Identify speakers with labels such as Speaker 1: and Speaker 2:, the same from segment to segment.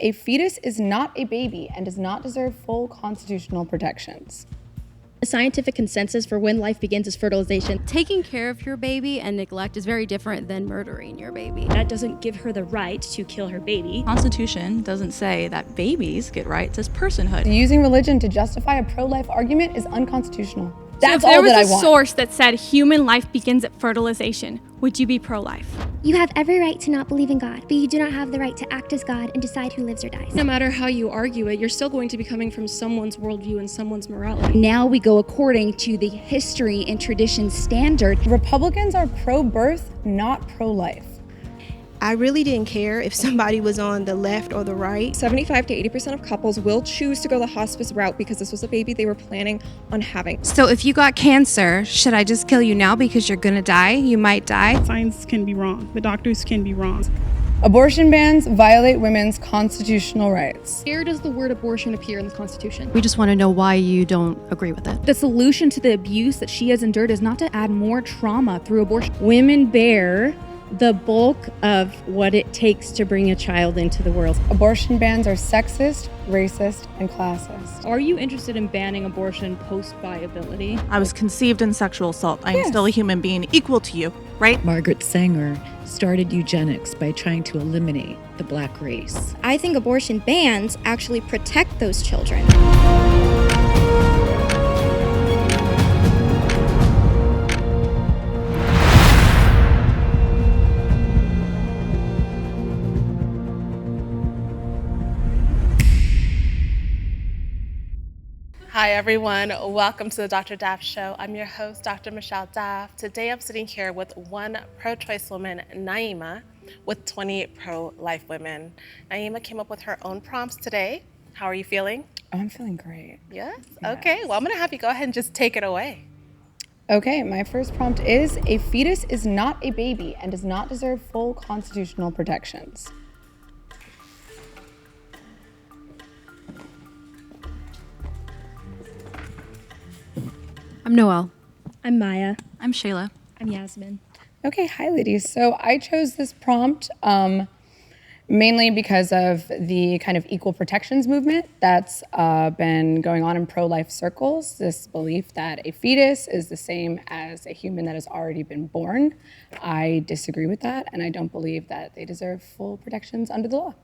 Speaker 1: A fetus is not a baby and does not deserve full constitutional protections.
Speaker 2: The scientific consensus for when life begins is fertilization.
Speaker 3: Taking care of your baby and neglect is very different than murdering your baby.
Speaker 4: That doesn't give her the right to kill her baby.
Speaker 5: The Constitution doesn't say that babies get rights as personhood.
Speaker 1: Using religion to justify a pro-life argument is unconstitutional. That's
Speaker 6: so if
Speaker 1: all that I
Speaker 6: there was a
Speaker 1: want.
Speaker 6: source that said human life begins at fertilization, would you be pro-life?
Speaker 7: You have every right to not believe in God, but you do not have the right to act as God and decide who lives or dies.
Speaker 8: No matter how you argue it, you're still going to be coming from someone's worldview and someone's morality.
Speaker 9: Now we go according to the history and tradition standard.
Speaker 1: Republicans are pro-birth, not pro-life.
Speaker 10: I really didn't care if somebody was on the left or the right.
Speaker 11: 75 to 80% of couples will choose to go the hospice route because this was a baby they were planning on having.
Speaker 12: So if you got cancer, should I just kill you now because you're gonna die? You might die.
Speaker 13: Science can be wrong. The doctors can be wrong.
Speaker 1: Abortion bans violate women's constitutional rights.
Speaker 8: Where does the word abortion appear in the Constitution?
Speaker 3: We just want to know why you don't agree with it.
Speaker 2: The solution to the abuse that she has endured is not to add more trauma through abortion. Women bear the bulk of what it takes to bring a child into the world.
Speaker 1: Abortion bans are sexist, racist, and classist.
Speaker 4: Are you interested in banning abortion post-viability?
Speaker 5: I was conceived in sexual assault. I am still a human being equal to you, right?
Speaker 14: Margaret Sanger started eugenics by trying to eliminate the black race.
Speaker 7: I think abortion bans actually protect those children.
Speaker 15: Hi everyone, welcome to the Dr. Daff Show. I'm your host, Dr. Michelle Daff. Today I'm sitting here with one pro-choice woman, Naima, with 20 pro-life women. Naima came up with her own prompts today. How are you feeling?
Speaker 1: Oh, I'm feeling great.
Speaker 15: Yes? Okay, well I'm gonna have you go ahead and just take it away.
Speaker 1: Okay, my first prompt is, a fetus is not a baby and does not deserve full constitutional protections.
Speaker 3: I'm Noelle.
Speaker 2: I'm Maya.
Speaker 5: I'm Shayla.
Speaker 4: I'm Yasmin.
Speaker 1: Okay, hi ladies. So I chose this prompt mainly because of the kind of equal protections movement that's been going on in pro-life circles, this belief that a fetus is the same as a human that has already been born. I disagree with that, and I don't believe that they deserve full protections under the law.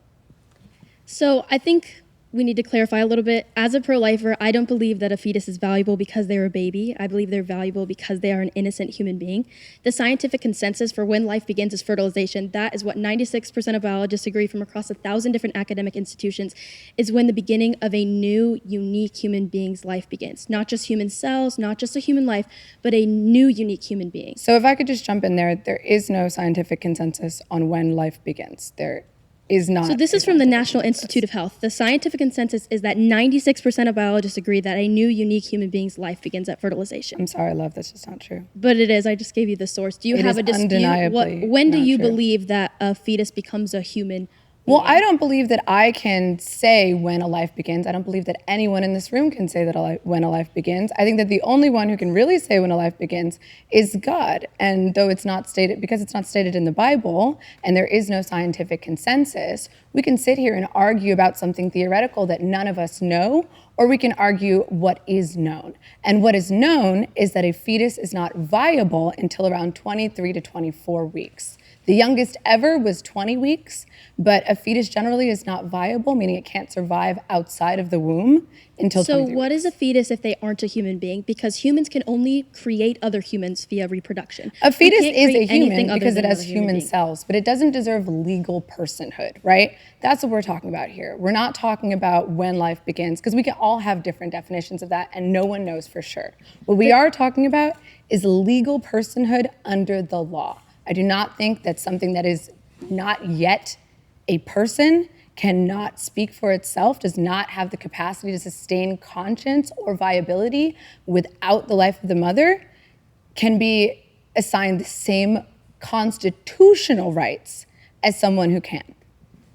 Speaker 2: So I think we need to clarify a little bit. As a pro-lifer, I don't believe that a fetus is valuable because they're a baby. I believe they're valuable because they are an innocent human being. The scientific consensus for when life begins is fertilization. That is what 96% of biologists agree from across 1,000 different academic institutions, is when the beginning of a new, unique human being's life begins. Not just human cells, not just a human life, but a new, unique human being.
Speaker 1: So if I could just jump in there is no scientific consensus on when life begins. There is not.
Speaker 2: So this is from the National Institute of Health. The scientific consensus is that 96% of biologists agree that a new, unique human being's life begins at fertilization.
Speaker 1: I'm sorry, love, that's just not true.
Speaker 2: But it is. I just gave you the source. Do you have a dispute? When do you believe that a fetus becomes a human?
Speaker 1: Well, I don't believe that I can say when a life begins. I don't believe that anyone in this room can say that when a life begins. I think that the only one who can really say when a life begins is God. And though it's not stated, because it's not stated in the Bible, and there is no scientific consensus, we can sit here and argue about something theoretical that none of us know, or we can argue what is known. And what is known is that a fetus is not viable until around 23 to 24 weeks. The youngest ever was 20 weeks, but a fetus generally is not viable, meaning it can't survive outside of the womb until 23 weeks.
Speaker 2: So what is a fetus if they aren't a human being? Because humans can only create other humans via reproduction.
Speaker 1: A fetus is a human because it has human cells, but it doesn't deserve legal personhood, right? That's what we're talking about here. We're not talking about when life begins, because we can all have different definitions of that, and no one knows for sure. What we are talking about is legal personhood under the law. I do not think that something that is not yet a person, cannot speak for itself, does not have the capacity to sustain conscience or viability without the life of the mother, can be assigned the same constitutional rights as someone who can.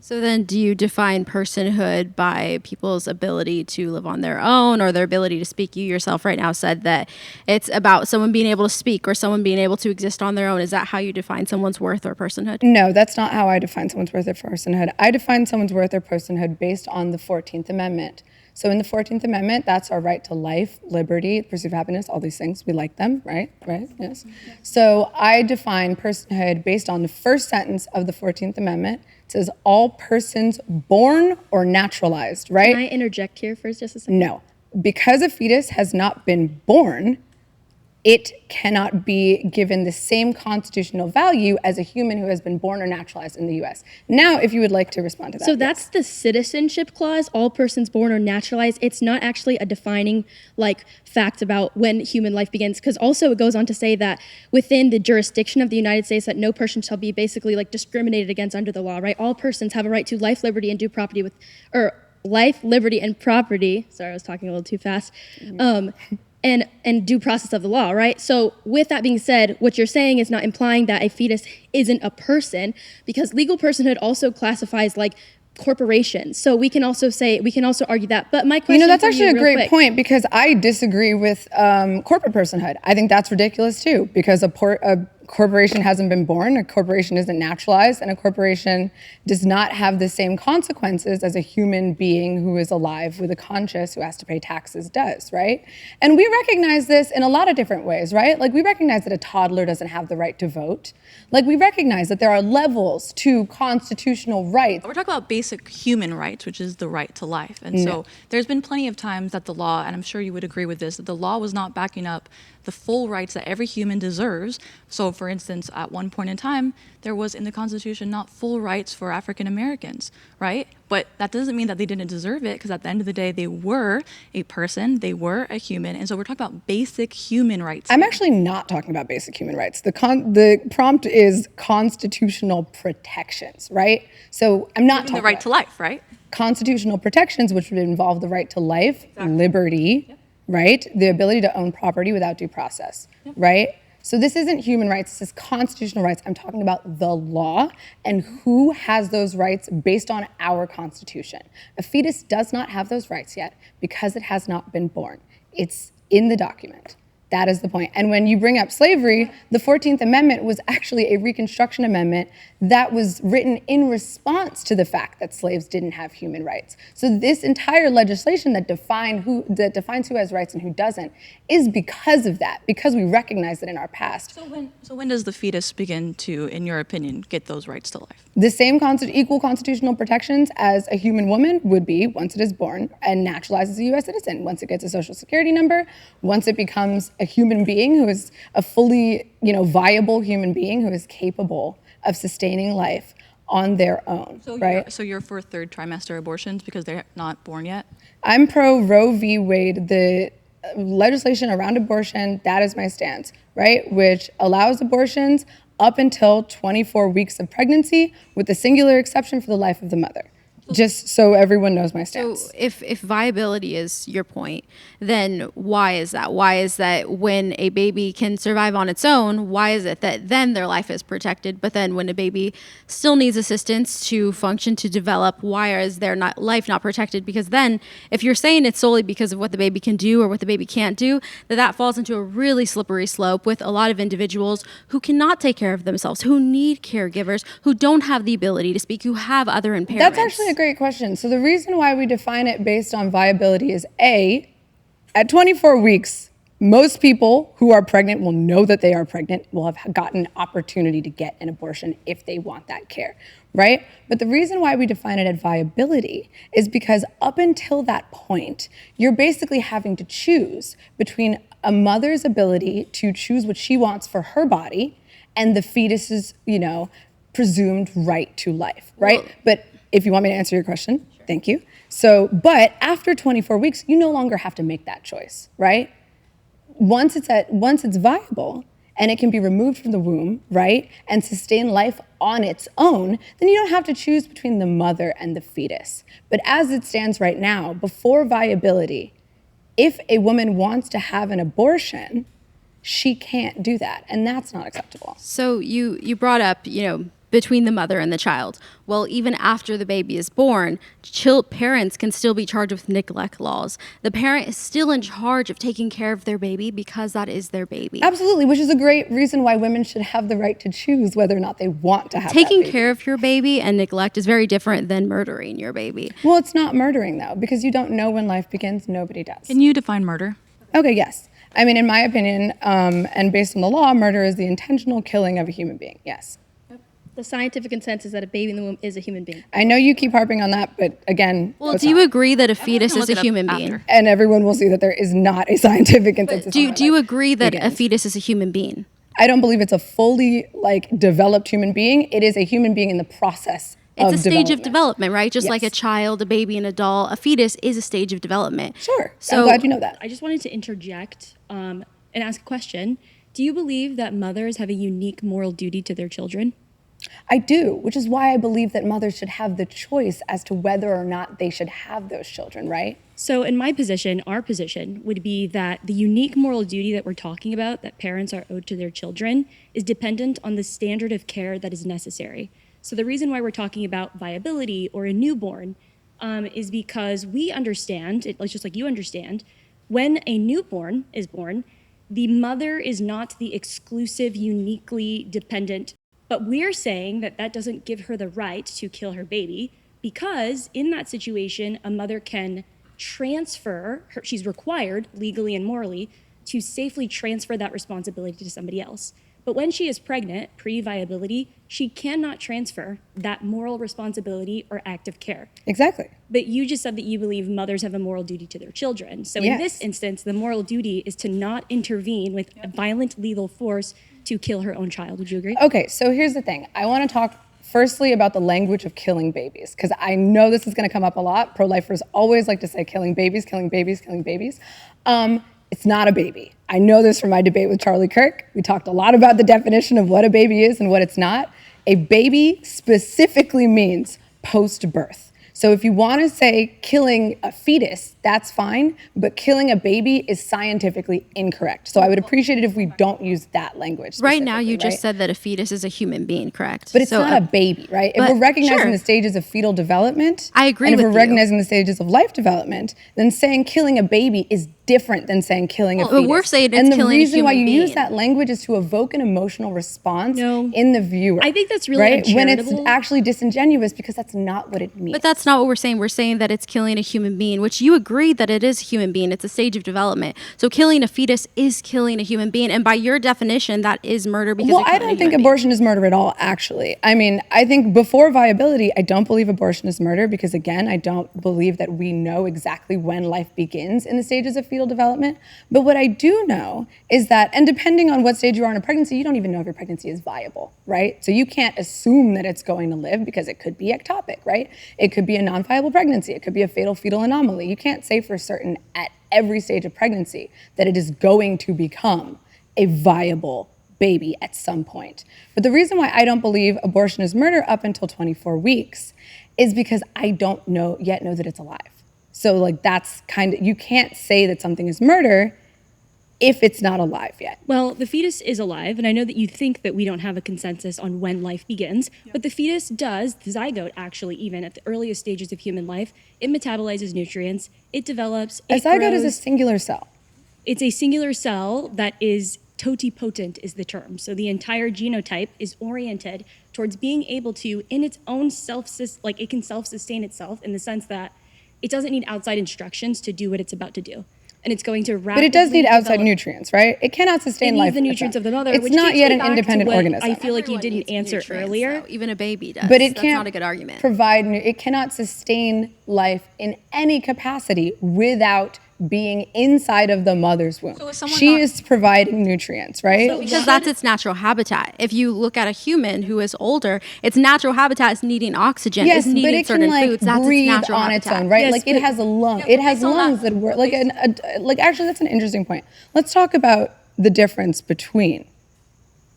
Speaker 3: So then do you define personhood by people's ability to live on their own or their ability to speak? You yourself right now said that it's about someone being able to speak or someone being able to exist on their own. Is that how you define someone's worth or personhood?
Speaker 1: No, that's not how I define someone's worth or personhood. I define someone's worth or personhood based on the 14th Amendment. So in the 14th Amendment, that's our right to life, liberty, pursuit of happiness, all these things. We like them, right? Right? Yes. So I define personhood based on the first sentence of the 14th Amendment. It says all persons born or naturalized, right?
Speaker 2: Can I interject here for just a second?
Speaker 1: No. Because a fetus has not been born, it cannot be given the same constitutional value as a human who has been born or naturalized in the U.S. Now, if you would like to respond to that.
Speaker 2: So that's the citizenship clause, all persons born or naturalized. It's not actually a defining fact about when human life begins, because also it goes on to say that within the jurisdiction of the United States that no person shall be basically discriminated against under the law, right? All persons have a right to life, liberty, and due property life, liberty, and property. Sorry, I was talking a little too fast. And due process of the law, right? So with that being said, what you're saying is not implying that a fetus isn't a person, because legal personhood also classifies corporations. So we can also argue that. But my question,
Speaker 1: that's actually a great point, because I disagree with corporate personhood. I think that's ridiculous too, because a corporation hasn't been born, a corporation isn't naturalized, and a corporation does not have the same consequences as a human being who is alive with a conscience who has to pay taxes does, right? And we recognize this in a lot of different ways, right? We recognize that a toddler doesn't have the right to vote. We recognize that there are levels to constitutional rights.
Speaker 5: We're talking about basic human rights, which is the right to life. And so there's been plenty of times that the law, and I'm sure you would agree with this, that the law was not backing up the full rights that every human deserves. So for instance, at one point in time, there was in the Constitution not full rights for African Americans, right? But that doesn't mean that they didn't deserve it, because at the end of the day, they were a person, they were a human. And so we're talking about basic human rights.
Speaker 1: I'm actually not talking about basic human rights. The prompt is constitutional protections, right? So I'm not talking
Speaker 5: the right to life, right?
Speaker 1: Constitutional protections, which would involve the right to life, liberty, right? The ability to own property without due process, right? So this isn't human rights, this is constitutional rights. I'm talking about the law and who has those rights based on our Constitution. A fetus does not have those rights yet because it has not been born. It's in the document. That is the point. And when you bring up slavery, the 14th Amendment was actually a Reconstruction Amendment that was written in response to the fact that slaves didn't have human rights. So this entire legislation that defines who has rights and who doesn't is because of that, because we recognize that in our past.
Speaker 5: So when does the fetus begin to, in your opinion, get those rights to life?
Speaker 1: The same equal constitutional protections as a human woman would be once it is born and naturalizes a U.S. citizen, once it gets a social security number, once it becomes a human being who is a fully, viable human being who is capable of sustaining life on their own, right?
Speaker 5: So you're for third trimester abortions because they're not born yet?
Speaker 1: I'm pro Roe v. Wade. The legislation around abortion, that is my stance, right? Which allows abortions up until 24 weeks of pregnancy, with the singular exception for the life of the mother. Just so everyone knows my stance.
Speaker 3: So if viability is your point, then why is that? Why is that when a baby can survive on its own, why is it that then their life is protected, but then when a baby still needs assistance to function, to develop, why is their life not protected? Because then if you're saying it's solely because of what the baby can do or what the baby can't do, that falls into a really slippery slope with a lot of individuals who cannot take care of themselves, who need caregivers, who don't have the ability to speak, who have other impairments.
Speaker 1: That's actually a great question. So the reason why we define it based on viability is at 24 weeks, most people who are pregnant will know that they are pregnant, will have gotten an opportunity to get an abortion if they want that care, right? But the reason why we define it at viability is because up until that point, you're basically having to choose between a mother's ability to choose what she wants for her body and the fetus's, presumed right to life, right?
Speaker 3: Well,
Speaker 1: but if you want me to answer your question, sure. Thank you. So, but after 24 weeks, you no longer have to make that choice, right? Once it's viable and it can be removed from the womb, right, and sustain life on its own, then you don't have to choose between the mother and the fetus. But as it stands right now, before viability, if a woman wants to have an abortion, she can't do that, and that's not acceptable.
Speaker 3: So you brought up, between the mother and the child. Well, even after the baby is born, parents can still be charged with neglect laws. The parent is still in charge of taking care of their baby because that is their baby.
Speaker 1: Absolutely, which is a great reason why women should have the right to choose whether or not they want to have
Speaker 3: Taking
Speaker 1: that baby.
Speaker 3: care of your baby and neglect is very different than murdering your baby.
Speaker 1: Well, it's not murdering though, because you don't know when life begins. Nobody does.
Speaker 5: Can you define murder?
Speaker 1: Okay, yes. I mean, in my opinion, and based on the law, murder is the intentional killing of a human being. Yes.
Speaker 2: The scientific consensus that a baby in the womb is a human being.
Speaker 1: I know you keep harping on that, but again,
Speaker 3: well, do you agree that a fetus is a human being?
Speaker 1: And everyone will see that there is not a scientific consensus.
Speaker 3: Do you agree that a fetus is a human being?
Speaker 1: I don't believe it's a fully developed human being. It is a human being in the process.
Speaker 3: It's a stage of development, right? Just like a child, a baby, an adult, a fetus is a stage of development.
Speaker 1: Sure.
Speaker 2: So
Speaker 1: I'm glad you know that.
Speaker 2: I just wanted to interject and ask a question. Do you believe that mothers have a unique moral duty to their children?
Speaker 1: I do, which is why I believe that mothers should have the choice as to whether or not they should have those children, right?
Speaker 2: So in my position, our position would be that the unique moral duty that we're talking about, that parents are owed to their children, is dependent on the standard of care that is necessary. So the reason why we're talking about viability or a newborn is because we understand, just like you understand, when a newborn is born, the mother is not the exclusive, uniquely dependent. But we're saying that that doesn't give her the right to kill her baby because in that situation, a mother can transfer, she's required legally and morally to safely transfer that responsibility to somebody else. But when she is pregnant, pre-viability, she cannot transfer that moral responsibility or act of care.
Speaker 1: Exactly.
Speaker 2: But you just said that you believe mothers have a moral duty to their children. So in this instance, the moral duty is to not intervene with a violent lethal force to kill her own child. Would you agree?
Speaker 1: Okay, so here's the thing. I want to talk firstly about the language of killing babies, because I know this is going to come up a lot. Pro-lifers always like to say killing babies, killing babies, killing babies. It's not a baby. I know this from my debate with Charlie Kirk. We talked a lot about the definition of what a baby is and what it's not. A baby specifically means post-birth. So if you want to say killing a fetus, that's fine, but killing a baby is scientifically incorrect. So I would appreciate it if we don't use that language.
Speaker 3: Right now, you just said that a fetus is a human being, correct?
Speaker 1: But it's not a baby, right? If we're recognizing the stages of fetal development,
Speaker 3: I agree
Speaker 1: and if
Speaker 3: with
Speaker 1: we're recognizing the stages of life development, then saying killing a baby is different than saying killing a fetus.
Speaker 3: But we're saying it's
Speaker 1: and the
Speaker 3: killing a
Speaker 1: reason why you
Speaker 3: human
Speaker 1: use
Speaker 3: being.
Speaker 1: that language is to evoke an emotional response in the viewer.
Speaker 2: I think that's really
Speaker 1: right? When it's
Speaker 2: uncharitable.
Speaker 1: actually disingenuous because that's not what it means.
Speaker 3: But that's not what we're saying. We're saying that it's killing a human being, which you agree that it is a human being. It's a stage of development. So killing a fetus is killing a human being. And by your definition, that is murder because
Speaker 1: Well,
Speaker 3: you're
Speaker 1: I
Speaker 3: killing
Speaker 1: don't
Speaker 3: a
Speaker 1: think
Speaker 3: human
Speaker 1: abortion is murder at all, actually. I mean, I think before viability, I don't believe abortion is murder because, again, I don't believe that we know exactly when life begins in the stages of fetal development. But what I do know is that, and depending on what stage you are in a pregnancy, you don't even know if your pregnancy is viable, right? So you can't assume that it's going to live because it could be ectopic, right? It could be a non-viable pregnancy. It could be a fatal fetal anomaly. You can't say for certain at every stage of pregnancy that it is going to become a viable baby at some point. But the reason why I don't believe abortion is murder up until 24 weeks is because I don't yet know that it's alive. So that's you can't say that something is murder if it's not alive yet.
Speaker 2: Well, the fetus is alive, and I know that you think that we don't have a consensus on when life begins, but the fetus does, the zygote actually, even at the earliest stages of human life, it metabolizes nutrients, it develops,
Speaker 1: A
Speaker 2: it
Speaker 1: zygote is a
Speaker 2: grows.
Speaker 1: singular cell.
Speaker 2: It's a singular cell that is totipotent is the term. So the entire genotype is oriented towards being able to, in its own it can self-sustain itself in the sense that it doesn't need outside instructions to do what it's about to do. And it's going to rapidly
Speaker 1: But it does need outside
Speaker 2: develop.
Speaker 1: nutrients, right? It cannot sustain
Speaker 2: It
Speaker 1: life.
Speaker 2: needs the
Speaker 1: on its
Speaker 2: nutrients
Speaker 1: own.
Speaker 2: of the mother,
Speaker 1: It's
Speaker 2: which
Speaker 1: not
Speaker 2: takes
Speaker 1: yet
Speaker 2: me
Speaker 1: an
Speaker 2: back to
Speaker 1: independent
Speaker 2: what
Speaker 1: organism.
Speaker 2: I feel like you didn't answer earlier.
Speaker 3: Even a baby does.
Speaker 1: But it
Speaker 3: That's
Speaker 1: can't
Speaker 3: not a good argument.
Speaker 1: provide, it cannot sustain life in any capacity without being inside of the mother's womb. She is providing nutrients, right?
Speaker 3: Because that's its natural habitat. If you look at a human who is older, its natural habitat is needing oxygen.
Speaker 1: Yes,
Speaker 3: it's
Speaker 1: but
Speaker 3: needing
Speaker 1: it can
Speaker 3: certain foods. That's
Speaker 1: breathe
Speaker 3: its natural
Speaker 1: on
Speaker 3: habitat.
Speaker 1: its own, right? It has a lung. It has lungs that work. Actually, that's an interesting point. Let's talk about the difference between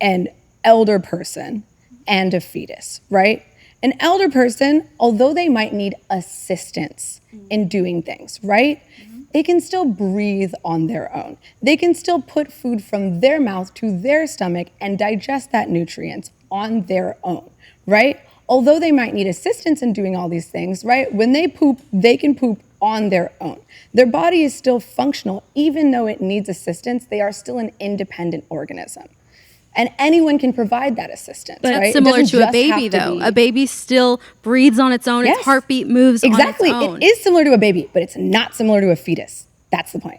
Speaker 1: an elder person and a fetus, right? An elder person, although they might need assistance in doing things, right? They can still breathe on their own. They can still put food from their mouth to their stomach and digest that nutrients on their own, right? Although they might need assistance in doing all these things, right? When they poop, they can poop on their own. Their body is still functional. Even though it needs assistance, they are still an independent organism. And anyone can provide that assistance,
Speaker 3: But
Speaker 1: right?
Speaker 3: it's similar
Speaker 1: It doesn't
Speaker 3: to a
Speaker 1: just
Speaker 3: baby,
Speaker 1: have to
Speaker 3: though.
Speaker 1: be-
Speaker 3: A baby still breathes on its own.
Speaker 1: Yes.
Speaker 3: Its heartbeat moves
Speaker 1: Exactly.
Speaker 3: on its own.
Speaker 1: It is similar to a baby, but it's not similar to a fetus. That's the point.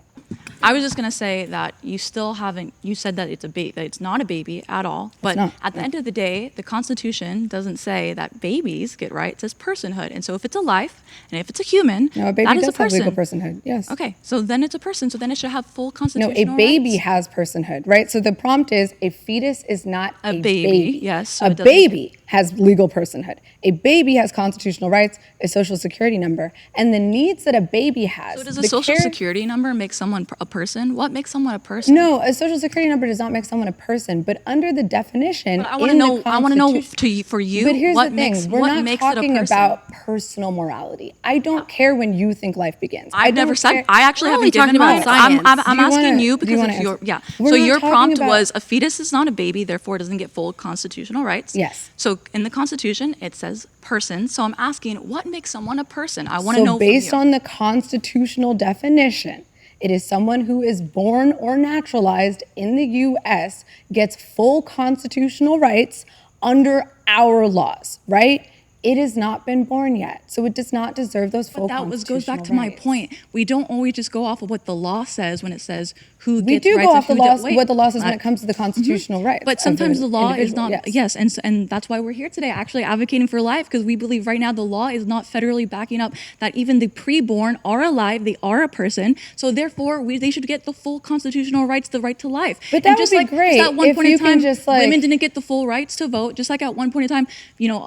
Speaker 5: I was just gonna say that you still haven't. You said that it's that it's not a baby at all. But
Speaker 1: not.
Speaker 5: at the end of the day, the Constitution doesn't say that babies get rights. It says personhood, and so if it's a life and if it's a human,
Speaker 1: No, a baby
Speaker 5: that is
Speaker 1: does
Speaker 5: a person.
Speaker 1: have legal personhood. Yes.
Speaker 5: Okay, so then it's a person. So then it should have full
Speaker 1: No,
Speaker 5: constitutional
Speaker 1: a baby
Speaker 5: rights.
Speaker 1: has personhood, right? So the prompt is a fetus is not a
Speaker 5: baby, yes, so
Speaker 1: a
Speaker 5: it doesn't-
Speaker 1: baby has legal personhood. A baby has constitutional rights, a social security number, and the needs that a baby has.
Speaker 5: So does a
Speaker 1: the
Speaker 5: social
Speaker 1: care-
Speaker 5: security number make someone a person? What makes someone a person?
Speaker 1: No, a social security number does not make someone a person, but under the definition,
Speaker 5: But I want to know. I want to know for you.
Speaker 1: But here's
Speaker 5: what
Speaker 1: the thing:
Speaker 5: makes
Speaker 1: we're
Speaker 5: what
Speaker 1: not
Speaker 5: makes it a
Speaker 1: talking
Speaker 5: person?
Speaker 1: about personal morality. I don't care when you think life begins. I
Speaker 5: I've never
Speaker 1: don't
Speaker 5: said.
Speaker 1: care-
Speaker 5: I actually
Speaker 3: We're only
Speaker 5: haven't given
Speaker 3: talking
Speaker 5: mine.
Speaker 3: about science.
Speaker 5: I'm
Speaker 1: Do you
Speaker 5: asking
Speaker 1: wanna-
Speaker 5: you
Speaker 1: do you
Speaker 5: because
Speaker 1: wanna
Speaker 5: of your
Speaker 1: answer?
Speaker 5: yeah.
Speaker 1: We're
Speaker 5: So
Speaker 1: not
Speaker 5: your
Speaker 1: talking
Speaker 5: prompt
Speaker 1: about-
Speaker 5: was a fetus is not a baby, therefore it doesn't get full constitutional rights.
Speaker 1: Yes.
Speaker 5: So in the Constitution it says person. So I'm asking, what makes someone a person? I want to
Speaker 1: So
Speaker 5: know.
Speaker 1: based
Speaker 5: from you.
Speaker 1: on the constitutional definition, it is someone who is born or naturalized in the U.S. gets full constitutional rights under our laws, right? It has not been born yet, so it does not deserve those full
Speaker 5: But that goes back to
Speaker 1: constitutional
Speaker 5: my
Speaker 1: rights.
Speaker 5: point. We don't always just go off of what the law says when it says who
Speaker 1: We
Speaker 5: gets
Speaker 1: do
Speaker 5: rights
Speaker 1: go
Speaker 5: and
Speaker 1: off the
Speaker 5: who
Speaker 1: law,
Speaker 5: don't. Wait,
Speaker 1: what the law says when
Speaker 5: I-
Speaker 1: it comes to the constitutional rights.
Speaker 5: But
Speaker 1: of
Speaker 5: sometimes the law is
Speaker 1: individual,
Speaker 5: not. Yes, and that's why we're here today, actually advocating for life, because we believe right now the law is not federally backing up that even the preborn are alive, they are a person. So therefore, they should get the full constitutional rights, the right to life.
Speaker 1: But that
Speaker 5: And
Speaker 1: would
Speaker 5: just
Speaker 1: be
Speaker 5: like,
Speaker 1: great
Speaker 5: Just at one
Speaker 1: if
Speaker 5: point
Speaker 1: you
Speaker 5: in
Speaker 1: can
Speaker 5: time,
Speaker 1: just, like-
Speaker 5: women didn't get the full rights to vote. Just like at one point in time,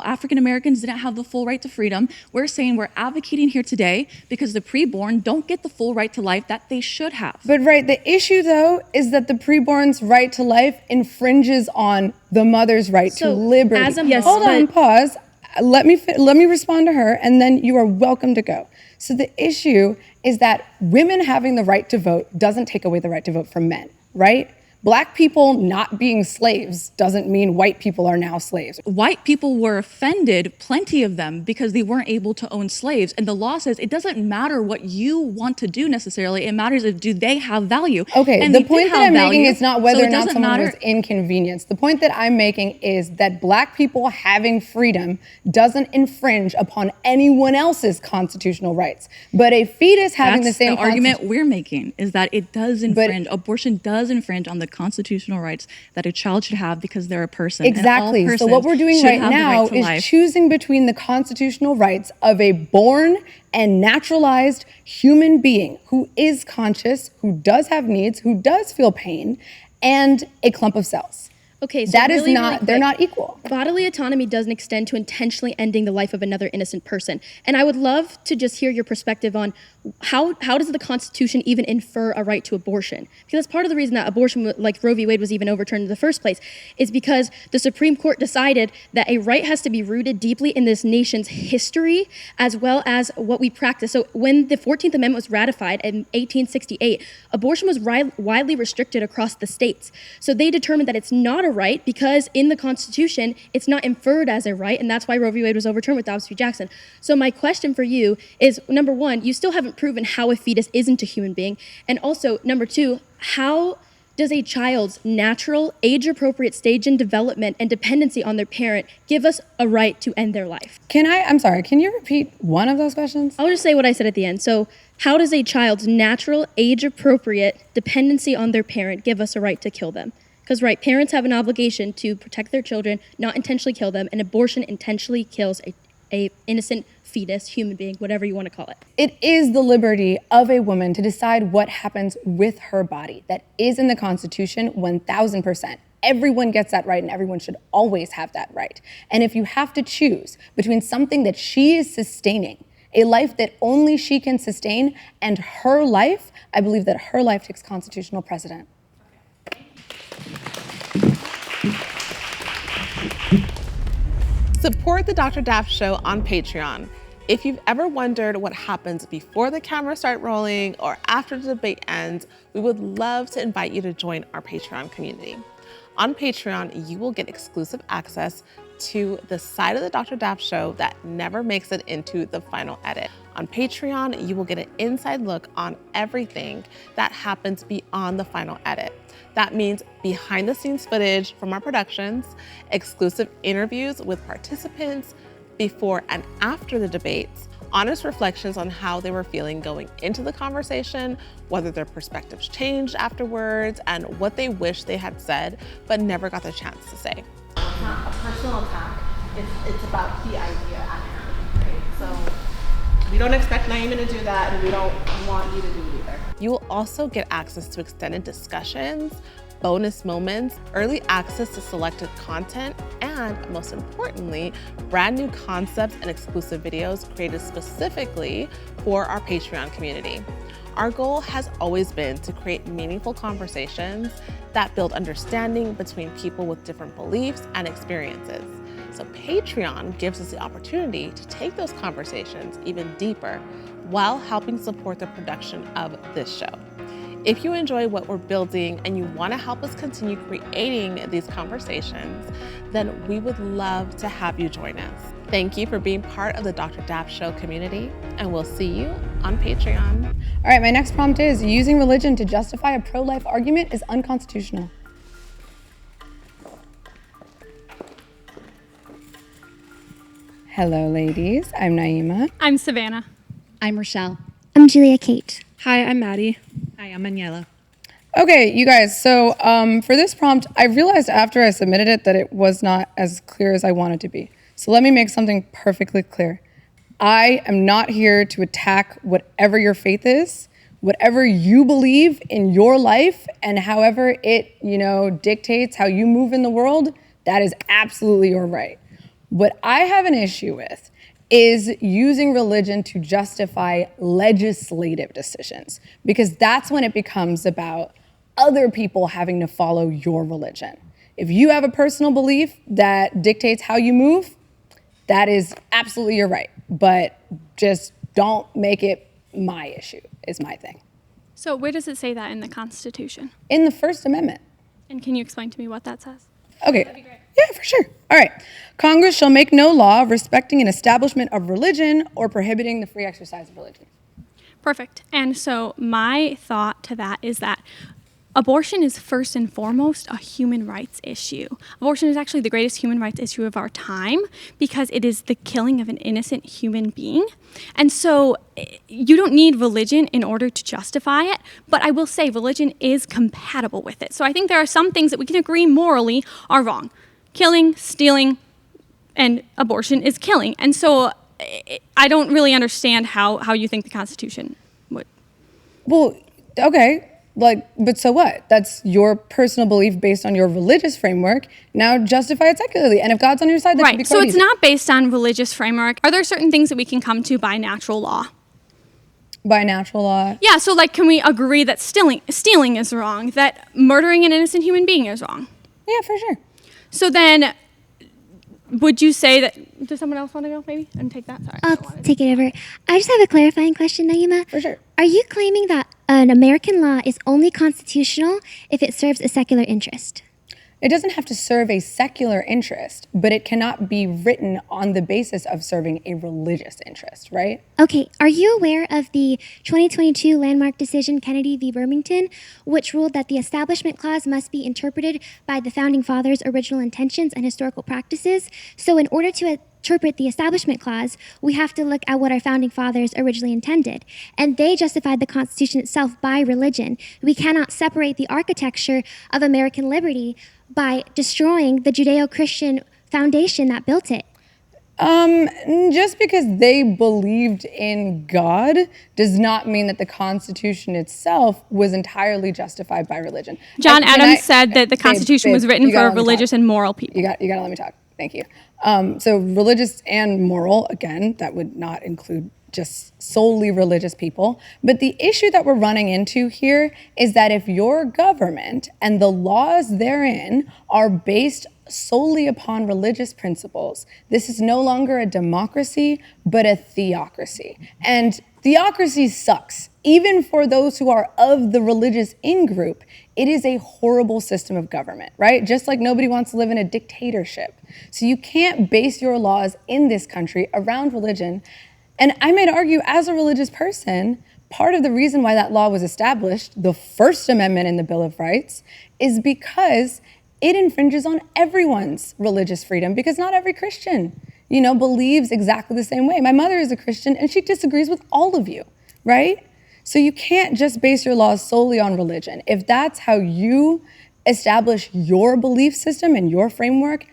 Speaker 5: African Americans didn't have the full right to freedom. We're saying we're advocating here today because the preborn don't get the full right to life that they should have.
Speaker 1: But right, the issue though is that the preborn's right to life infringes on the mother's right to
Speaker 2: So,
Speaker 1: liberty.
Speaker 2: as a mom-
Speaker 1: Hold on, pause. Let me respond to her, and then you are welcome to go. So the issue is that women having the right to vote doesn't take away the right to vote from men, right? Black people not being slaves doesn't mean white people are now slaves.
Speaker 5: White people were offended, plenty of them, because they weren't able to own slaves. And the law says it doesn't matter what you want to do necessarily. It matters if do they have value.
Speaker 1: Okay,
Speaker 5: And
Speaker 1: the
Speaker 5: they did
Speaker 1: point that
Speaker 5: have
Speaker 1: I'm making
Speaker 5: value,
Speaker 1: is not
Speaker 5: so
Speaker 1: whether
Speaker 5: it
Speaker 1: or not
Speaker 5: doesn't
Speaker 1: someone
Speaker 5: matter.
Speaker 1: was inconvenienced. The point that I'm making is that black people having freedom doesn't infringe upon anyone else's constitutional rights. But a fetus having
Speaker 5: That's
Speaker 1: the same
Speaker 5: argument we're making is that it does infringe. Abortion does infringe on the constitutional rights that a child should have because they're a person. And all
Speaker 1: Exactly. So
Speaker 5: persons
Speaker 1: what we're doing
Speaker 5: should
Speaker 1: right
Speaker 5: have the
Speaker 1: now
Speaker 5: right to
Speaker 1: is
Speaker 5: life.
Speaker 1: choosing between the constitutional rights of a born and naturalized human being who is conscious, who does have needs, who does feel pain, and a clump of cells.
Speaker 2: Okay, so
Speaker 1: that is
Speaker 2: really,
Speaker 1: not,
Speaker 2: really
Speaker 1: they're
Speaker 2: quick.
Speaker 1: not equal.
Speaker 2: Bodily autonomy doesn't extend to intentionally ending the life of another innocent person. And I would love to just hear your perspective on how does the Constitution even infer a right to abortion? Because that's part of the reason that abortion, like Roe v. Wade, was even overturned in the first place, is because the Supreme Court decided that a right has to be rooted deeply in this nation's history as well as what we practice. So when the 14th Amendment was ratified in 1868, abortion was widely restricted across the states. So they determined that it's not a right because in the Constitution, it's not inferred as a right, and that's why Roe v. Wade was overturned with Dobbs v. Jackson. So my question for you is, number one, you still haven't proven how a fetus isn't a human being, and also, number two, how does a child's natural, age-appropriate stage in development and dependency on their parent give us a right to end their life?
Speaker 1: I'm sorry, can you repeat one of those questions?
Speaker 2: I'll just say what I said at the end. So how does a child's natural, age-appropriate dependency on their parent give us a right to kill them? Because, right, parents have an obligation to protect their children, not intentionally kill them, and abortion intentionally kills a innocent fetus, human being, whatever you want to call it.
Speaker 1: It is the liberty of a woman to decide what happens with her body. That is in the Constitution 1000%. Everyone gets that right, and everyone should always have that right. And if you have to choose between something that she is sustaining, a life that only she can sustain, and her life, I believe that her life takes constitutional precedent.
Speaker 15: Support the Dr. Daft Show on Patreon. If you've ever wondered what happens before the cameras start rolling or after the debate ends, we would love to invite you to join our Patreon community. On Patreon, you will get exclusive access to the side of the Dr. Daf show that never makes it into the final edit. On Patreon, you will get an inside look on everything that happens beyond the final edit. That means behind the scenes footage from our productions, exclusive interviews with participants before and after the debates, honest reflections on how they were feeling going into the conversation, whether their perspectives changed afterwards, and what they wish they had said but never got the chance to say. It's not a personal attack, it's about the idea at hand, right? So we don't expect Naima to do that, and we don't want you to do it either. You will also get access to extended discussions, bonus moments, early access to selected content, and most importantly, brand new concepts and exclusive videos created specifically for our Patreon community. Our goal has always been to create meaningful conversations that build understanding between people with different beliefs and experiences. So Patreon gives us the opportunity to take those conversations even deeper while helping support the production of this show. If you enjoy what we're building and you want to help us continue creating these conversations, then we would love to have you join us. Thank you for being part of the Dr. Daf Show community, and we'll see you on Patreon.
Speaker 1: All right, my next prompt is, using religion to justify a pro-life argument is unconstitutional. Hello, ladies. I'm Naima.
Speaker 6: I'm Savannah.
Speaker 9: I'm Rochelle.
Speaker 7: I'm Julia Kate.
Speaker 8: Hi, I'm Maddie.
Speaker 14: Hi, I'm Aniela.
Speaker 1: Okay, you guys, so for this prompt, I realized after I submitted it that it was not as clear as I wanted to be. So let me make something perfectly clear. I am not here to attack whatever your faith is, whatever you believe in your life, and however it, dictates how you move in the world. That is absolutely your right. What I have an issue with is using religion to justify legislative decisions, because that's when it becomes about other people having to follow your religion. If you have a personal belief that dictates how you move, that is absolutely your right, but just don't make it my issue, is my thing.
Speaker 6: So where does it say that in the Constitution?
Speaker 1: In the First Amendment.
Speaker 6: And can you explain to me what that says?
Speaker 1: Okay. That'd be great. Yeah, for sure. All right. Congress shall make no law respecting an establishment of religion or prohibiting the free exercise of religion.
Speaker 6: Perfect. And so my thought to that is that abortion is first and foremost a human rights issue. Abortion is actually the greatest human rights issue of our time because it is the killing of an innocent human being. And so you don't need religion in order to justify it, but I will say religion is compatible with it. So I think there are some things that we can agree morally are wrong. Killing, stealing, and abortion is killing. And so I don't really understand how you think the Constitution would.
Speaker 1: Well, okay. But so what? That's your personal belief based on your religious framework. Now justify it secularly. And if God's on your side, that should be
Speaker 6: right. So it's not based on religious framework. Are there certain things that we can come to by natural law?
Speaker 1: By natural law?
Speaker 6: Yeah, so can we agree that stealing is wrong, that murdering an innocent human being is wrong?
Speaker 1: Yeah, for sure.
Speaker 6: So then, would you say that, does someone else want to go maybe and take that? Sorry.
Speaker 7: I'll take it over. I just have a clarifying question, Naima.
Speaker 1: For sure.
Speaker 7: Are you claiming that an American law is only constitutional if it serves a secular interest?
Speaker 1: It doesn't have to serve a secular interest, but it cannot be written on the basis of serving a religious interest, right?
Speaker 7: Okay, are you aware of the 2022 landmark decision Kennedy v. Birmingham, which ruled that the Establishment Clause must be interpreted by the Founding Fathers' original intentions and historical practices? So in order to interpret the Establishment Clause, we have to look at what our Founding Fathers originally intended. And they justified the Constitution itself by religion. We cannot separate the architecture of American liberty by destroying the Judeo-Christian foundation that built it.
Speaker 1: Just because they believed in God does not mean that the Constitution itself was entirely justified by religion.
Speaker 6: John Adams said that the Constitution was written for religious and moral people.
Speaker 1: You got to let me talk. Thank you. So religious and moral, again, that would not include just solely religious people. But the issue that we're running into here is that if your government and the laws therein are based solely upon religious principles, this is no longer a democracy, but a theocracy. And theocracy sucks even for those who are of the religious in-group, it is a horrible system of government, right? Just like nobody wants to live in a dictatorship. So you can't base your laws in this country around religion. And I might argue, as a religious person, part of the reason why that law was established, the First Amendment in the Bill of Rights, is because it infringes on everyone's religious freedom, because not every Christian, believes exactly the same way. My mother is a Christian and she disagrees with all of you, right? So you can't just base your laws solely on religion. If that's how you establish your belief system and your framework,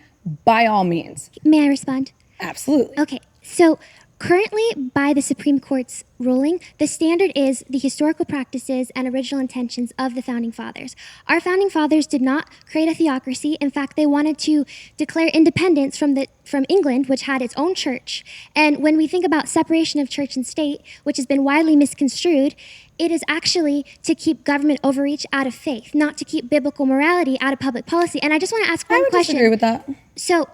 Speaker 1: by all means.
Speaker 7: May I respond?
Speaker 1: Absolutely.
Speaker 7: Okay, so currently, by the Supreme Court's ruling, the standard is the historical practices and original intentions of the Founding Fathers. Our Founding Fathers did not create a theocracy. In fact, they wanted to declare independence from England, which had its own church. And when we think about separation of church and state, which has been widely misconstrued, it is actually to keep government overreach out of faith, not to keep biblical morality out of public policy. And I just want to ask one question.
Speaker 1: I would disagree with that.
Speaker 7: So,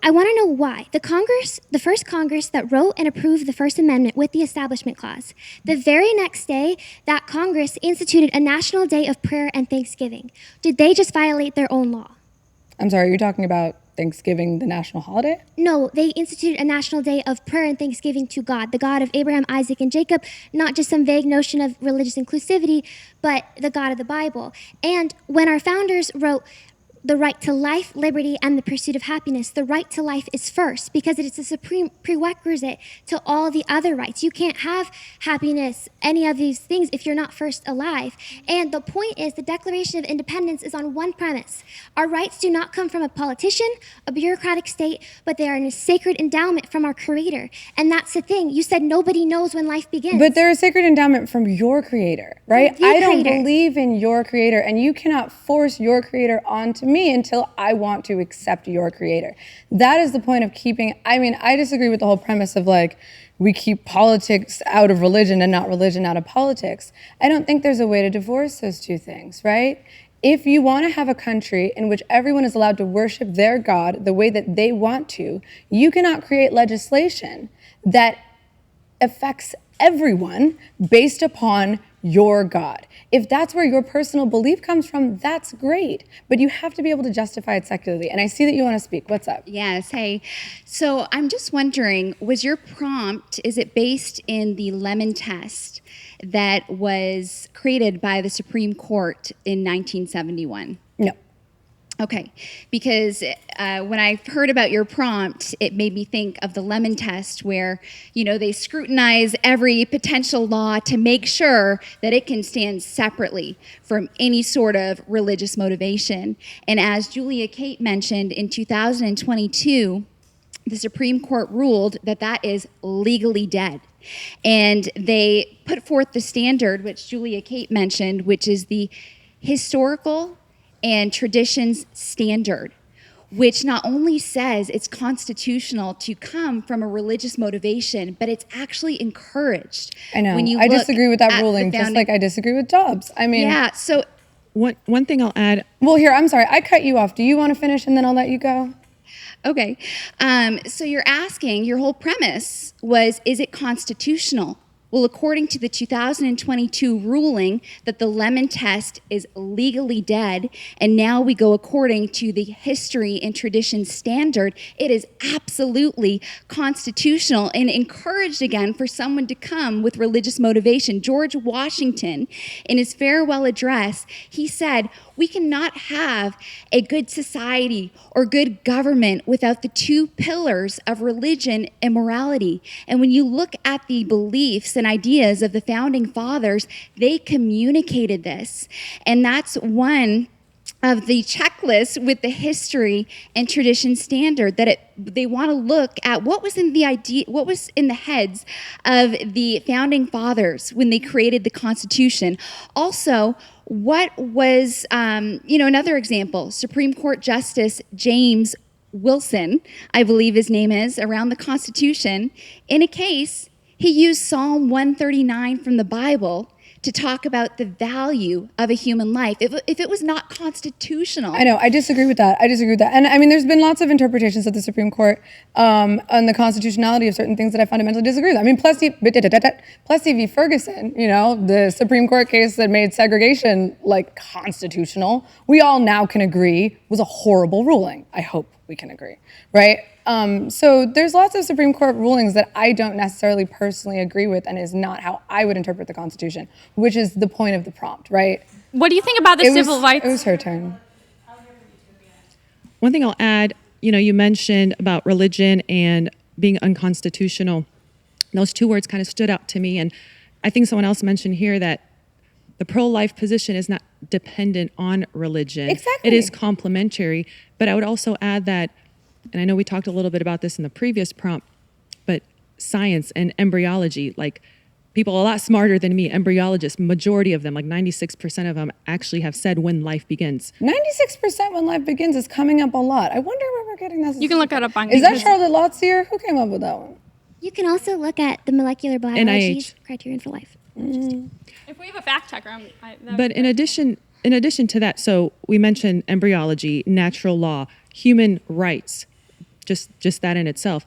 Speaker 7: I want to know why. The first Congress that wrote and approved the First Amendment with the Establishment Clause, the very next day, that Congress instituted a national day of prayer and thanksgiving. Did they just violate their own law?
Speaker 1: I'm sorry, you're talking about Thanksgiving, the national holiday?
Speaker 7: No, they instituted a national day of prayer and thanksgiving to God, the God of Abraham, Isaac, and Jacob, not just some vague notion of religious inclusivity, but the God of the Bible. And when our founders wrote the right to life, liberty, and the pursuit of happiness, the right to life is first because it is the supreme prerequisite to all the other rights. You can't have happiness, any of these things, if you're not first alive. And the point is, the Declaration of Independence is on one premise. Our rights do not come from a politician, a bureaucratic state, but they are a sacred endowment from our Creator. And that's the thing. You said nobody knows when life begins.
Speaker 1: But they're a sacred endowment from your Creator, right? I don't believe in your Creator, and you cannot force your Creator onto me until I want to accept your Creator. That is the point of I disagree with the whole premise of we keep politics out of religion and not religion out of politics. I don't think there's a way to divorce those two things, right? If you want to have a country in which everyone is allowed to worship their God the way that they want to, you cannot create legislation that affects everyone based upon your God. If that's where your personal belief comes from, that's great. But you have to be able to justify it secularly. And I see that you want to speak. What's up?
Speaker 9: Yes, hey. So I'm just wondering, was your prompt, is it based in the Lemon Test that was created by the Supreme Court in 1971?
Speaker 1: No.
Speaker 9: Okay, because when I heard about your prompt, it made me think of the Lemon Test where, they scrutinize every potential law to make sure that it can stand separately from any sort of religious motivation. And as Julia Kate mentioned, in 2022, the Supreme Court ruled that that is legally dead. And they put forth the standard, which Julia Kate mentioned, which is the historical and traditions standard, which not only says it's constitutional to come from a religious motivation, but it's actually encouraged.
Speaker 1: I know. I disagree with that ruling, just like I disagree with Dobbs.
Speaker 9: Yeah, so
Speaker 14: one thing I'll add.
Speaker 1: Well, here, I'm sorry, I cut you off. Do you want to finish and then I'll let you go?
Speaker 9: Okay. So you're asking, your whole premise was, is it constitutional? Well, according to the 2022 ruling that the Lemon Test is legally dead, and now we go according to the history and tradition standard, it is absolutely constitutional and encouraged again for someone to come with religious motivation. George Washington, in his farewell address, he said, we cannot have a good society or good government without the two pillars of religion and morality. And when you look at the beliefs and ideas of the Founding Fathers, they communicated this. And that's one of the checklists with the history and tradition standard, that they want to look at what was in the heads of the Founding Fathers when they created the Constitution. Also, what was, another example, Supreme Court Justice James Wilson, I believe his name is, around the Constitution, in a case, he used Psalm 139 from the Bible to talk about the value of a human life if it was not constitutional.
Speaker 1: I know, I disagree with that. And I mean, there's been lots of interpretations of the Supreme Court on the constitutionality of certain things that I fundamentally disagree with. I mean, Plessy v. Ferguson, you know, the Supreme Court case that made segregation like constitutional, we all now can agree was a horrible ruling. I hope we can agree, right? So there's lots of Supreme Court rulings that I don't necessarily personally agree with and is not how I would interpret the Constitution, which is the point of the prompt, right?
Speaker 6: What do you think about the civil rights?
Speaker 1: It was her turn.
Speaker 16: One thing I'll add, you know, you mentioned about religion and being unconstitutional. Those two words kind of stood out to me. And I think someone else mentioned here that the pro-life position is not dependent on religion.
Speaker 1: Exactly.
Speaker 16: It is complementary. But I would also add that, and I know we talked a little bit about this in the previous prompt, but science and embryology, like people a lot smarter than me, embryologists, majority of them, like 96% of them actually have said when life begins.
Speaker 1: 96% when life begins is coming up a lot. I wonder where we're getting that.
Speaker 6: You can look it up on
Speaker 1: Is that Charlotte Lotzier? Who came up with that one?
Speaker 7: You can also look at the molecular biology's
Speaker 16: NIH.
Speaker 7: criterion for life.
Speaker 6: If we have a fact checker,
Speaker 16: But in addition to that, so we mentioned embryology, natural law, human rights, just that in itself.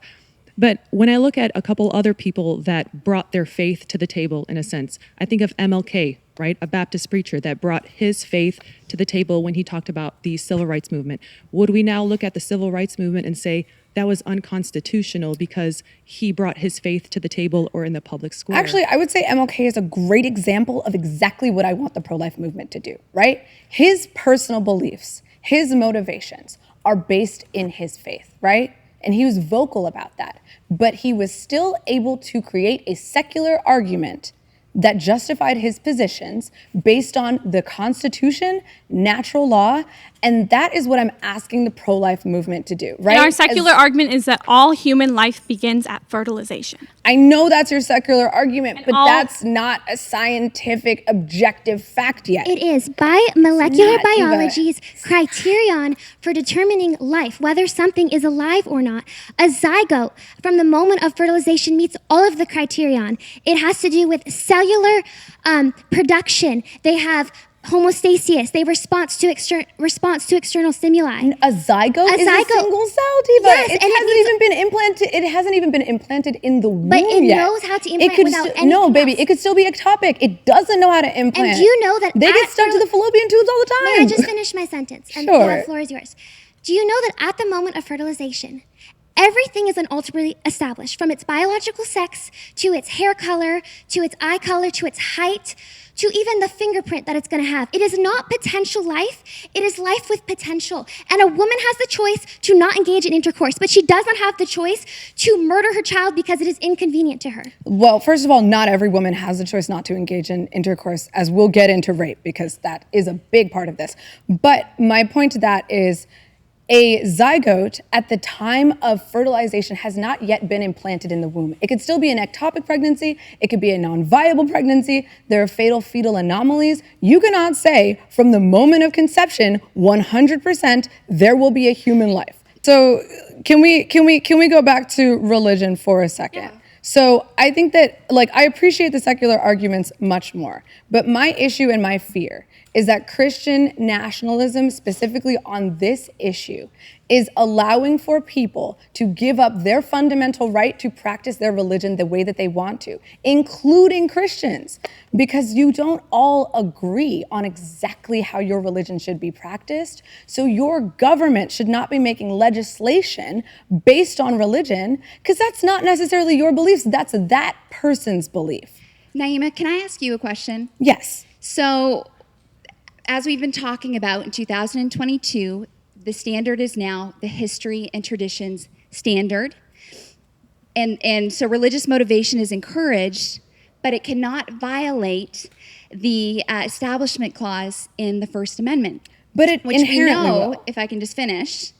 Speaker 16: But when I look at a couple other people that brought their faith to the table, in a sense, I think of MLK, right? A Baptist preacher that brought his faith to the table when he talked about the civil rights movement. Would we now look at the civil rights movement and say that was unconstitutional because he brought his faith to the table or in the public square?
Speaker 1: Actually, I would say MLK is a great example of exactly what I want the pro-life movement to do, right? His personal beliefs, his motivations are based in his faith, right? And he was vocal about that. But he was still able to create a secular argument that justified his positions based on the Constitution, natural law, and that is what I'm asking the pro-life movement to do, right?
Speaker 6: And our secular argument is that all human life begins at fertilization.
Speaker 1: I know that's your secular argument, but that's not a scientific, objective fact yet.
Speaker 7: It is. By molecular biology's criterion for determining life, whether something is alive or not, a zygote from the moment of fertilization meets all of the criterion. It has to do with cellular production. They have homostasis. They respond to external stimuli.
Speaker 1: A zygote is a single cell, Diva.
Speaker 7: Yes,
Speaker 1: It hasn't even been implanted in the womb
Speaker 7: But it
Speaker 1: yet.
Speaker 7: knows how to implant without anything
Speaker 1: No, baby,
Speaker 7: else.
Speaker 1: it could still be ectopic. It doesn't know how to implant.
Speaker 7: And do you know that
Speaker 1: they get stuck to the fallopian tubes all the time?
Speaker 7: May I just finish my sentence? And
Speaker 1: Sure.
Speaker 7: the floor is yours. Do you know that at the moment of fertilization, everything is ultimately established, from its biological sex to its hair color, to its eye color, to its height, to even the fingerprint that it's going to have. It is not potential life. It is life with potential. And a woman has the choice to not engage in intercourse, but she does not have the choice to murder her child because it is inconvenient to her.
Speaker 1: Well, first of all, not every woman has the choice not to engage in intercourse, as we'll get into rape, because that is a big part of this. But my point to that is, a zygote at the time of fertilization has not yet been implanted in the womb. It could still be an ectopic pregnancy. It could be a non-viable pregnancy. There are fatal fetal anomalies. You cannot say from the moment of conception, 100%, there will be a human life. So can we go back to religion for a second? Yeah. So I think that, like, I appreciate the secular arguments much more, but my issue and my fear is that Christian nationalism, specifically on this issue, is allowing for people to give up their fundamental right to practice their religion the way that they want to, including Christians, because you don't all agree on exactly how your religion should be practiced. So your government should not be making legislation based on religion, because that's not necessarily your beliefs, that's that person's belief.
Speaker 9: Naima, can I ask you a question?
Speaker 1: Yes.
Speaker 9: So, as we've been talking about, in 2022, the standard is now the history and traditions standard. And so religious motivation is encouraged, but it cannot violate the Establishment Clause in the First Amendment.
Speaker 1: But it
Speaker 9: which we
Speaker 1: inherently
Speaker 9: know,
Speaker 1: will.
Speaker 9: if I can just finish,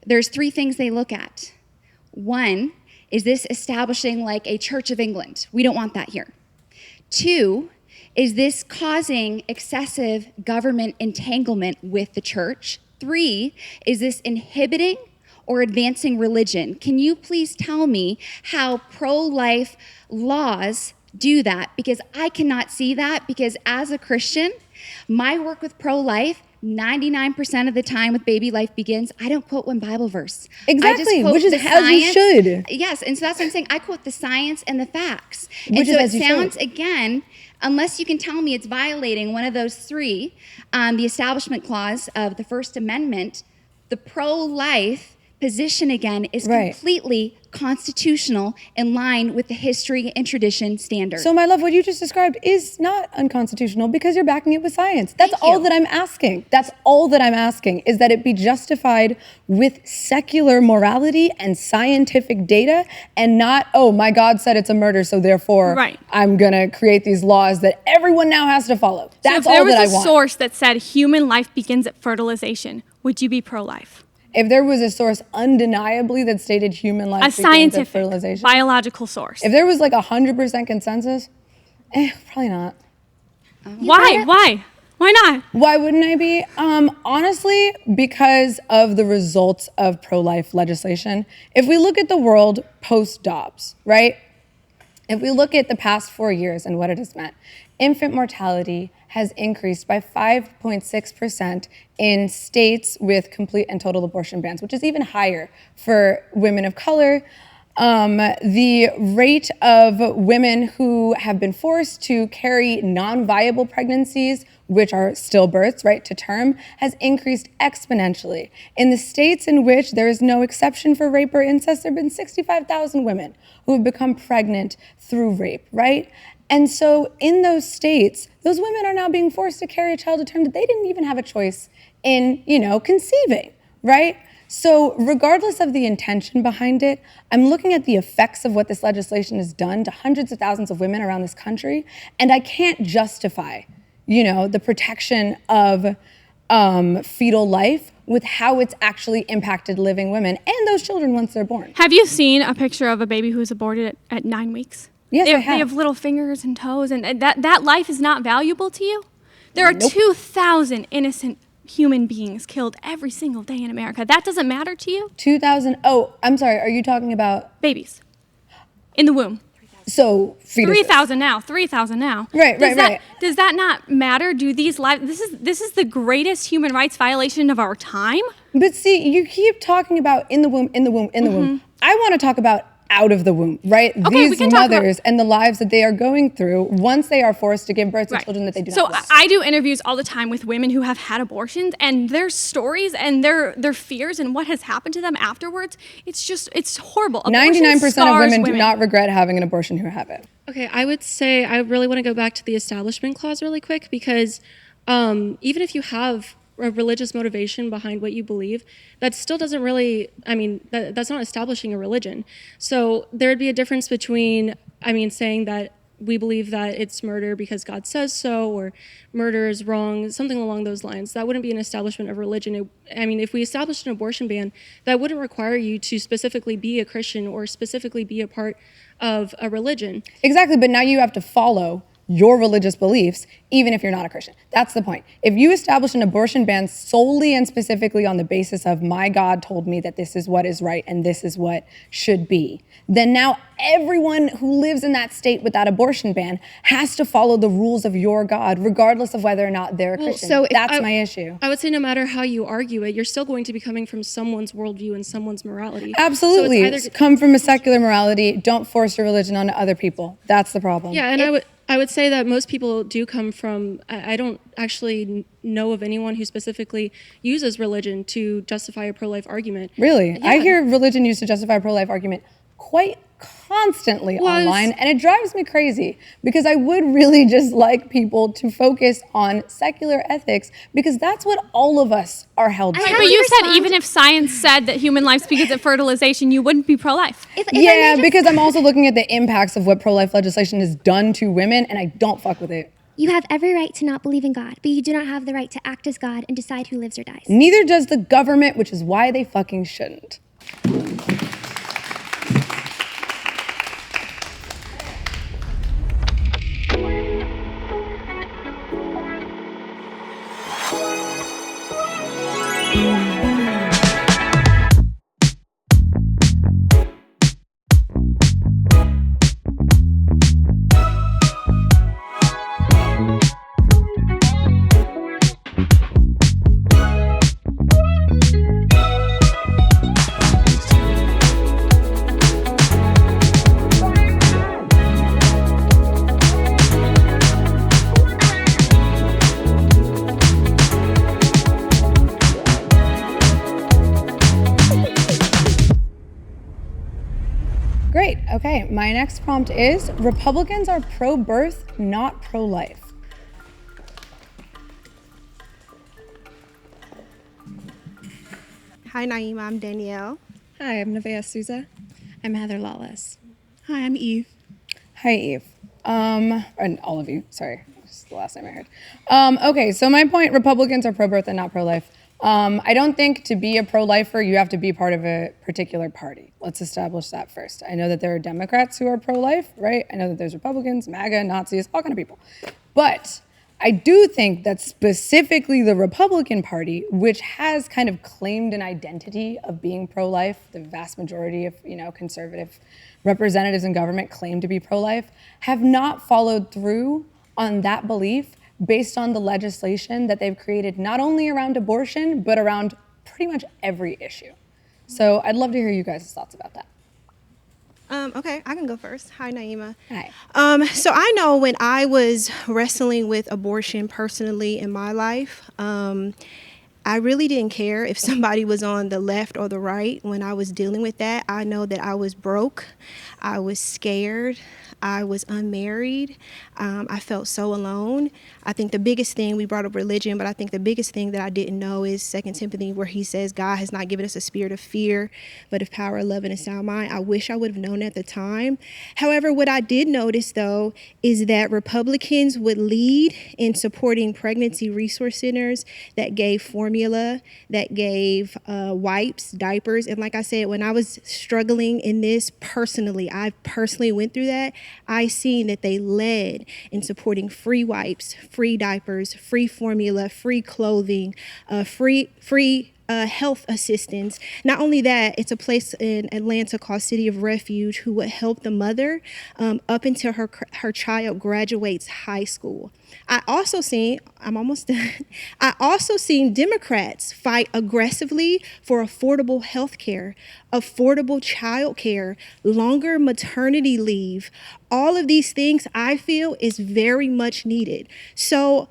Speaker 9: there's three things they look at. One, is this establishing like a Church of England? We don't want that here. Two, is this causing excessive government entanglement with the church? Three, is this inhibiting or advancing religion? Can you please tell me how pro-life laws do that, because I cannot see that, because as a Christian, my work with pro-life, 99% of the time with Baby Life Begins, I don't quote one Bible verse.
Speaker 1: Exactly, which is as you should.
Speaker 9: Yes, and so that's what I'm saying. I quote the science and the facts.
Speaker 1: Which
Speaker 9: and so
Speaker 1: is
Speaker 9: it
Speaker 1: as you
Speaker 9: sounds,
Speaker 1: should.
Speaker 9: again, unless you can tell me it's violating one of those three, the Establishment Clause of the First Amendment, the pro-life position again is completely constitutional, in line with the history and tradition standard.
Speaker 1: So, my love, what you just described is not unconstitutional because you're backing it with science. That's all that I'm asking. That's all that I'm asking, is that it be justified with secular morality and scientific data, and not, oh, my God said it's a murder, so therefore I'm going to create these laws that everyone now has to follow. That's all that I want.
Speaker 6: If there was a source that said human life begins at fertilization, would you be pro-life?
Speaker 1: If there was a source undeniably that stated human life
Speaker 6: A
Speaker 1: begins at
Speaker 6: scientific,
Speaker 1: fertilization,
Speaker 6: biological source.
Speaker 1: if there was like 100% consensus, probably not.
Speaker 6: Why? Why not?
Speaker 1: Why wouldn't I be? Honestly, because of the results of pro-life legislation. If we look at the world post-Dobbs, right? If we look at the past 4 years and what it has meant, infant mortality has increased by 5.6% in states with complete and total abortion bans, which is even higher for women of color. The rate of women who have been forced to carry non-viable pregnancies, which are stillbirths, right, to term, has increased exponentially. In the states in which there is no exception for rape or incest, there have been 65,000 women who have become pregnant through rape, right? And so in those states, those women are now being forced to carry a child to term that they didn't even have a choice in, conceiving, right? So regardless of the intention behind it, I'm looking at the effects of what this legislation has done to hundreds of thousands of women around this country, and I can't justify, the protection of fetal life with how it's actually impacted living women and those children once they're born.
Speaker 6: Have you seen a picture of a baby who's aborted at 9 weeks?
Speaker 1: Yes, I have.
Speaker 6: They have little fingers and toes, and that life is not valuable to you? There are 2,000 innocent human beings killed every single day in America. That doesn't matter to you?
Speaker 1: 2,000, oh, I'm sorry, are you talking about?
Speaker 6: Babies. In the womb.
Speaker 1: So, fetuses.
Speaker 6: 3,000 now.
Speaker 1: Right.
Speaker 6: Does that not matter? Do these lives, this is the greatest human rights violation of our time?
Speaker 1: But see, you keep talking about in the womb. I want to talk about out of the womb, right?
Speaker 6: Okay,
Speaker 1: These mothers and the lives that they are going through once they are forced to give birth to children that they do not love.
Speaker 6: So I do interviews all the time with women who have had abortions, and their stories and their fears and what has happened to them afterwards, it's horrible.
Speaker 1: 99% of women do not regret having an abortion who have it.
Speaker 8: Okay, I would say I really want to go back to the Establishment Clause really quick, because even if you have a religious motivation behind what you believe, that still doesn't really, that's not establishing a religion. So there'd be a difference between, saying that we believe that it's murder because God says so, or murder is wrong, something along those lines. That wouldn't be an establishment of religion. If we established an abortion ban, that wouldn't require you to specifically be a Christian or specifically be a part of a religion.
Speaker 1: Exactly, but now you have to follow your religious beliefs, even if you're not a Christian. That's the point. If you establish an abortion ban solely and specifically on the basis of my God told me that this is what is right and this is what should be, then now everyone who lives in that state with that abortion ban has to follow the rules of your God, regardless of whether or not they're a Christian. So that's my issue.
Speaker 8: I would say no matter how you argue it, you're still going to be coming from someone's worldview and someone's morality.
Speaker 1: Absolutely. So come from a secular morality. Don't force your religion onto other people. That's the problem.
Speaker 8: Yeah, and I would say that most people do come from, I don't actually know of anyone who specifically uses religion to justify a pro-life argument.
Speaker 1: Really?
Speaker 8: Yeah.
Speaker 1: I hear religion used to justify a pro-life argument quite constantly online, and it drives me crazy because I would really just like people to focus on secular ethics, because that's what all of us are held to.
Speaker 6: But you said even if science said that human life begins at fertilization, you wouldn't be pro-life.
Speaker 1: Yeah, because I'm also looking at the impacts of what pro-life legislation has done to women, and I don't fuck with it.
Speaker 7: You have every right to not believe in God, but you do not have the right to act as God and decide who lives or dies.
Speaker 1: Neither does the government, which is why they fucking shouldn't. my next prompt is, Republicans are pro-birth, not pro-life.
Speaker 10: Hi, Naima. I'm Danielle.
Speaker 11: Hi, I'm Nevaeh Souza.
Speaker 12: I'm Heather Lawless.
Speaker 11: Hi, I'm Eve.
Speaker 1: Hi, Eve. And all of you, sorry, this is the last name I heard. Okay, so my point, Republicans are pro-birth and not pro-life. I don't think to be a pro-lifer, you have to be part of a particular party. Let's establish that first. I know that there are Democrats who are pro-life, right? I know that there's Republicans, MAGA, Nazis, all kind of people. But I do think that specifically the Republican Party, which has kind of claimed an identity of being pro-life, the vast majority of, conservative representatives in government claim to be pro-life, have not followed through on that belief based on the legislation that they've created, not only around abortion, but around pretty much every issue. So I'd love to hear you guys' thoughts about that.
Speaker 10: Okay, I can go first. Hi, Naima.
Speaker 1: Hi.
Speaker 10: So I know when I was wrestling with abortion personally in my life, I really didn't care if somebody was on the left or the right when I was dealing with that. I know that I was broke. I was scared. I was unmarried. I felt so alone. I think the biggest thing, we brought up religion, but I think the biggest thing that I didn't know is 2 Timothy, where he says, God has not given us a spirit of fear, but of power, love, and a sound mind. I wish I would have known at the time. However, what I did notice, though, is that Republicans would lead in supporting pregnancy resource centers that gave formula, that gave wipes, diapers. And like I said, when I was struggling in this personally, I personally went through that. I seen that they led in supporting free wipes, free diapers, free formula, free clothing, free health assistance. Not only that, it's a place in Atlanta called City of Refuge who would help the mother up until her child graduates high school. I also seen Democrats fight aggressively for affordable health care, affordable child care, longer maternity leave. All of these things I feel is very much needed. So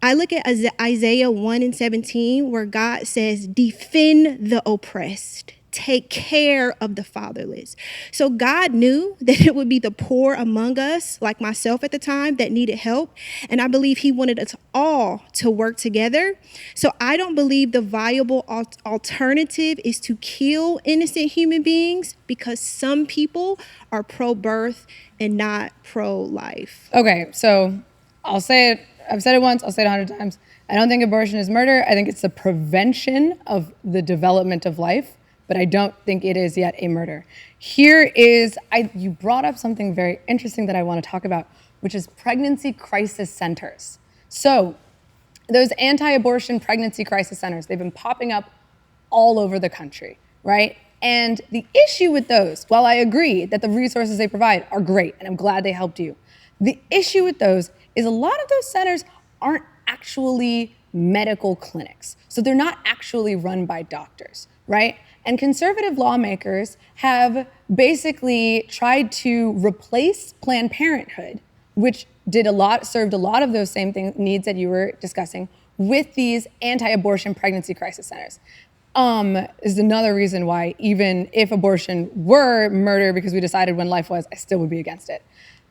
Speaker 10: I look at Isaiah 1:17, where God says, defend the oppressed, take care of the fatherless. So God knew that it would be the poor among us, like myself at the time, that needed help. And I believe he wanted us all to work together. So I don't believe the viable alternative is to kill innocent human beings, because some people are pro-birth and not pro-life.
Speaker 1: Okay, so I'll say it. I've said it once, I'll say it 100 times. I don't think abortion is murder. I think it's the prevention of the development of life, but I don't think it is yet a murder. You brought up something very interesting that I want to talk about, which is pregnancy crisis centers. So those anti-abortion pregnancy crisis centers, they've been popping up all over the country, right? And the issue with those, while I agree that the resources they provide are great, and I'm glad they helped you, the issue with those is a lot of those centers aren't actually medical clinics. So they're not actually run by doctors, right? And conservative lawmakers have basically tried to replace Planned Parenthood, which served a lot of those same needs that you were discussing, with these anti-abortion pregnancy crisis centers. Is another reason why, even if abortion were murder because we decided when life was, I still would be against it.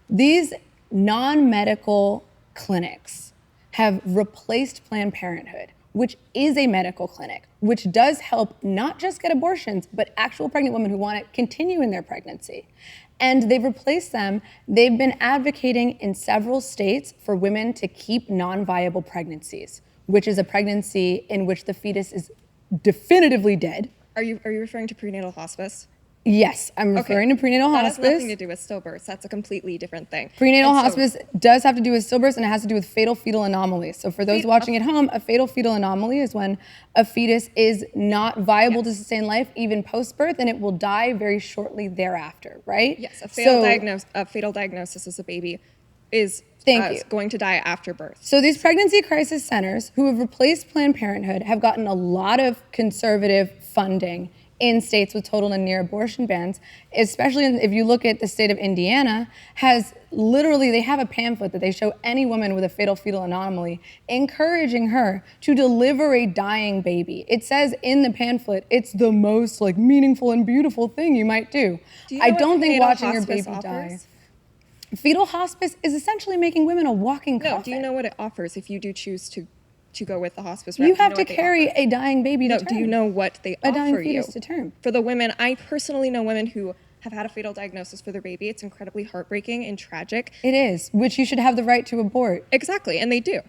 Speaker 1: These non-medical clinics have replaced Planned Parenthood, which is a medical clinic, which does help not just get abortions, but actual pregnant women who want to continue in their pregnancy. And they've replaced them. They've been advocating in several states for women to keep non-viable pregnancies, which is a pregnancy in which the fetus is definitively dead.
Speaker 11: Are you referring to prenatal hospice?
Speaker 1: Yes, I'm referring to prenatal hospice.
Speaker 11: That has nothing to do with stillbirths. That's a completely different thing.
Speaker 1: Prenatal hospice does have to do with stillbirths, and it has to do with fatal fetal anomalies. So for those watching at home, a fatal fetal anomaly is when a fetus is not viable to sustain life even post-birth, and it will die very shortly thereafter, right?
Speaker 11: Yes, a fatal diagnosis as a baby is going to die after birth.
Speaker 1: So these pregnancy crisis centers who have replaced Planned Parenthood have gotten a lot of conservative funding in states with total and near abortion bans, especially if you look at the state of Indiana, has literally, they have a pamphlet that they show any woman with a fatal fetal anomaly, encouraging her to deliver a dying baby. It says in the pamphlet, it's the most like meaningful and beautiful thing you might do.
Speaker 11: Do you know
Speaker 1: I
Speaker 11: what
Speaker 1: don't think
Speaker 11: fetal
Speaker 1: watching your
Speaker 11: hospice
Speaker 1: baby die.
Speaker 11: offers?
Speaker 1: Fetal hospice is essentially making women a walking coffin.
Speaker 11: No, do you know what it offers if you do choose to go with the hospice route?
Speaker 1: You
Speaker 11: Do know
Speaker 1: have to
Speaker 11: what they
Speaker 1: carry
Speaker 11: offer?
Speaker 1: a dying baby to
Speaker 11: No,
Speaker 1: term.
Speaker 11: do you know what they
Speaker 1: A dying
Speaker 11: offer you?
Speaker 1: fetus to term.
Speaker 11: For the women, I personally know women who have had a fatal diagnosis for their baby. It's incredibly heartbreaking and tragic.
Speaker 1: It is, which you should have the right to abort.
Speaker 11: Exactly, and they do.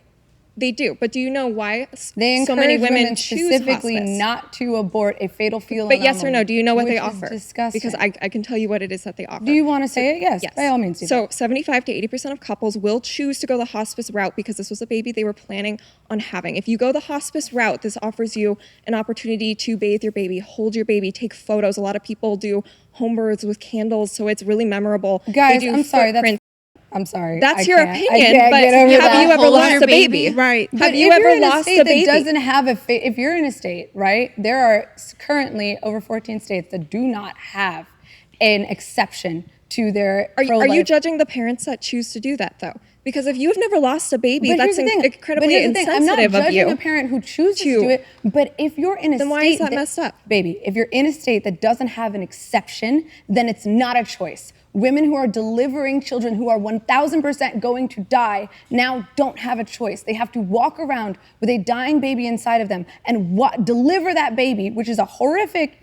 Speaker 11: They do. But do you know why
Speaker 1: They
Speaker 11: so many
Speaker 1: encourage
Speaker 11: women choose
Speaker 1: specifically
Speaker 11: hospice?
Speaker 1: not to abort a fatal fetal
Speaker 11: But yes or no,
Speaker 1: anomaly,
Speaker 11: do you know what they
Speaker 1: which is
Speaker 11: offer?
Speaker 1: disgusting.
Speaker 11: Because I can tell you what it is that they offer.
Speaker 1: Do you want to say it? Yes, by all means. do
Speaker 11: So
Speaker 1: that.
Speaker 11: 75 to 80% of couples will choose to go the hospice route because this was a baby they were planning on having. If you go the hospice route, this offers you an opportunity to bathe your baby, hold your baby, take photos. A lot of people do home births with candles, so it's really memorable.
Speaker 1: Guys,
Speaker 11: They do
Speaker 1: I'm sorry.
Speaker 11: footprint-
Speaker 1: I'm sorry.
Speaker 11: That's
Speaker 1: I
Speaker 11: your
Speaker 1: can't- I
Speaker 11: opinion,
Speaker 1: can't
Speaker 11: but
Speaker 1: get over
Speaker 11: have
Speaker 1: that.
Speaker 11: you ever
Speaker 1: Hold
Speaker 11: lost
Speaker 1: your
Speaker 11: a baby?
Speaker 10: Right.
Speaker 1: But
Speaker 11: Have
Speaker 1: if
Speaker 11: you
Speaker 1: you're
Speaker 11: ever
Speaker 1: in a
Speaker 11: lost
Speaker 1: state
Speaker 11: a baby?
Speaker 1: that doesn't have if you're in a state, right? There are currently over 14 states that do not have an exception to their
Speaker 11: Are you
Speaker 1: pro-life.
Speaker 11: judging the parents that choose to do that though? Because if you've never lost a baby,
Speaker 1: But
Speaker 11: that's
Speaker 1: here's the thing.
Speaker 11: incredibly
Speaker 1: But here's the thing. I'm not
Speaker 11: insensitive of
Speaker 1: judging
Speaker 11: you.
Speaker 1: a parent who chooses to do it, but if you're in a
Speaker 11: Then
Speaker 1: state
Speaker 11: why is that messed up?
Speaker 1: Baby, if you're in a state that doesn't have an exception, then it's not a choice. Women who are delivering children who are 1000% going to die now don't have a choice. They have to walk around with a dying baby inside of them and deliver that baby, which is a horrific,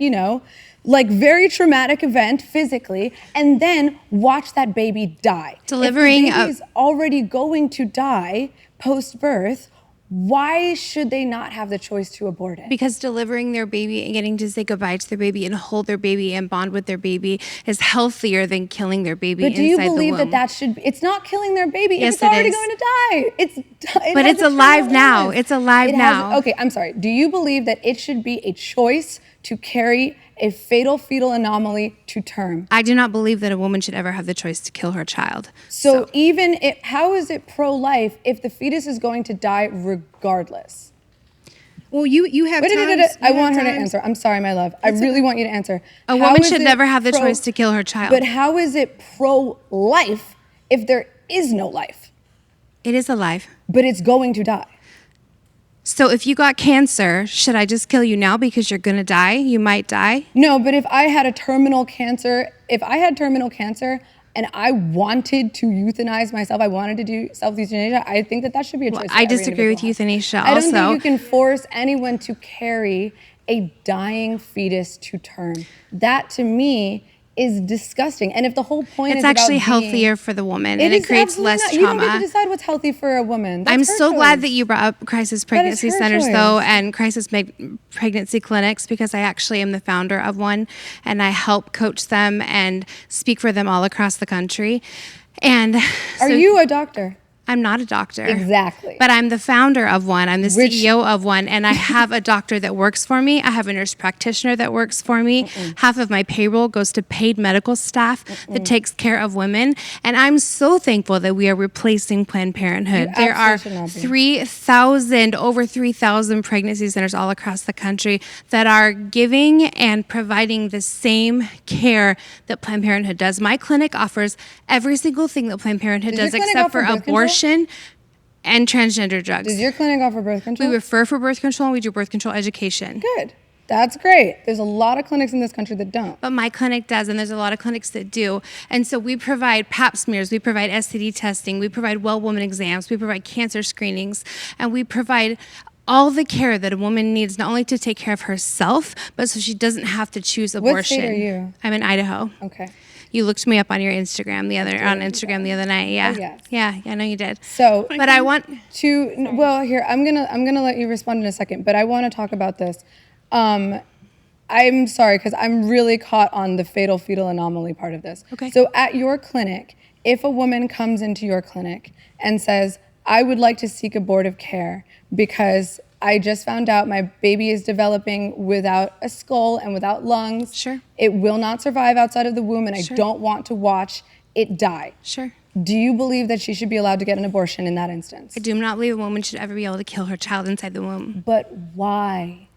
Speaker 1: like very traumatic event physically, and then watch that baby die.
Speaker 3: Delivering
Speaker 1: if the
Speaker 3: a-
Speaker 1: baby is already going to die post-birth, why should they not have the choice to abort it?
Speaker 12: Because delivering their baby and getting to say goodbye to their baby and hold their baby and bond with their baby is healthier than killing their baby
Speaker 1: But do you
Speaker 12: inside the
Speaker 1: believe
Speaker 12: womb.
Speaker 1: that should be, it's not killing their baby
Speaker 12: Yes,
Speaker 1: if it's
Speaker 12: it
Speaker 1: already
Speaker 12: is.
Speaker 1: going to die.
Speaker 12: But
Speaker 1: has
Speaker 12: it's
Speaker 1: a
Speaker 12: alive
Speaker 1: terminal
Speaker 12: now.
Speaker 1: illness.
Speaker 12: It's alive
Speaker 1: It has-
Speaker 12: now.
Speaker 1: Okay, I'm sorry. Do you believe that it should be a choice to carry a fatal fetal anomaly to term?
Speaker 12: I do not believe that a woman should ever have the choice to kill her child.
Speaker 1: So how is it pro-life if the fetus is going to die regardless?
Speaker 10: Well, you have
Speaker 1: Wait,
Speaker 10: times.
Speaker 1: I want her to answer. I'm sorry, my love. I really want you to answer.
Speaker 12: A
Speaker 1: How
Speaker 12: woman
Speaker 1: is
Speaker 12: should
Speaker 1: it
Speaker 12: never have the choice to kill her child.
Speaker 1: But how is it pro-life if there is no life?
Speaker 12: It is alive.
Speaker 1: But it's going to die.
Speaker 12: So if you got cancer, should I just kill you now because you're going to die? You might die.
Speaker 1: No, but if I had terminal cancer and I wanted to euthanize myself, I wanted to do self-euthanasia, I think that should be a choice.
Speaker 12: I disagree with euthanasia
Speaker 1: I don't
Speaker 12: also.
Speaker 1: think you can force anyone to carry a dying fetus to term. That to me is disgusting. And if the whole point
Speaker 12: It's
Speaker 1: is about
Speaker 12: actually
Speaker 1: being-
Speaker 12: healthier for the woman and it
Speaker 1: is
Speaker 12: creates
Speaker 1: absolutely
Speaker 12: less
Speaker 1: not. You don't get
Speaker 12: trauma.
Speaker 1: to decide what's healthy for a woman. That's
Speaker 12: I'm
Speaker 1: her
Speaker 12: so glad
Speaker 1: choice.
Speaker 12: that you brought up crisis
Speaker 1: That is
Speaker 12: pregnancy
Speaker 1: her
Speaker 12: centers,
Speaker 1: choice.
Speaker 12: though, and crisis pregnancy clinics, because I actually am the founder of one, and I help coach them and speak for them all across the country. And
Speaker 1: Are you a doctor?
Speaker 12: I'm not a doctor.
Speaker 1: Exactly.
Speaker 12: But I'm the founder of one. I'm the CEO of one. And I have a doctor that works for me. I have a nurse practitioner that works for me. Half of my payroll goes to paid medical staff that takes care of women. And I'm so thankful that we are replacing Planned Parenthood.
Speaker 1: You
Speaker 12: There are
Speaker 1: absolutely should not be.
Speaker 12: over 3,000 pregnancy centers all across the country that are giving and providing the same care that Planned Parenthood does. My clinic offers every single thing that Planned Parenthood
Speaker 1: Does your
Speaker 12: does
Speaker 1: clinic
Speaker 12: except
Speaker 1: offer
Speaker 12: for
Speaker 1: birth control?
Speaker 12: abortion and transgender drugs.
Speaker 1: Does your clinic offer birth control?
Speaker 12: We refer for birth control and we do birth control education.
Speaker 1: Good. That's great. There's a lot of clinics in this country that don't.
Speaker 12: But my clinic does, and there's a lot of clinics that do. And so we provide pap smears, we provide STD testing, we provide well woman exams, we provide cancer screenings, and we provide all the care that a woman needs, not only to take care of herself, but so she doesn't have to choose abortion.
Speaker 1: What state are you?
Speaker 12: I'm in Idaho.
Speaker 1: Okay.
Speaker 12: You looked me up on your Instagram the other night. Yeah.
Speaker 1: Oh, yes.
Speaker 12: Yeah, I know you did.
Speaker 1: So,
Speaker 12: but I want
Speaker 1: to well here I'm gonna let you respond in a second, but I want to talk about this. I'm sorry because I'm really caught on the fatal fetal anomaly part of this.
Speaker 12: Okay.
Speaker 1: So at your clinic, if a woman comes into your clinic and says, "I would like to seek abortive care because I just found out my baby is developing without a skull and without lungs.
Speaker 12: Sure.
Speaker 1: It will not survive outside of the womb, and
Speaker 12: Sure.
Speaker 1: I don't want to watch it die."
Speaker 12: Sure.
Speaker 1: Do you believe that she should be allowed to get an abortion in that instance?
Speaker 12: I do not believe a woman should ever be able to kill her child inside the womb.
Speaker 1: But why?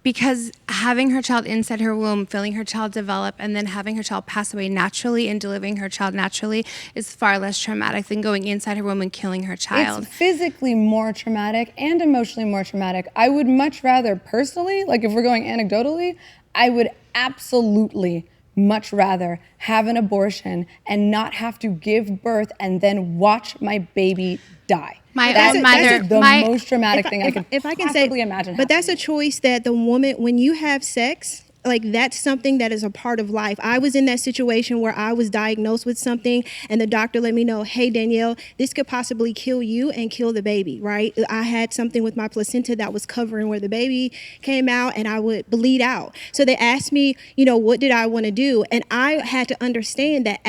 Speaker 12: because having her child inside her womb, feeling her child develop, and then having her child pass away naturally and delivering her child naturally is far less traumatic than going inside her womb and killing her child.
Speaker 1: It's physically more traumatic and emotionally more traumatic. I would much rather personally, like if we're going anecdotally, I would absolutely much rather have an abortion and not have to give birth and then watch my baby die. That's the most traumatic thing I can possibly imagine.
Speaker 10: But that's a choice that the woman, when you have sex, like that's something that is a part of life. I was in that situation where I was diagnosed with something and the doctor let me know, hey, Danielle, this could possibly kill you and kill the baby, right? I had something with my placenta that was covering where the baby came out and I would bleed out. So they asked me, what did I want to do? And I had to understand that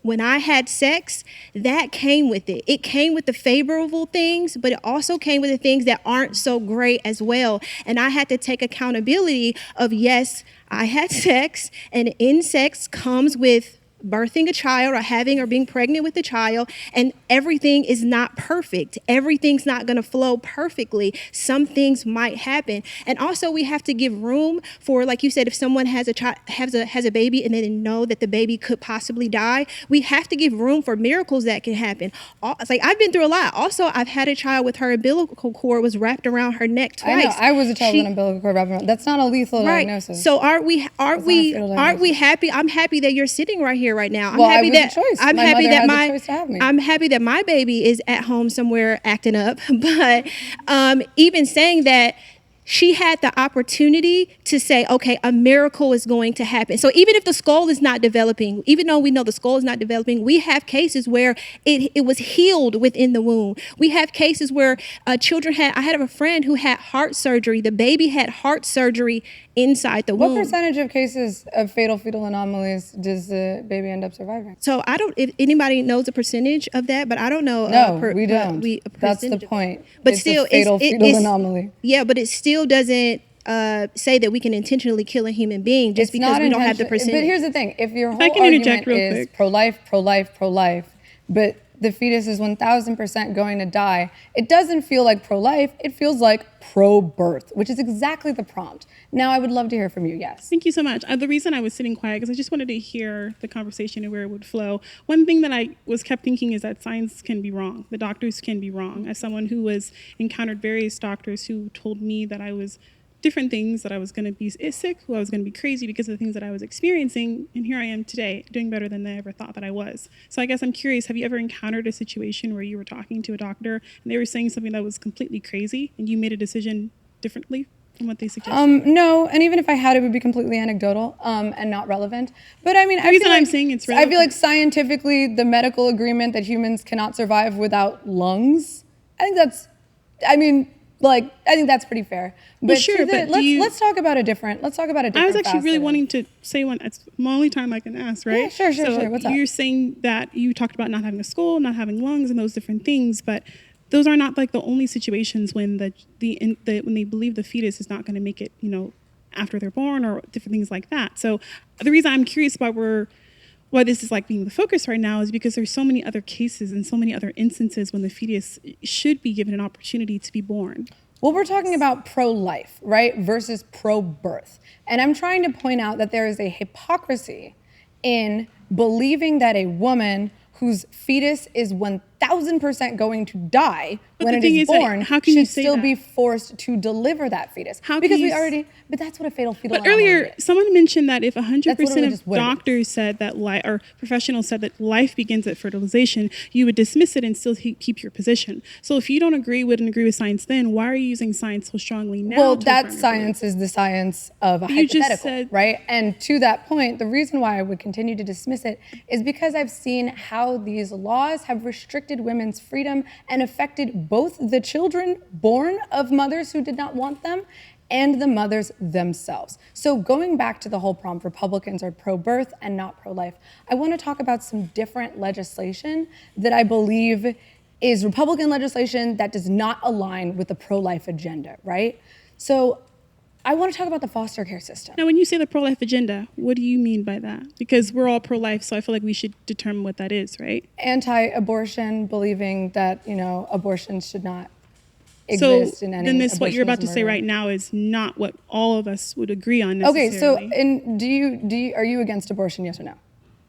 Speaker 10: when I had sex, that came with it. It came with the favorable things, but it also came with the things that aren't so great as well. And I had to take accountability of, yes, I had sex, and in sex comes with birthing a child or having or being pregnant with a child, and everything is not perfect. Everything's not going to flow perfectly. Some things might happen, and also we have to give room for, like you said, if someone has a baby and they know that the baby could possibly die, we have to give room for miracles that can happen. It's like I've been through a lot. Also, I've had a child with her umbilical cord was wrapped around her neck twice.
Speaker 1: I know. I was a child with an umbilical cord wrapped around. That's not a lethal diagnosis.
Speaker 10: So aren't we happy? I'm happy that you're sitting right here right now.
Speaker 1: I'm happy
Speaker 10: that my baby is at home somewhere acting up. But even saying that, she had the opportunity to say, okay, a miracle is going to happen. So even if the skull is not developing, even though we know the skull is not developing, we have cases where it was healed within the womb. We have cases where I had a friend who had heart surgery. The baby had heart surgery inside the womb.
Speaker 1: What percentage of cases of fatal fetal anomalies does the baby end up surviving?
Speaker 10: So if anybody knows the percentage of that, but I don't know.
Speaker 1: No, we don't. That's the point.
Speaker 10: But
Speaker 1: it's
Speaker 10: still,
Speaker 1: a fatal fetal anomaly.
Speaker 10: Yeah, but it still doesn't say that we can intentionally kill a human being just because we don't have the percentage.
Speaker 1: But here's the thing: if your whole argument is pro-life, pro-life, pro-life, but the fetus is 1,000% going to die, it doesn't feel like pro-life. It feels like pro-birth, which is exactly the prompt. Now, I would love to hear from you. Yes.
Speaker 13: Thank you so much. The reason I was sitting quiet because I just wanted to hear the conversation and where it would flow. One thing that I kept thinking is that science can be wrong. The doctors can be wrong. As someone who has encountered various doctors who told me that I was different things, that I was going to be sick, who I was going to be crazy because of the things that I was experiencing, and here I am today doing better than I ever thought that I was. So I guess I'm curious, have you ever encountered a situation where you were talking to a doctor and they were saying something that was completely crazy and you made a decision differently from what they suggested?
Speaker 1: No, and even if I had, it would be completely anecdotal and not relevant. But I mean,
Speaker 13: I'm saying it's relevant.
Speaker 1: I feel like scientifically, the medical agreement that humans cannot survive without lungs, I think that's pretty fair. But
Speaker 13: well, sure, but
Speaker 1: let's talk about a different.
Speaker 13: I was actually really wanting to say one. It's my only time I can ask, right?
Speaker 1: Yeah, sure. What's up?
Speaker 13: You're saying that you talked about not having a skull, not having lungs, and those different things, but those are not like the only situations when when they believe the fetus is not going to make it, after they're born or different things like that. So the reason I'm curious about why this is like being the focus right now is because there's so many other cases and so many other instances when the fetus should be given an opportunity to be born.
Speaker 1: Well, we're talking about pro-life, right, versus pro-birth. And I'm trying to point out that there is a hypocrisy in believing that a woman whose fetus is 1,000% going to die when it is born should still be forced to deliver that fetus. But that's what a fatal fetal anomaly is.
Speaker 13: Earlier, someone mentioned that if 100% of doctors said that or professionals said that life begins at fertilization, you would dismiss it and still keep your position. So if you wouldn't agree with science then, why are you using science so strongly now?
Speaker 1: Well, that science is the science of a hypothetical, right? And to that point, the reason why I would continue to dismiss it is because I've seen how these laws have restricted women's freedom and affected both the children born of mothers who did not want them and the mothers themselves. So going back to the whole prompt, Republicans are pro-birth and not pro-life, I want to talk about some different legislation that I believe is Republican legislation that does not align with the pro-life agenda, right? So I want to talk about the foster care system.
Speaker 13: Now, when you say the pro-life agenda, what do you mean by that? Because we're all pro-life, so I feel like we should determine what that is, right?
Speaker 1: Anti-abortion, believing that, abortions should not exist in any
Speaker 13: then this what you're about to
Speaker 1: abortionist
Speaker 13: say
Speaker 1: murder.
Speaker 13: right now is not what all of us would agree on
Speaker 1: Okay,
Speaker 13: necessarily.
Speaker 1: so and are you against abortion? Yes or no?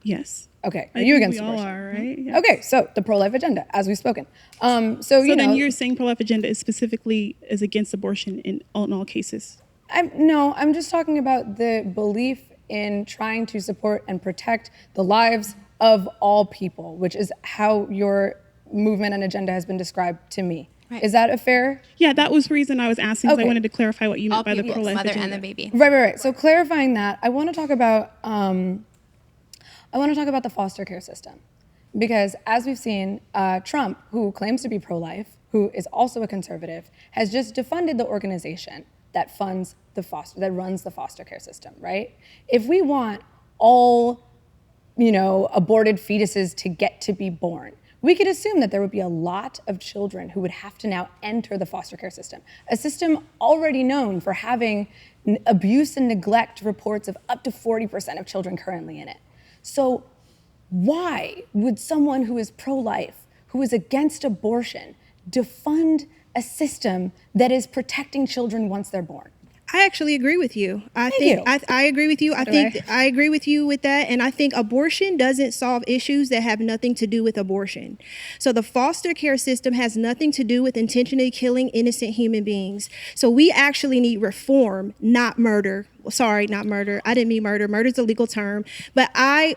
Speaker 13: Yes.
Speaker 1: Okay, are
Speaker 13: I
Speaker 1: you
Speaker 13: think
Speaker 1: against
Speaker 13: we all
Speaker 1: abortion?
Speaker 13: are, right? Yes.
Speaker 1: Okay, so the pro-life agenda, as we've spoken. So you
Speaker 13: then
Speaker 1: know,
Speaker 13: you're saying pro-life agenda is specifically is against abortion in all cases.
Speaker 1: I'm just talking about the belief in trying to support and protect the lives of all people, which is how your movement and agenda has been described to me.
Speaker 3: Right.
Speaker 1: Is that a fair?
Speaker 13: Yeah, that was the reason I was asking, 'cause I
Speaker 1: Okay.
Speaker 13: wanted to clarify what you meant
Speaker 3: All
Speaker 13: by the
Speaker 3: people,
Speaker 13: pro-life
Speaker 3: mother
Speaker 13: agenda.
Speaker 3: and the baby.
Speaker 1: Right. So clarifying that, I want to talk about the foster care system, because as we've seen, Trump, who claims to be pro-life, who is also a conservative, has just defunded the organization that runs the foster care system. Right? If we want all, aborted fetuses to get to be born, we could assume that there would be a lot of children who would have to now enter the foster care system, a system already known for having abuse and neglect reports of up to 40% of children currently in it. So why would someone who is pro-life, who is against abortion, defund a system that is protecting children once they're born?
Speaker 10: I actually agree with you. I agree with you. I agree with you with that. And I think abortion doesn't solve issues that have nothing to do with abortion. So the foster care system has nothing to do with intentionally killing innocent human beings. So we actually need reform, not murder. Sorry, not murder. I didn't mean murder. Murder is a legal term. But I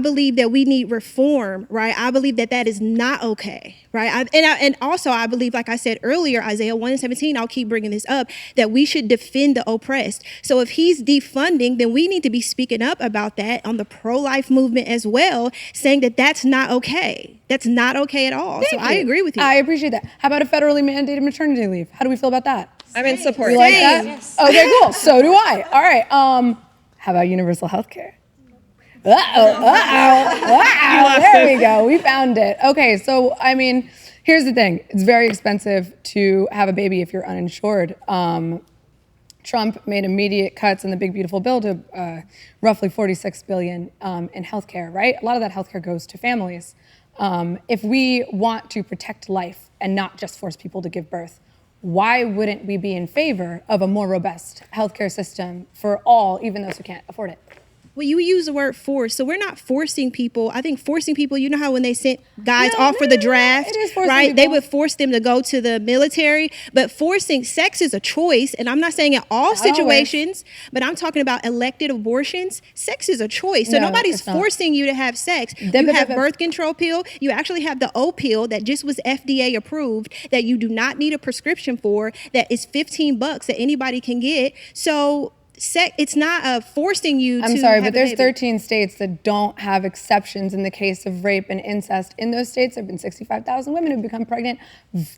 Speaker 10: believe that we need reform, right? I believe that is not okay, right? And also I believe, like I said earlier, Isaiah 1:17, I'll keep bringing this up, that we should defend the oppressed. So if he's defunding, then we need to be speaking up about that on the pro-life movement as well, saying that that's not okay. That's not okay at all. So I agree with you.
Speaker 1: I appreciate that. How about a federally mandated maternity leave? How do we feel about that?
Speaker 11: I'm in support.
Speaker 1: You like that? Yes. Okay, cool. So do I. All right. How about universal health care? There we go. We found it. Okay, so here's the thing. It's very expensive to have a baby if you're uninsured. Trump made immediate cuts in the big beautiful bill to roughly $46 billion in healthcare, right? A lot of that healthcare goes to families. If we want to protect life and not just force people to give birth, why wouldn't we be in favor of a more robust healthcare system for all, even those who can't afford it?
Speaker 10: Well, you use the word force, so we're not forcing people. I think forcing people, you know how when they sent guys off for the draft,
Speaker 1: it is forcing
Speaker 10: right?
Speaker 1: people.
Speaker 10: They would force them to go to the military, but forcing sex is a choice, and I'm not saying in all situations, but I'm talking about elected abortions. Sex is a choice, so
Speaker 1: No,
Speaker 10: nobody's
Speaker 1: it's not.
Speaker 10: forcing you to have sex. You have birth control pill. You actually have the O pill that just was FDA approved that you do not need a prescription for, that is $15 that anybody can get. So it's not forcing you to
Speaker 1: I'm sorry,
Speaker 10: have
Speaker 1: but
Speaker 10: a
Speaker 1: there's
Speaker 10: baby.
Speaker 1: 13 states that don't have exceptions in the case of rape and incest. In those states, there have been 65,000 women who've become pregnant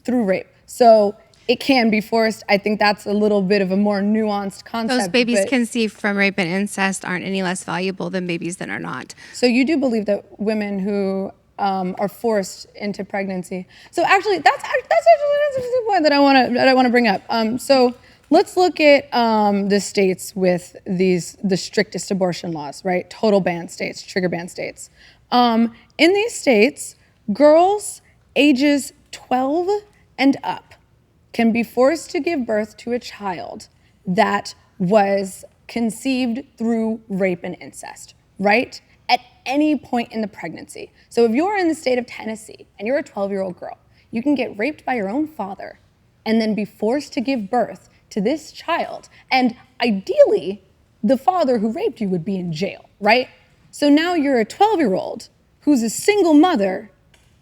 Speaker 1: through rape. So it can be forced. I think that's a little bit of a more nuanced concept.
Speaker 12: Those babies
Speaker 1: but-
Speaker 12: conceived from rape and incest aren't any less valuable than babies that are not.
Speaker 1: So you do believe that women who are forced into pregnancy. So actually, that's actually a point that I want to bring up. So let's look at the states with the strictest abortion laws, right? Total ban states, trigger ban states. In these states, girls ages 12 and up can be forced to give birth to a child that was conceived through rape and incest, right? At any point in the pregnancy. So if you're in the state of Tennessee and you're a 12-year-old girl, you can get raped by your own father and then be forced to give birth to this child. And ideally, the father who raped you would be in jail, right? So now you're a 12-year-old who's a single mother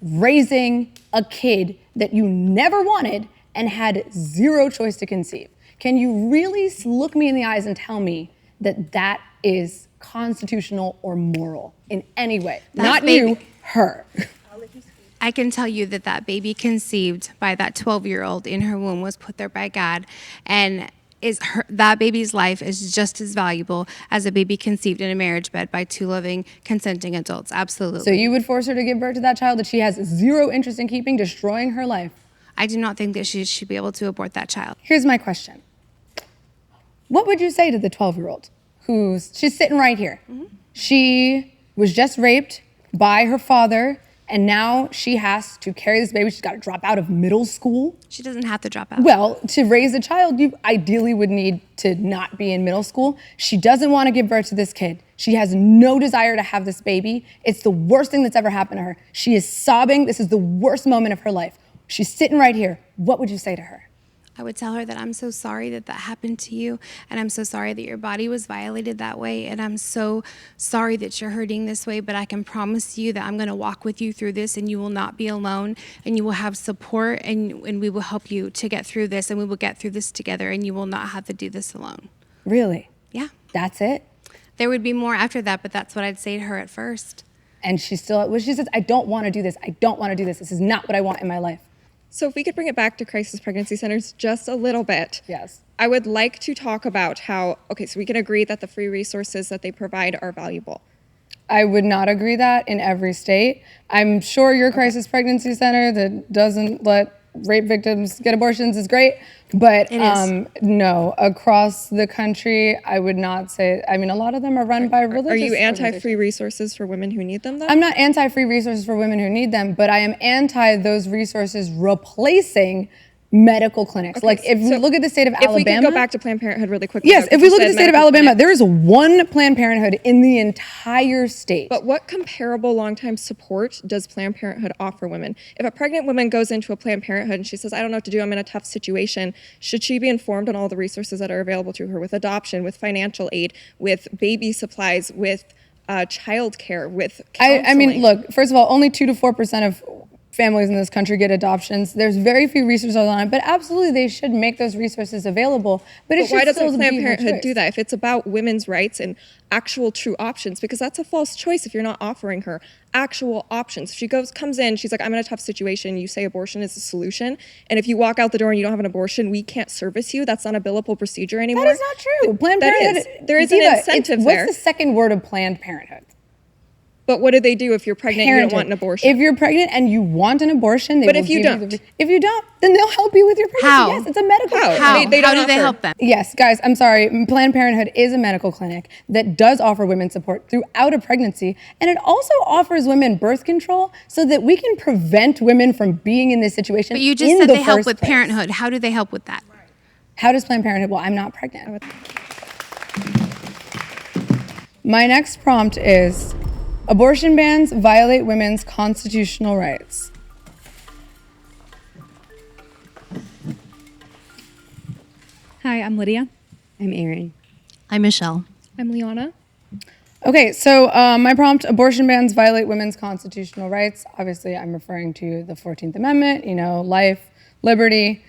Speaker 1: raising a kid that you never wanted and had zero choice to conceive. Can you really look me in the eyes and tell me that that is constitutional or moral in any way? Not you, her.
Speaker 12: I can tell you that that baby conceived by that 12-year-old in her womb was put there by God, and that baby's life is just as valuable as a baby conceived in a marriage bed by two loving, consenting adults. Absolutely.
Speaker 1: So you would force her to give birth to that child that she has zero interest in keeping, destroying her life?
Speaker 12: I do not think that she should be able to abort that child.
Speaker 1: Here's my question. What would you say to the 12-year-old she's sitting right here? She was just raped by her father. And now she has to carry this baby. She's got to drop out of middle school.
Speaker 12: She doesn't have to drop out.
Speaker 1: Well, to raise a child, you ideally would need to not be in middle school. She doesn't want to give birth to this kid. She has no desire to have this baby. It's the worst thing that's ever happened to her. She is sobbing. This is the worst moment of her life. She's sitting right here. What would you say to her?
Speaker 12: I would tell her that I'm so sorry that that happened to you, and I'm so sorry that your body was violated that way, and I'm so sorry that you're hurting this way, but I can promise you that I'm going to walk with you through this, and you will not be alone, and you will have support, and we will help you to get through this, and we will get through this together, and you will not have to do this alone.
Speaker 1: Really?
Speaker 12: Yeah.
Speaker 1: That's it?
Speaker 12: There would be more after that, but that's what I'd say to her at first.
Speaker 1: And she says, I don't want to do this. I don't want to do this. This is not what I want in my life.
Speaker 11: So if we could bring it back to crisis pregnancy centers just a little bit.
Speaker 1: Yes.
Speaker 11: I would like to talk about how, okay, so we can agree that the free resources that they provide are valuable.
Speaker 1: I would not agree that in every state. I'm sure your crisis pregnancy center that doesn't let rape victims get abortions is great, but no, across the country, I would not say, I mean, a lot of them are run by religious
Speaker 11: Are you anti-free
Speaker 1: organizations.
Speaker 11: resources for women who need them though?
Speaker 1: I'm not anti-free resources for women who need them, but I am anti those resources replacing medical clinics.
Speaker 11: Okay,
Speaker 1: Like if we look at the state of Alabama.
Speaker 11: If we could go back to Planned Parenthood really quickly.
Speaker 1: Yes,
Speaker 11: though,
Speaker 1: if we
Speaker 11: 'cause
Speaker 1: look
Speaker 11: you
Speaker 1: at the
Speaker 11: said
Speaker 1: state of
Speaker 11: medical
Speaker 1: Alabama,
Speaker 11: clinics.
Speaker 1: there is one Planned Parenthood in the entire state.
Speaker 11: But what comparable long-time support does Planned Parenthood offer women? If a pregnant woman goes into a Planned Parenthood and she says, I don't know what to do, I'm in a tough situation, should she be informed on all the resources that are available to her with adoption, with financial aid, with baby supplies, with childcare, with counseling?
Speaker 1: I mean, look, first of all, only 2 to 4% of families in this country get adoptions. There's very few resources online, but absolutely they should make those resources available. But it should
Speaker 11: why
Speaker 1: still
Speaker 11: doesn't Planned
Speaker 1: be her
Speaker 11: Parenthood
Speaker 1: choice.
Speaker 11: do that if it's about women's rights and actual true options? Because that's a false choice if you're not offering her actual options. If she comes in, she's like, I'm in a tough situation. You say abortion is the solution. And if you walk out the door and you don't have an abortion, we can't service you. That's not a billable procedure anymore.
Speaker 1: That is not true. Planned
Speaker 11: That
Speaker 1: Parenthood.
Speaker 11: is. There is an
Speaker 1: Diva,
Speaker 11: incentive
Speaker 1: what's
Speaker 11: there.
Speaker 1: the second word of Planned Parenthood?
Speaker 11: But what do they do if you're pregnant and you don't want an abortion?
Speaker 1: If you're pregnant and you want an abortion, they
Speaker 11: But
Speaker 1: will
Speaker 11: if you
Speaker 1: give
Speaker 11: don't?
Speaker 1: if you don't, then they'll help you with your pregnancy.
Speaker 12: How?
Speaker 1: Yes, it's a medical clinic.
Speaker 12: How? They don't do they offer- help them?
Speaker 1: Yes, guys, I'm sorry. Planned Parenthood is a medical clinic that does offer women support throughout a pregnancy, and it also offers women birth control so that we can prevent women from being in this situation.
Speaker 12: But you just
Speaker 1: in
Speaker 12: said
Speaker 1: the
Speaker 12: they help
Speaker 1: first
Speaker 12: with
Speaker 1: place.
Speaker 12: parenthood. How do they help with that?
Speaker 1: How does Planned Parenthood? Well, I'm not pregnant. My next prompt is, abortion bans violate women's constitutional rights.
Speaker 17: Hi, I'm Lydia. I'm Erin.
Speaker 12: I'm Michelle.
Speaker 11: I'm Liana.
Speaker 1: Okay, so my prompt, abortion bans violate women's constitutional rights. Obviously, I'm referring to the 14th Amendment, life, liberty,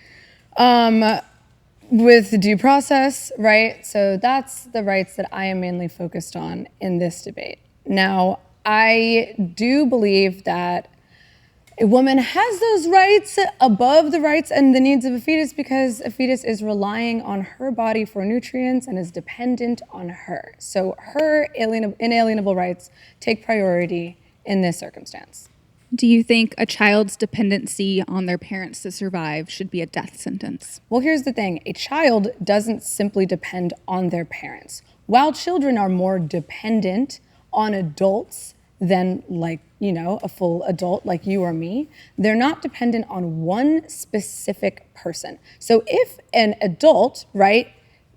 Speaker 1: with due process, right? So that's the rights that I am mainly focused on in this debate. Now, I do believe that a woman has those rights above the rights and the needs of a fetus because a fetus is relying on her body for nutrients and is dependent on her. So her inalienable rights take priority in this circumstance.
Speaker 17: Do you think a child's dependency on their parents to survive should be a death sentence?
Speaker 1: Well, here's the thing. A child doesn't simply depend on their parents. While children are more dependent on adults than a full adult like you or me, they're not dependent on one specific person. So if an adult, right,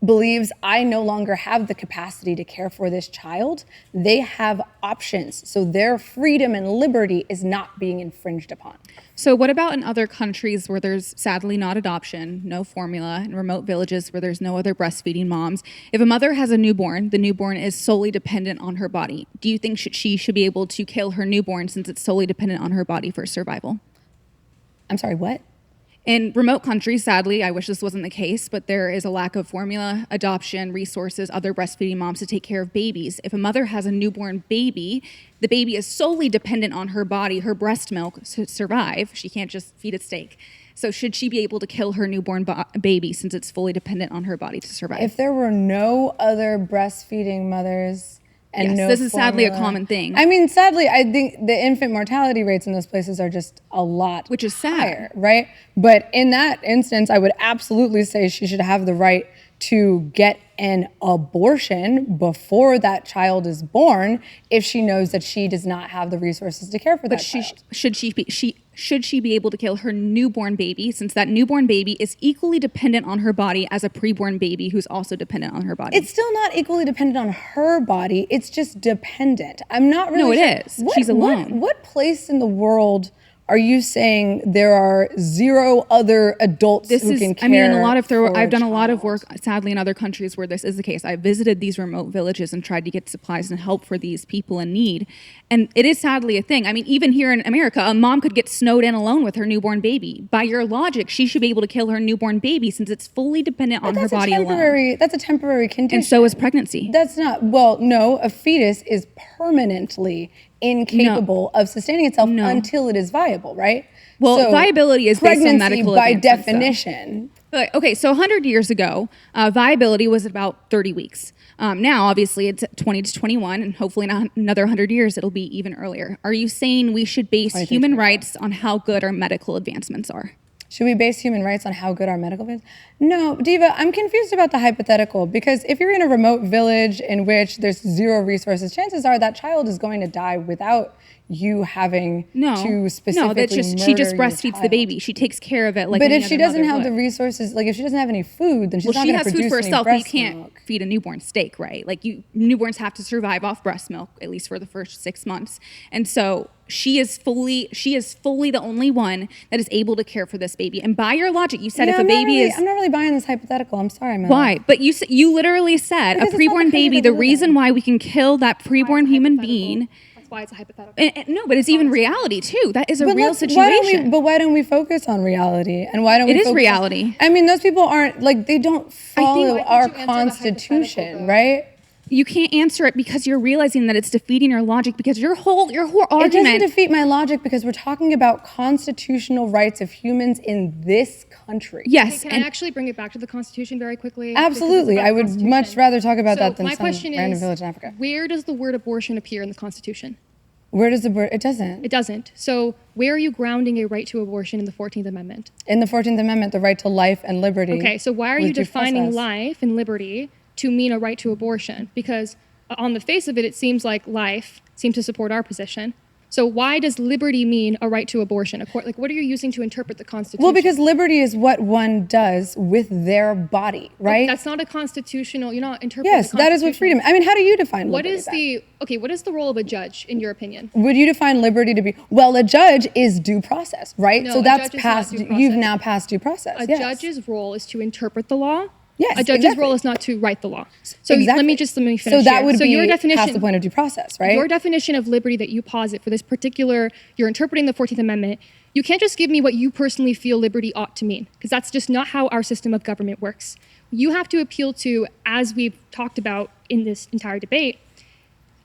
Speaker 1: believes I no longer have the capacity to care for this child, they have options. So their freedom and liberty is not being infringed upon.
Speaker 17: So what about in other countries where there's sadly not adoption, no formula, in remote villages where there's no other breastfeeding moms? If a mother has a newborn, the newborn is solely dependent on her body. Do you think she should be able to kill her newborn since it's solely dependent on her body for survival?
Speaker 1: I'm sorry, what?
Speaker 17: In remote countries, sadly, I wish this wasn't the case, but there is a lack of formula, adoption, resources, other breastfeeding moms to take care of babies. If a mother has a newborn baby, the baby is solely dependent on her body, her breast milk to survive. She can't just feed it steak. So should she be able to kill her newborn baby since it's fully dependent on her body to survive?
Speaker 1: If there were no other breastfeeding mothers and
Speaker 17: Yes,
Speaker 1: no
Speaker 17: this is sadly a
Speaker 1: formula-
Speaker 17: common thing.
Speaker 1: I mean, sadly, I think the infant mortality rates in those places are just a lot
Speaker 17: Which is sad.
Speaker 1: higher, right? But in that instance, I would absolutely say she should have the right to get an abortion before that child is born if she knows that she does not have the resources to care for that child.
Speaker 17: Should she be able to kill her newborn baby, since that newborn baby is equally dependent on her body as a preborn baby who's also dependent on her body?
Speaker 1: It's still not equally dependent on her body. It's just dependent. I'm not really
Speaker 17: No,
Speaker 1: sure.
Speaker 17: it is. She's alone.
Speaker 1: What place in the world are you saying there are zero other adults who can care?
Speaker 17: I mean, I've done
Speaker 1: for
Speaker 17: a lot of work, sadly, in other countries where this is the case. I've visited these remote villages and tried to get supplies and help for these people in need. And it is sadly a thing. I mean, even here in America, a mom could get snowed in alone with her newborn baby. By your logic, she should be able to kill her newborn baby since it's fully dependent on her body alone.
Speaker 1: That's a temporary condition.
Speaker 17: And so is pregnancy.
Speaker 1: That's not, well, no, a fetus is permanently incapable of sustaining itself until it is viable, right?
Speaker 17: Well,
Speaker 1: So
Speaker 17: viability is based on medical
Speaker 1: by
Speaker 17: advancements, though.
Speaker 1: definition.
Speaker 17: But, okay, so 100 years ago, viability was about 30 weeks. Now, obviously, it's 20 to 21, and hopefully in another 100 years, it'll be even earlier. Are you saying we should base human rights on how good our medical advancements are?
Speaker 1: Should we base human rights on how good our medical is? No, Diva, I'm confused about the hypothetical, because if you're in a remote village in which there's zero resources, chances are that child is going to die without you having to specifically
Speaker 17: that's just she just
Speaker 1: murder your
Speaker 17: breastfeeds the
Speaker 1: child.
Speaker 17: baby. She takes care of it like.
Speaker 1: But
Speaker 17: any
Speaker 1: if she
Speaker 17: other
Speaker 1: doesn't
Speaker 17: mother
Speaker 1: have the
Speaker 17: would.
Speaker 1: resources, like if she doesn't have any food, then she's not
Speaker 17: she
Speaker 1: going to
Speaker 17: has
Speaker 1: produce
Speaker 17: food for
Speaker 1: any
Speaker 17: herself, but you
Speaker 1: breast
Speaker 17: can't
Speaker 1: milk.
Speaker 17: feed a newborn steak, right? Like newborns have to survive off breast milk at least for the first 6 months, and so she is fully the only one that is able to care for this baby. And by your logic, you said if a baby is
Speaker 1: I'm not really buying this hypothetical. I'm sorry, man.
Speaker 17: why? But you literally said
Speaker 1: Because
Speaker 17: a
Speaker 1: it's not
Speaker 17: preborn
Speaker 1: the
Speaker 17: baby.
Speaker 1: country
Speaker 17: The
Speaker 1: that we live
Speaker 17: reason
Speaker 1: in.
Speaker 17: why we can kill that preborn human being.
Speaker 2: That's why it's a hypothetical.
Speaker 17: No, but it's even reality too. That is a
Speaker 1: But
Speaker 17: real
Speaker 1: let's-
Speaker 17: situation.
Speaker 1: Why don't we focus on reality? And why don't
Speaker 17: It
Speaker 1: we
Speaker 17: is
Speaker 1: focus
Speaker 17: reality.
Speaker 1: I mean, those people aren't, like, they don't follow our constitution, right?
Speaker 17: You can't answer it because you're realizing that it's defeating your logic, because your whole
Speaker 1: It
Speaker 17: argument.
Speaker 1: doesn't defeat my logic because we're talking about constitutional rights of humans in this country.
Speaker 17: Yes,
Speaker 2: Can I actually bring it back to the Constitution very quickly?
Speaker 1: Absolutely.
Speaker 2: Because it's about
Speaker 1: I would
Speaker 2: Constitution.
Speaker 1: much rather talk about
Speaker 2: So
Speaker 1: that than
Speaker 2: my
Speaker 1: some
Speaker 2: question
Speaker 1: random
Speaker 2: is,
Speaker 1: village in Africa.
Speaker 2: where does the word abortion appear in the Constitution?
Speaker 1: Where does the word? It doesn't.
Speaker 2: It doesn't. So where are you grounding a right to abortion in the 14th Amendment?
Speaker 1: In the 14th Amendment, the right to life and liberty.
Speaker 2: Okay, so why are
Speaker 1: with
Speaker 2: you
Speaker 1: due
Speaker 2: defining
Speaker 1: process.
Speaker 2: life and liberty to mean a right to abortion? Because on the face of it, it seems like life seems to support our position. So why does liberty mean a right to abortion? Like, what are you using to interpret the Constitution?
Speaker 1: Well, because liberty is what one does with their body, right?
Speaker 2: That's not a constitutional. You're not interpreting.
Speaker 1: Yes,
Speaker 2: the
Speaker 1: that is what
Speaker 2: Constitution.
Speaker 1: freedom. I mean, how do you define
Speaker 2: What
Speaker 1: liberty?
Speaker 2: is what is the role of a judge in your opinion?
Speaker 1: Would you define liberty to be? Well, a judge is due process, right?
Speaker 2: No,
Speaker 1: so
Speaker 2: a
Speaker 1: that's
Speaker 2: judge is not
Speaker 1: past.
Speaker 2: due
Speaker 1: You've
Speaker 2: process.
Speaker 1: now passed due process.
Speaker 2: A
Speaker 1: yes.
Speaker 2: judge's role is to interpret the law.
Speaker 1: Yes,
Speaker 2: A judge's
Speaker 1: exactly.
Speaker 2: role is not to write the law. So
Speaker 1: Exactly.
Speaker 2: let me finish.
Speaker 1: So that
Speaker 2: here.
Speaker 1: would be
Speaker 2: your definition,
Speaker 1: past the point of due process, right?
Speaker 2: Your definition of liberty that you posit for this particular, you're interpreting the 14th Amendment. You can't just give me what you personally feel liberty ought to mean, because that's just not how our system of government works. You have to appeal to, as we've talked about in this entire debate,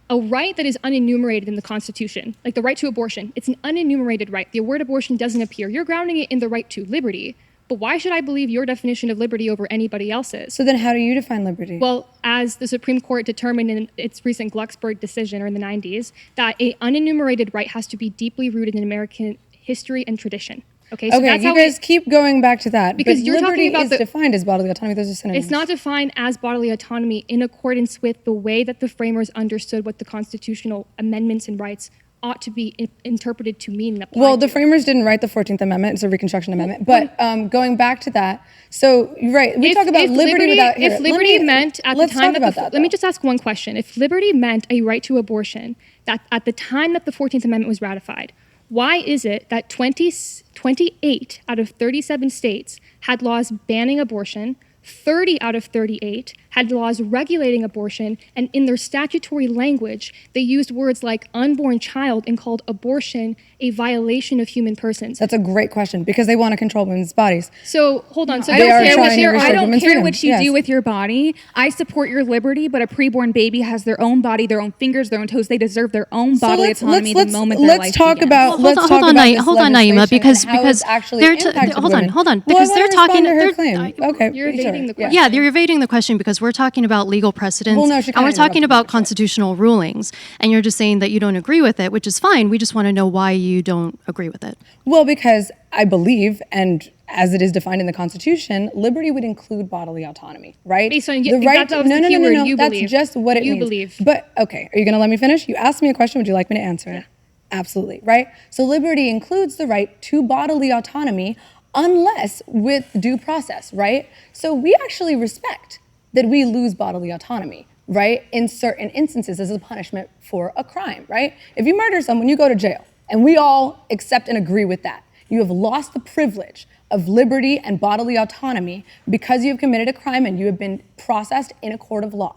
Speaker 2: a right that is unenumerated in the Constitution, like the right to abortion. It's an unenumerated right. The word abortion doesn't appear. You're grounding it in the right to liberty. But why should I believe your definition of liberty over anybody else's?
Speaker 1: So then how do you define liberty?
Speaker 2: Well, as the Supreme Court determined in its recent Glucksberg decision, or in the 90s, that an unenumerated right has to be deeply rooted in American history and tradition. Okay, so that's
Speaker 1: you
Speaker 2: how
Speaker 1: guys keep going back to that.
Speaker 2: Because
Speaker 1: but
Speaker 2: you're
Speaker 1: liberty
Speaker 2: talking about
Speaker 1: is defined as bodily autonomy. Those are synonyms.
Speaker 2: it's not defined as bodily autonomy in accordance with the way that the framers understood what the constitutional amendments and rights ought to be interpreted to mean. And applied
Speaker 1: Well, the
Speaker 2: to.
Speaker 1: framers didn't write the 14th Amendment. It's a Reconstruction Amendment. But going back to that, so you're right. We talk about liberty without.
Speaker 2: If liberty meant at the
Speaker 1: let's
Speaker 2: time
Speaker 1: talk
Speaker 2: that
Speaker 1: about that.
Speaker 2: let me just ask one question. If liberty meant a right to abortion, that at the time that the 14th Amendment was ratified, why is it that 28 out of 37 states had laws banning abortion, 30 out of 38 had laws regulating abortion, and in their statutory language, they used words like unborn child and called abortion a violation of human persons?
Speaker 1: That's a great question because they want to control women's bodies.
Speaker 2: So hold on. So
Speaker 1: They are trying to
Speaker 17: I
Speaker 1: restrict
Speaker 17: don't
Speaker 1: women's
Speaker 17: care
Speaker 1: freedom.
Speaker 17: what you
Speaker 1: Yes.
Speaker 17: do with your body. I support your liberty, but a preborn baby has their own body, their own fingers, their own toes. They deserve their own bodily autonomy the moment their life
Speaker 1: talk
Speaker 17: begins.
Speaker 1: about.
Speaker 3: Hold on, Naima, because
Speaker 1: actually
Speaker 3: they're
Speaker 1: impacted
Speaker 3: hold on,
Speaker 1: women.
Speaker 3: hold on,
Speaker 1: Well, I
Speaker 3: because
Speaker 1: wanna
Speaker 3: they're
Speaker 1: respond
Speaker 3: talking.
Speaker 1: to her
Speaker 3: they're-
Speaker 1: claim. Okay,
Speaker 2: You're evading the question.
Speaker 3: Yeah, they're evading the question because we're talking about legal precedents,
Speaker 1: Well, no, she
Speaker 3: and
Speaker 1: kinda
Speaker 3: we're talking
Speaker 1: interrupted
Speaker 3: about constitutional rulings, and you're just saying that you don't agree with it, which is fine. We just want to know why you don't agree with it.
Speaker 1: Well, because I believe, and as it is defined in the Constitution, liberty would include bodily autonomy, right?
Speaker 18: Based on
Speaker 1: the right.
Speaker 18: that was the key word, you
Speaker 1: That's
Speaker 18: believe.
Speaker 1: just what it
Speaker 18: You
Speaker 1: means.
Speaker 18: believe.
Speaker 1: But okay, are you going to let me finish? You asked me a question. Would you like me to answer it? Absolutely, right? So liberty includes the right to bodily autonomy, unless with due process, right? So we actually respect that we lose bodily autonomy, right? In certain instances as a punishment for a crime, right? If you murder someone, you go to jail. And we all accept and agree with that. You have lost the privilege of liberty and bodily autonomy because you have committed a crime and you have been processed in a court of law.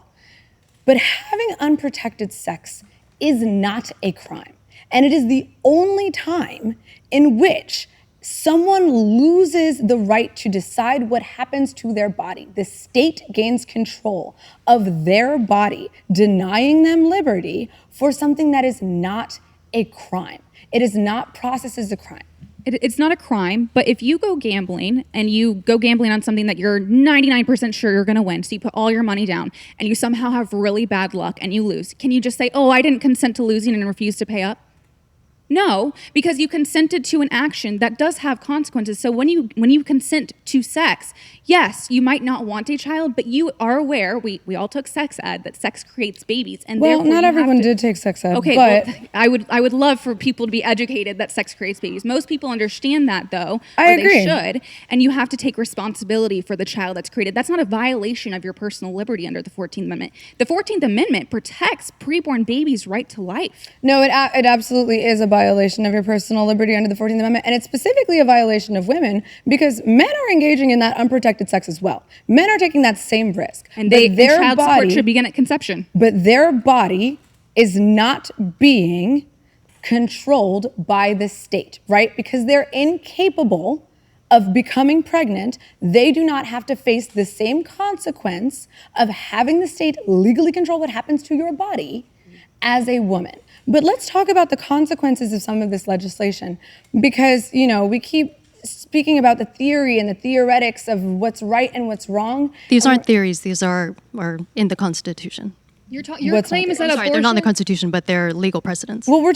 Speaker 1: But having unprotected sex is not a crime. And it is the only time in which someone loses the right to decide what happens to their body. The state gains control of their body, denying them liberty for something that is not a crime. It is not processed as a crime.
Speaker 17: It's not a crime, but if you go gambling and you go gambling on something that you're 99% sure you're going to win, so you put all your money down and you somehow have really bad luck and you lose, can you just say, oh, I didn't consent to losing and refuse to pay up? No, because you consented to an action that does have consequences. So when you consent to sex, yes, you might not want a child, but you are aware, we all took sex ed, that sex creates babies. And
Speaker 1: Well,
Speaker 17: therefore
Speaker 1: not
Speaker 17: you
Speaker 1: everyone
Speaker 17: have to,
Speaker 1: did take sex ed,
Speaker 17: okay,
Speaker 1: but
Speaker 17: well, I would love for people to be educated that sex creates babies. Most people understand that, though.
Speaker 1: I
Speaker 17: or
Speaker 1: agree.
Speaker 17: They should. And you have to take responsibility for the child that's created. That's not a violation of your personal liberty under the 14th Amendment. The 14th Amendment protects preborn babies' right to life.
Speaker 1: No, it absolutely is a violation of your personal liberty under the 14th Amendment, and it's specifically a violation of women because men are engaging in that unprotected sex as well. Men are taking that same risk.
Speaker 17: And
Speaker 1: But
Speaker 17: and child support should begin at conception.
Speaker 1: But their body is not being controlled by the state, right? Because they're incapable of becoming pregnant. They do not have to face the same consequence of having the state legally control what happens to your body as a woman. But let's talk about the consequences of some of this legislation because, we keep speaking about the theory and the theoretics of what's right and what's wrong.
Speaker 19: These aren't theories. These are in the Constitution.
Speaker 18: Your
Speaker 1: What's
Speaker 18: claim
Speaker 1: not
Speaker 18: is
Speaker 1: there?
Speaker 18: that
Speaker 19: Sorry, they're not in the Constitution, but they're legal precedents.
Speaker 1: Well, I'm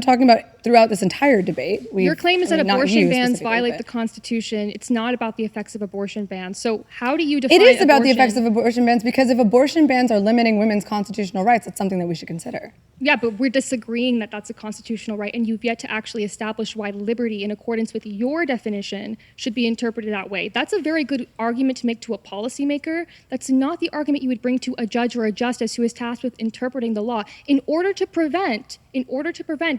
Speaker 1: talking about throughout this entire debate.
Speaker 18: Your claim is that
Speaker 1: not
Speaker 18: abortion
Speaker 1: you
Speaker 18: bans
Speaker 1: specifically,
Speaker 18: violate
Speaker 1: but-
Speaker 18: the Constitution. It's not about the effects of abortion bans. So how do you define
Speaker 1: It is about the
Speaker 18: abortion?
Speaker 1: effects of abortion bans because if abortion bans are limiting women's constitutional rights, it's something that we should consider.
Speaker 18: Yeah, but we're disagreeing that that's a constitutional right, and you've yet to actually establish why liberty, in accordance with your definition, should be interpreted that way. That's a very good argument to make to a policymaker. That's not the argument you would bring to a judge or a justice who is tasked with interpreting the law. In order to prevent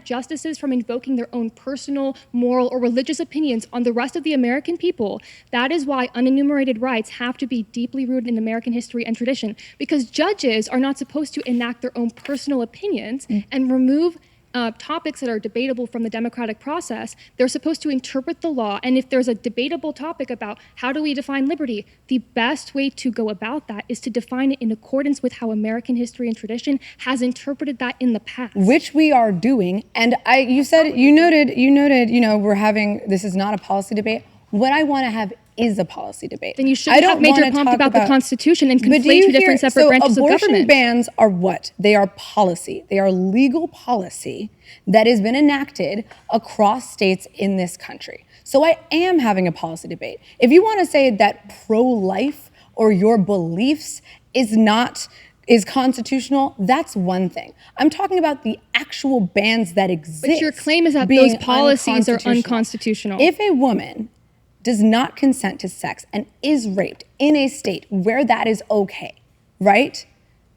Speaker 18: justices from invoking their own personal, moral, or religious opinions on the rest of the American people, that is why unenumerated rights have to be deeply rooted in American history and tradition, because judges are not supposed to enact their own personal opinions and remove topics that are debatable from the democratic process. They're supposed to interpret the law, and if there's a debatable topic about how do we define liberty, the best way to go about that is to define it in accordance with how American history and tradition has interpreted that in the past.
Speaker 1: Which we are doing. And you noted, we're having, this is not a policy debate. What I want to have is a policy debate.
Speaker 18: Then you shouldn't have made your pomp about the Constitution and conflate two different separate branches of government.
Speaker 1: Abortion bans are what? They are policy. They are legal policy that has been enacted across states in this country. So I am having a policy debate. If you want to say that pro-life or your beliefs is constitutional, that's one thing. I'm talking about the actual bans that exist.
Speaker 18: But your claim is that
Speaker 1: being
Speaker 18: those policies are unconstitutional.
Speaker 1: If a woman does not consent to sex and is raped in a state where that is okay, right?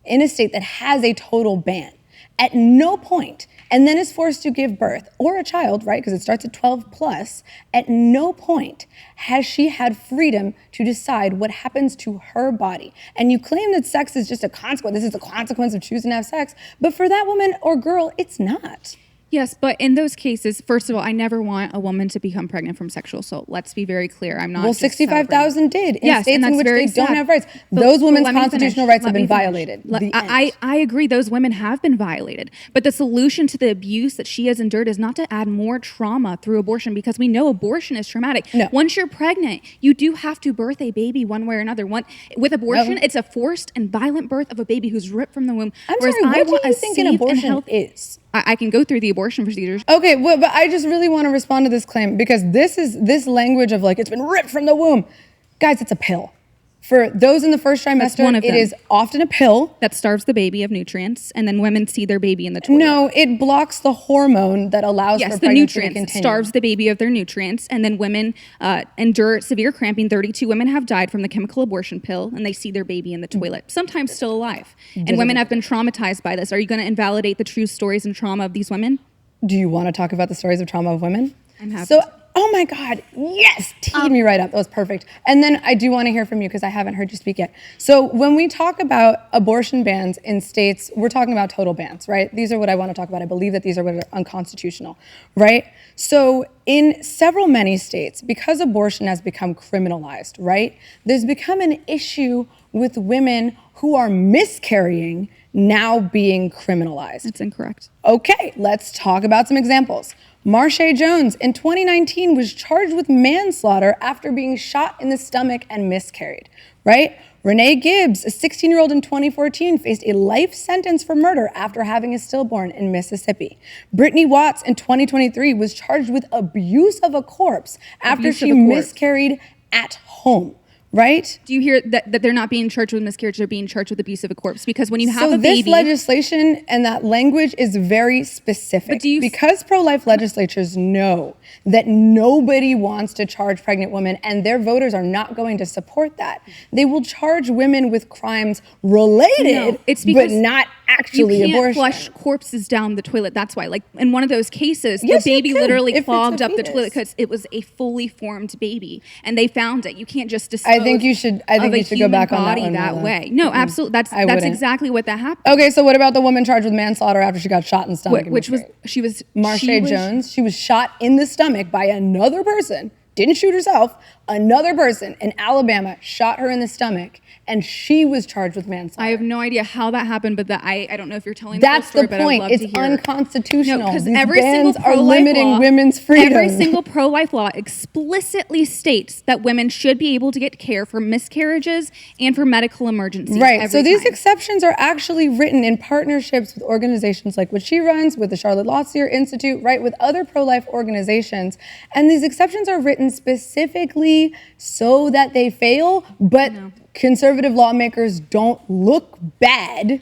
Speaker 1: In a state that has a total ban, at no point, and then is forced to give birth, or a child, right? Because it starts at 12 plus, at no point has she had freedom to decide what happens to her body. And you claim that sex is just a consequence. This is a consequence of choosing to have sex. But for that woman or girl, it's not.
Speaker 17: Yes, but in those cases, first of all, I never want a woman to become pregnant from sexual assault. Let's be very clear. I'm not.
Speaker 1: Well,
Speaker 17: just
Speaker 1: 65,000 did in
Speaker 17: Yes,
Speaker 1: states
Speaker 17: and
Speaker 1: in
Speaker 17: that's
Speaker 1: which
Speaker 17: very
Speaker 1: they don't
Speaker 17: sad.
Speaker 1: have rights.
Speaker 17: But-
Speaker 1: Those
Speaker 17: but
Speaker 1: women's
Speaker 17: let me
Speaker 1: constitutional
Speaker 17: finish.
Speaker 1: rights
Speaker 17: Let
Speaker 1: have been
Speaker 17: me finish.
Speaker 1: violated. The
Speaker 17: I agree those women have been violated, but the solution to the abuse that she has endured is not to add more trauma through abortion, because we know abortion is traumatic.
Speaker 1: No.
Speaker 17: Once you're pregnant, you do have to birth a baby one way or another. With abortion,
Speaker 1: No.
Speaker 17: it's a forced and violent birth of a baby who's ripped from the womb.
Speaker 1: I'm
Speaker 17: Whereas
Speaker 1: sorry,
Speaker 17: I
Speaker 1: what
Speaker 17: want
Speaker 1: do you
Speaker 17: a
Speaker 1: think an
Speaker 17: safe and
Speaker 1: abortion
Speaker 17: healthy-
Speaker 1: is?
Speaker 17: I can go through the abortion procedures.
Speaker 1: Okay, well, but I just really want to respond to this claim because this language of like it's been ripped from the womb. Guys, it's a pill. For those in the first trimester,
Speaker 17: one of
Speaker 1: it
Speaker 17: them.
Speaker 1: is often a pill.
Speaker 17: That starves the baby of nutrients, and then women see their baby in the toilet.
Speaker 1: No, it blocks the hormone that allows
Speaker 17: Yes,
Speaker 1: for
Speaker 17: the
Speaker 1: pregnancy to
Speaker 17: nutrients
Speaker 1: continue.
Speaker 17: starves the baby of their nutrients, and then women endure severe cramping. 32 women have died from the chemical abortion pill, and they see their baby in the toilet, sometimes still alive. And women have been traumatized by this. Are you going to invalidate the true stories and trauma of these women?
Speaker 1: Do you want to talk about the stories of trauma of women?
Speaker 17: I'm happy.
Speaker 1: So, oh my God, yes, teed me right up. That was perfect. And then I do want to hear from you because I haven't heard you speak yet. So when we talk about abortion bans in states, we're talking about total bans, right? These are what I want to talk about. I believe that these are what are unconstitutional, right? So in many states, because abortion has become criminalized, right? There's become an issue with women who are miscarrying now being criminalized.
Speaker 17: That's incorrect.
Speaker 1: Okay, let's talk about some examples. Marsha Jones in 2019 was charged with manslaughter after being shot in the stomach and miscarried, right? Renee Gibbs, a 16-year-old in 2014, faced a life sentence for murder after having a stillborn in Mississippi. Brittany Watts in 2023 was charged with abuse of a corpse after she miscarried at home. Right?
Speaker 17: Do you hear that they're not being charged with miscarriage, they're being charged with abuse of a corpse? Because when you have a
Speaker 1: this
Speaker 17: baby...
Speaker 1: legislation and that language is very specific. But because pro-life legislatures know that nobody wants to charge pregnant women and their voters are not going to support that, they will charge women with crimes related,
Speaker 17: No, it's because
Speaker 1: but not actually
Speaker 17: you can't
Speaker 1: abortion.
Speaker 17: flush corpses down the toilet. That's why. Like in one of those cases,
Speaker 1: Yes,
Speaker 17: the
Speaker 1: you
Speaker 17: baby
Speaker 1: can,
Speaker 17: literally
Speaker 1: if it's a
Speaker 17: clogged up the
Speaker 1: fetus.
Speaker 17: toilet because it was a fully formed baby, and they found it. You can't just dispose
Speaker 1: I think you should
Speaker 17: of a
Speaker 1: go
Speaker 17: human
Speaker 1: back on that
Speaker 17: body
Speaker 1: one,
Speaker 17: that
Speaker 1: Marla.
Speaker 17: way. No,
Speaker 1: Mm-mm.
Speaker 17: absolutely. That's
Speaker 1: I wouldn't.
Speaker 17: exactly what that happened.
Speaker 1: Okay, so what about the woman charged with manslaughter after she got shot in the stomach? and
Speaker 17: Which was
Speaker 1: miscarried?
Speaker 17: she
Speaker 1: Marsha Jones. She was shot in the stomach by another person. Didn't shoot herself. Another person in Alabama shot her in the stomach, and she was charged with manslaughter.
Speaker 17: I have no idea how that happened, but I don't know if you're telling
Speaker 1: That's
Speaker 17: the full story,
Speaker 1: the
Speaker 17: but I would
Speaker 1: point.
Speaker 17: love
Speaker 1: It's
Speaker 17: to hear.
Speaker 1: unconstitutional.
Speaker 17: No, because
Speaker 1: These
Speaker 17: every single
Speaker 1: bans are
Speaker 17: pro-life
Speaker 1: limiting
Speaker 17: law,
Speaker 1: women's freedom.
Speaker 17: Every single pro-life law explicitly states that women should be able to get care for miscarriages and for medical emergencies.
Speaker 1: Right.
Speaker 17: every
Speaker 1: So these
Speaker 17: time.
Speaker 1: exceptions are actually written in partnerships with organizations like what she runs, with the Charlotte Lotsier Institute, right, with other pro-life organizations. And these exceptions are written specifically so that they fail, but conservative lawmakers don't look bad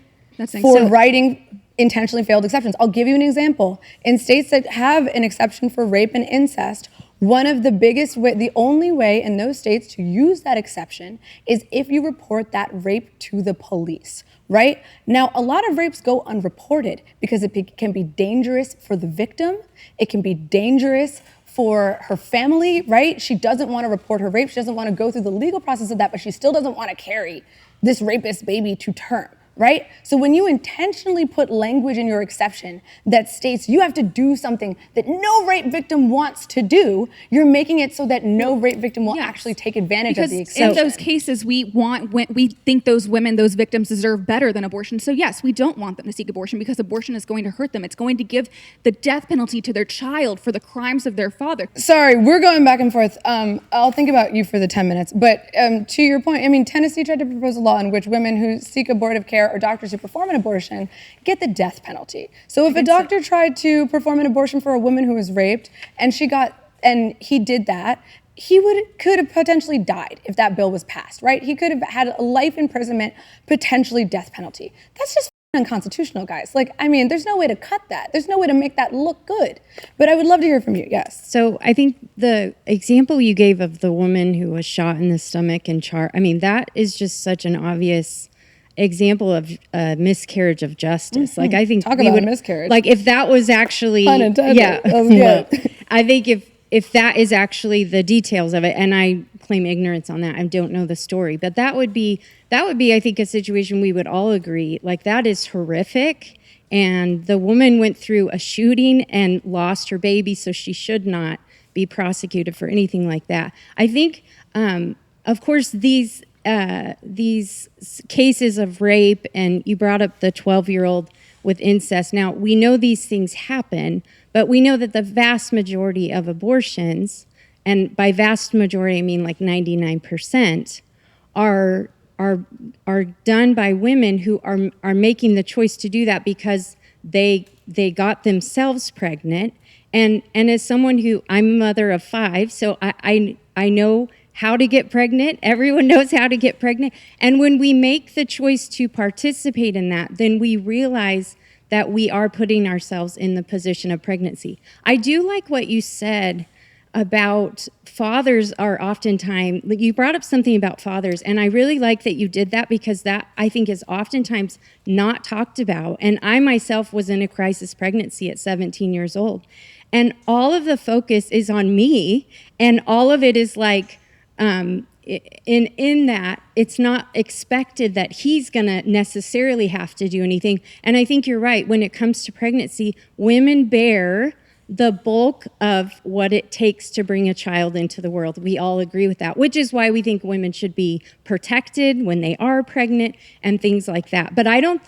Speaker 1: for writing intentionally failed exceptions. I'll give you an example. In states that have an exception for rape and incest, one of the biggest way, the only way in those states to use that exception is if you report that rape to the police, right? Now, a lot of rapes go unreported because it can be dangerous for the victim. It can be dangerous for her family, right? She doesn't want to report her rape. She doesn't want to go through the legal process of that, but she still doesn't want to carry this rapist baby to term. Right? So when you intentionally put language in your exception that states you have to do something that no rape victim wants to do, you're making it so that no rape victim will actually take advantage
Speaker 17: Because
Speaker 1: of the exception.
Speaker 17: in those cases, we think those women, those victims deserve better than abortion. So yes, we don't want them to seek abortion because abortion is going to hurt them. It's going to give the death penalty to their child for the crimes of their father.
Speaker 1: Sorry, we're going back and forth. I'll think about you for the 10 minutes. But to your point, I mean, Tennessee tried to propose a law in which women who seek abortive care or doctors who perform an abortion get the death penalty. So if a doctor tried to perform an abortion for a woman who was raped and he did that, could have potentially died if that bill was passed, right? He could have had a life imprisonment, potentially death penalty. That's just unconstitutional, guys. Like, I mean, there's no way to cut that. There's no way to make that look good. But I would love to hear from you. Yes.
Speaker 20: So I think the example you gave of the woman who was shot in the stomach and I mean, that is just such an obvious example of miscarriage of justice.
Speaker 1: Mm-hmm.
Speaker 20: Like, I think
Speaker 1: Talk
Speaker 20: we
Speaker 1: about
Speaker 20: would
Speaker 1: a miscarriage.
Speaker 20: Like, if that was actually,
Speaker 1: Pun intended.
Speaker 20: yeah,
Speaker 1: That was
Speaker 20: no.
Speaker 1: good.
Speaker 20: I think if that is actually the details of it, and I claim ignorance on that, I don't know the story, but that would be, I think, a situation we would all agree, like, that is horrific. And the woman went through a shooting and lost her baby, so she should not be prosecuted for anything like that. I think, of course, these cases of rape, and you brought up the 12-year-old with incest. Now, we know these things happen, but we know that the vast majority of abortions, and by vast majority I mean like 99%, are done by women who are making the choice to do that because they they got themselves pregnant. And as someone who, I'm a mother of 5, so I know how to get pregnant. Everyone knows how to get pregnant. And when we make the choice to participate in that, then we realize that we are putting ourselves in the position of pregnancy. I do like what you said about fathers are oftentimes, you brought up something about fathers, and I really like that you did that, because that, I think, is oftentimes not talked about. And I myself was in a crisis pregnancy at 17 years old. And all of the focus is on me, and all of it is like, in that, it's not expected that he's going to necessarily have to do anything. And I think you're right. When it comes to pregnancy, women bear the bulk of what it takes to bring a child into the world. We all agree with that, which is why we think women should be protected when they are pregnant and things like that. But I don't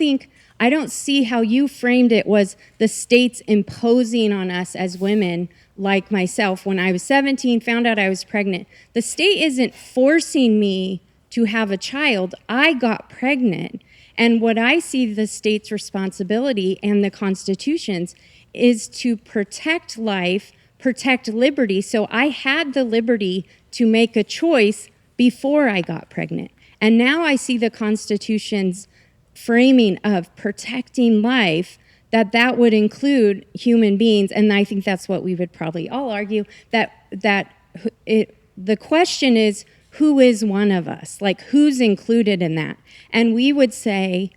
Speaker 20: see how you framed it was the states imposing on us as women, like myself. When I was 17, found out I was pregnant. The state isn't forcing me to have a child. I got pregnant. And what I see the state's responsibility and the Constitution's is to protect life, protect liberty. So I had the liberty to make a choice before I got pregnant. And now I see the Constitution's framing of protecting life, that would include human beings. And I think that's what we would probably all argue, that the question is, who is one of us? Like, who's included in that? And we would say,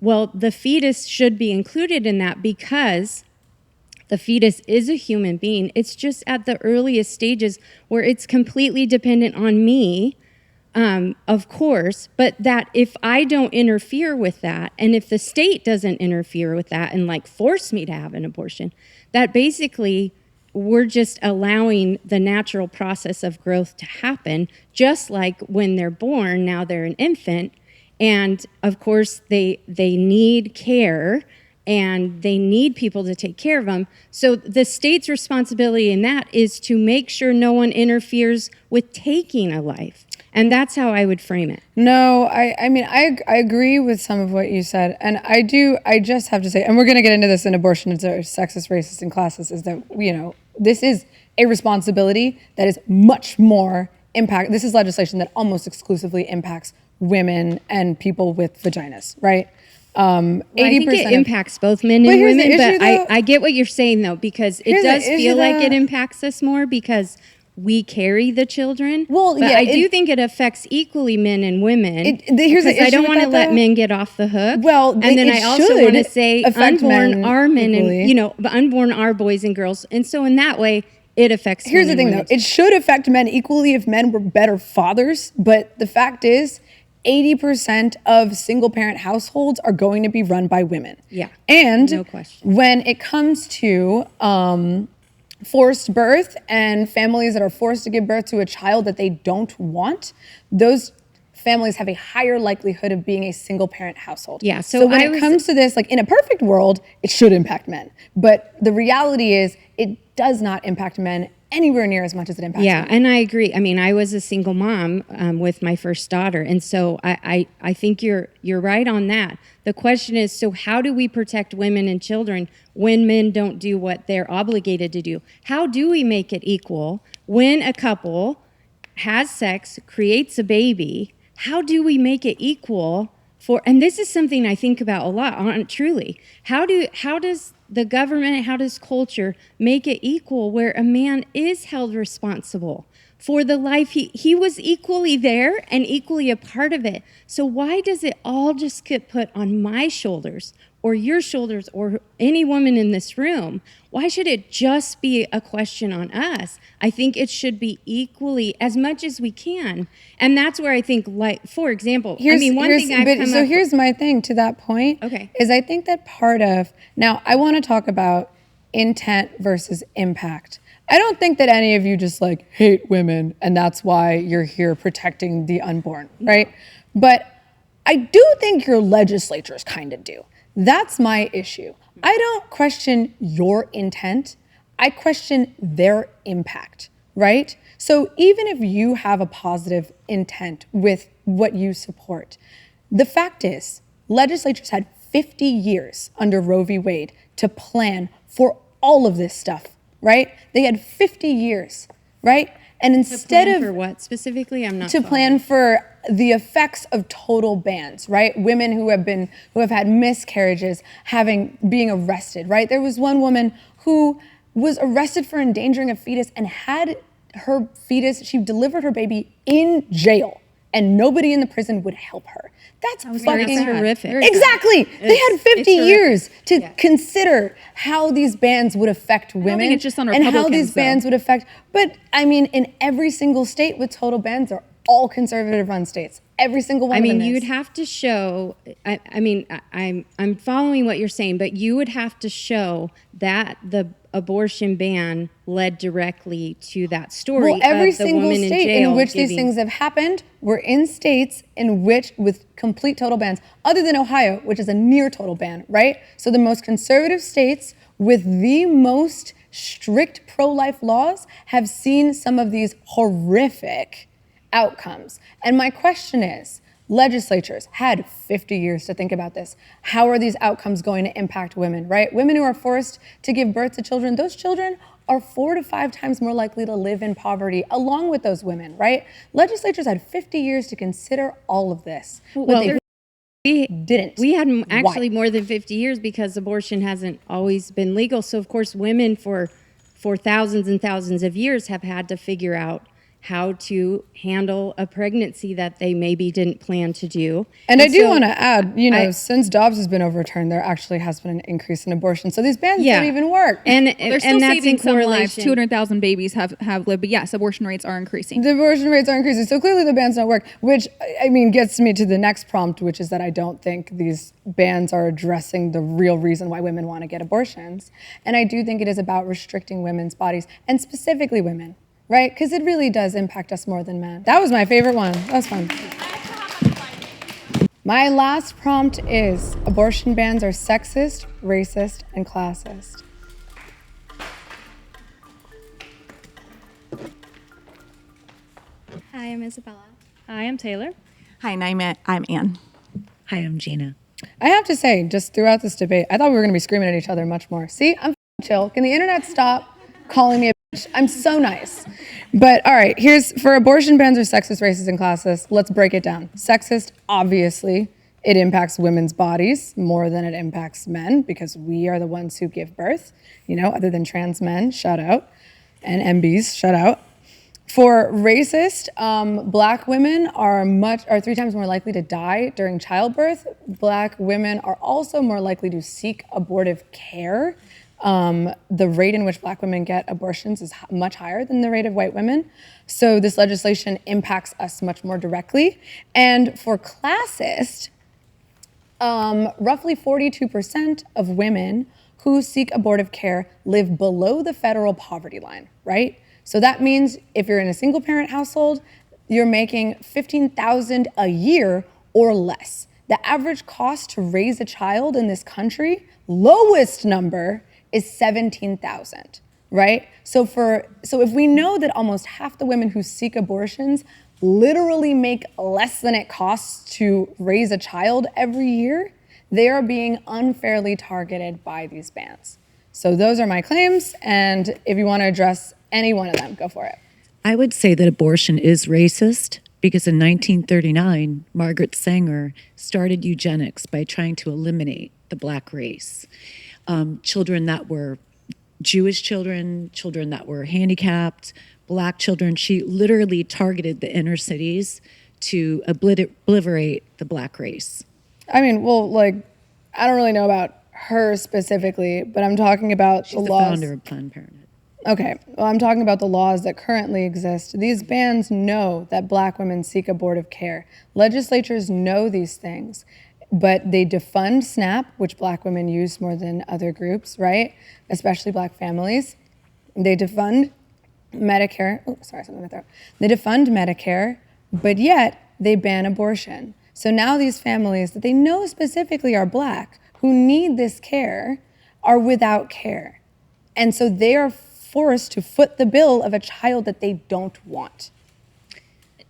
Speaker 20: well, the fetus should be included in that because the fetus is a human being. It's just at the earliest stages where it's completely dependent on me, of course, but that if I don't interfere with that, and if the state doesn't interfere with that and like force me to have an abortion, that basically we're just allowing the natural process of growth to happen, just like when they're born, now they're an infant, and of course they need care, and they need people to take care of them. So the state's responsibility in that is to make sure no one interferes with taking a life. And that's how I would frame it.
Speaker 1: No, I mean, I agree with some of what you said. And I just have to say, and we're going to get into this in abortion, it's sexist, racist, and classist, is that, this is a responsibility that is much more this is legislation that almost exclusively impacts women and people with vaginas, right?
Speaker 20: 80% I think it impacts both men and women, but I get what you're saying, though, because it does feel like it impacts us more because we carry the children. Well, but yeah, I do think it affects equally men and women. Because I don't want to let men get off the hook.
Speaker 1: Well,
Speaker 20: and then I also want to say unborn are men, and unborn are boys and girls, and so in that way it affects.
Speaker 1: Here's the thing, though: it should affect men equally if men were better fathers. But the fact is, 80% of single-parent households are going to be run by women.
Speaker 20: Yeah,
Speaker 1: and
Speaker 20: no question.
Speaker 1: When it comes to forced birth and families that are forced to give birth to a child that they don't want, those families have a higher likelihood of being a single-parent household.
Speaker 20: Yeah.
Speaker 1: So when it comes to this, like in a perfect world, it should impact men. But the reality is, it does not impact men anywhere near as much as it impacts
Speaker 20: women.
Speaker 1: women.
Speaker 20: And I agree. I mean, I was a single mom with my first daughter, and so I think you're right on that. The question is, so how do we protect women and children when men don't do what they're obligated to do? How do we make it equal when a couple has sex, creates a baby? How do we make it equal for? And this is something I think about a lot. Truly, how does the government, how does culture make it equal where a man is held responsible for the life he was equally there and equally a part of it? So why does it all just get put on my shoulders or your shoulders or any woman in this room? Why should it just be a question on us? I think it should be equally as much as we can. And that's where I think, like, for example, here's
Speaker 1: my thing to that point.
Speaker 20: Okay.
Speaker 1: Is I think that part of, now I want to talk about intent versus impact. I don't think that any of you just like hate women and that's why you're here protecting the unborn, right? But I do think your legislatures kind of do. That's my issue. I don't question your intent. I question their impact, right? So even if you have a positive intent with what you support, the fact is legislatures had 50 years under Roe v. Wade to plan for all of this stuff, right? They had 50 years, right? And instead
Speaker 20: plan
Speaker 1: of
Speaker 20: for what specifically? I'm not
Speaker 1: to plan for the effects of total bans, right? Women who have had miscarriages being arrested, right? There was one woman who was arrested for endangering a fetus and had her fetus, she delivered her baby in jail, and nobody in the prison would help her. That's fucking
Speaker 20: horrific.
Speaker 1: Exactly. They had 50
Speaker 20: it's
Speaker 1: years to consider how these bans would affect women
Speaker 17: think it's just on
Speaker 1: and how these
Speaker 17: Republicans, though.
Speaker 1: bans would affect. But I mean, in every single state with total bans, are all conservative-run states. Every single one.
Speaker 20: I mean,
Speaker 1: of them
Speaker 20: you
Speaker 1: is.
Speaker 20: would have to show. I'm following what you're saying, but you would have to show that the abortion ban led directly to that story.
Speaker 1: Well, every
Speaker 20: of the
Speaker 1: single
Speaker 20: woman
Speaker 1: state
Speaker 20: jail
Speaker 1: in which these
Speaker 20: giving-
Speaker 1: things have happened were in states in which, with complete total bans, other than Ohio, which is a near total ban, right? So the most conservative states with the most strict pro-life laws have seen some of these horrific outcomes. And my question is, legislatures had 50 years to think about this. How are these outcomes going to impact women, right? Women who are forced to give birth to children, those children are 4 to 5 times more likely to live in poverty along with those women, right? Legislatures had 50 years to consider all of this, but they didn't.
Speaker 20: We had actually
Speaker 1: Why?
Speaker 20: more than 50 years because abortion hasn't always been legal. So of course, women for thousands and thousands of years have had to figure out how to handle a pregnancy that they maybe didn't plan to do.
Speaker 1: And I do
Speaker 20: so
Speaker 1: want to add, since Dobbs has been overturned, there actually has been an increase in abortion. So these bans don't even work.
Speaker 20: And
Speaker 17: They're still saving some lives. 200,000 babies have lived, but yes, abortion rates are increasing.
Speaker 1: The abortion rates are increasing. So clearly the bans don't work, which, I mean, gets me to the next prompt, which is that I don't think these bans are addressing the real reason why women want to get abortions. And I do think it is about restricting women's bodies, and specifically women, right? Because it really does impact us more than men. That was my favorite one. That was fun. My last prompt is, abortion bans are sexist, racist, and classist.
Speaker 4: Hi, I'm Isabella. Hi, I'm Taylor.
Speaker 21: Hi, Naima. I'm Ann.
Speaker 14: Hi, I'm Gina.
Speaker 1: I have to say, just throughout this debate, I thought we were going to be screaming at each other much more. See, I'm chill. Can the internet stop calling me a bitch? I'm so nice. But all right, here's, for abortion bans are sexist, racist, and classist, let's break it down. Sexist, obviously, it impacts women's bodies more than it impacts men because we are the ones who give birth, other than trans men, shout out, and MBs, shout out. For racist, Black women are 3 times more likely to die during childbirth. Black women are also more likely to seek abortive care. The rate in which Black women get abortions is much higher than the rate of white women. So this legislation impacts us much more directly. And for classist, roughly 42% of women who seek abortive care live below the federal poverty line, right? So that means if you're in a single parent household, you're making $15,000 a year or less. The average cost to raise a child in this country, lowest number, is $17,000, right? So if we know that almost half the women who seek abortions literally make less than it costs to raise a child every year, they are being unfairly targeted by these bans. So those are my claims, and if you want to address any one of them, go for it.
Speaker 14: I would say that abortion is racist because in 1939, Margaret Sanger started eugenics by trying to eliminate the Black race. Children that were Jewish children that were handicapped, Black children, she literally targeted the inner cities to obliterate the Black race.
Speaker 1: I mean, I don't really know about her specifically, but I'm talking about
Speaker 14: She's the
Speaker 1: laws.
Speaker 14: founder of Planned Parenthood.
Speaker 1: Okay, well, I'm talking about the laws that currently exist. These bans know that Black women seek abortive care. Legislatures know these things, but they defund SNAP, which Black women use more than other groups, right? Especially Black families. They defund Medicare. Oh, sorry, something in my throat. They defund Medicare, but yet they ban abortion. So now these families that they know specifically are Black, who need this care, are without care. And so they are forced to foot the bill of a child that they don't want.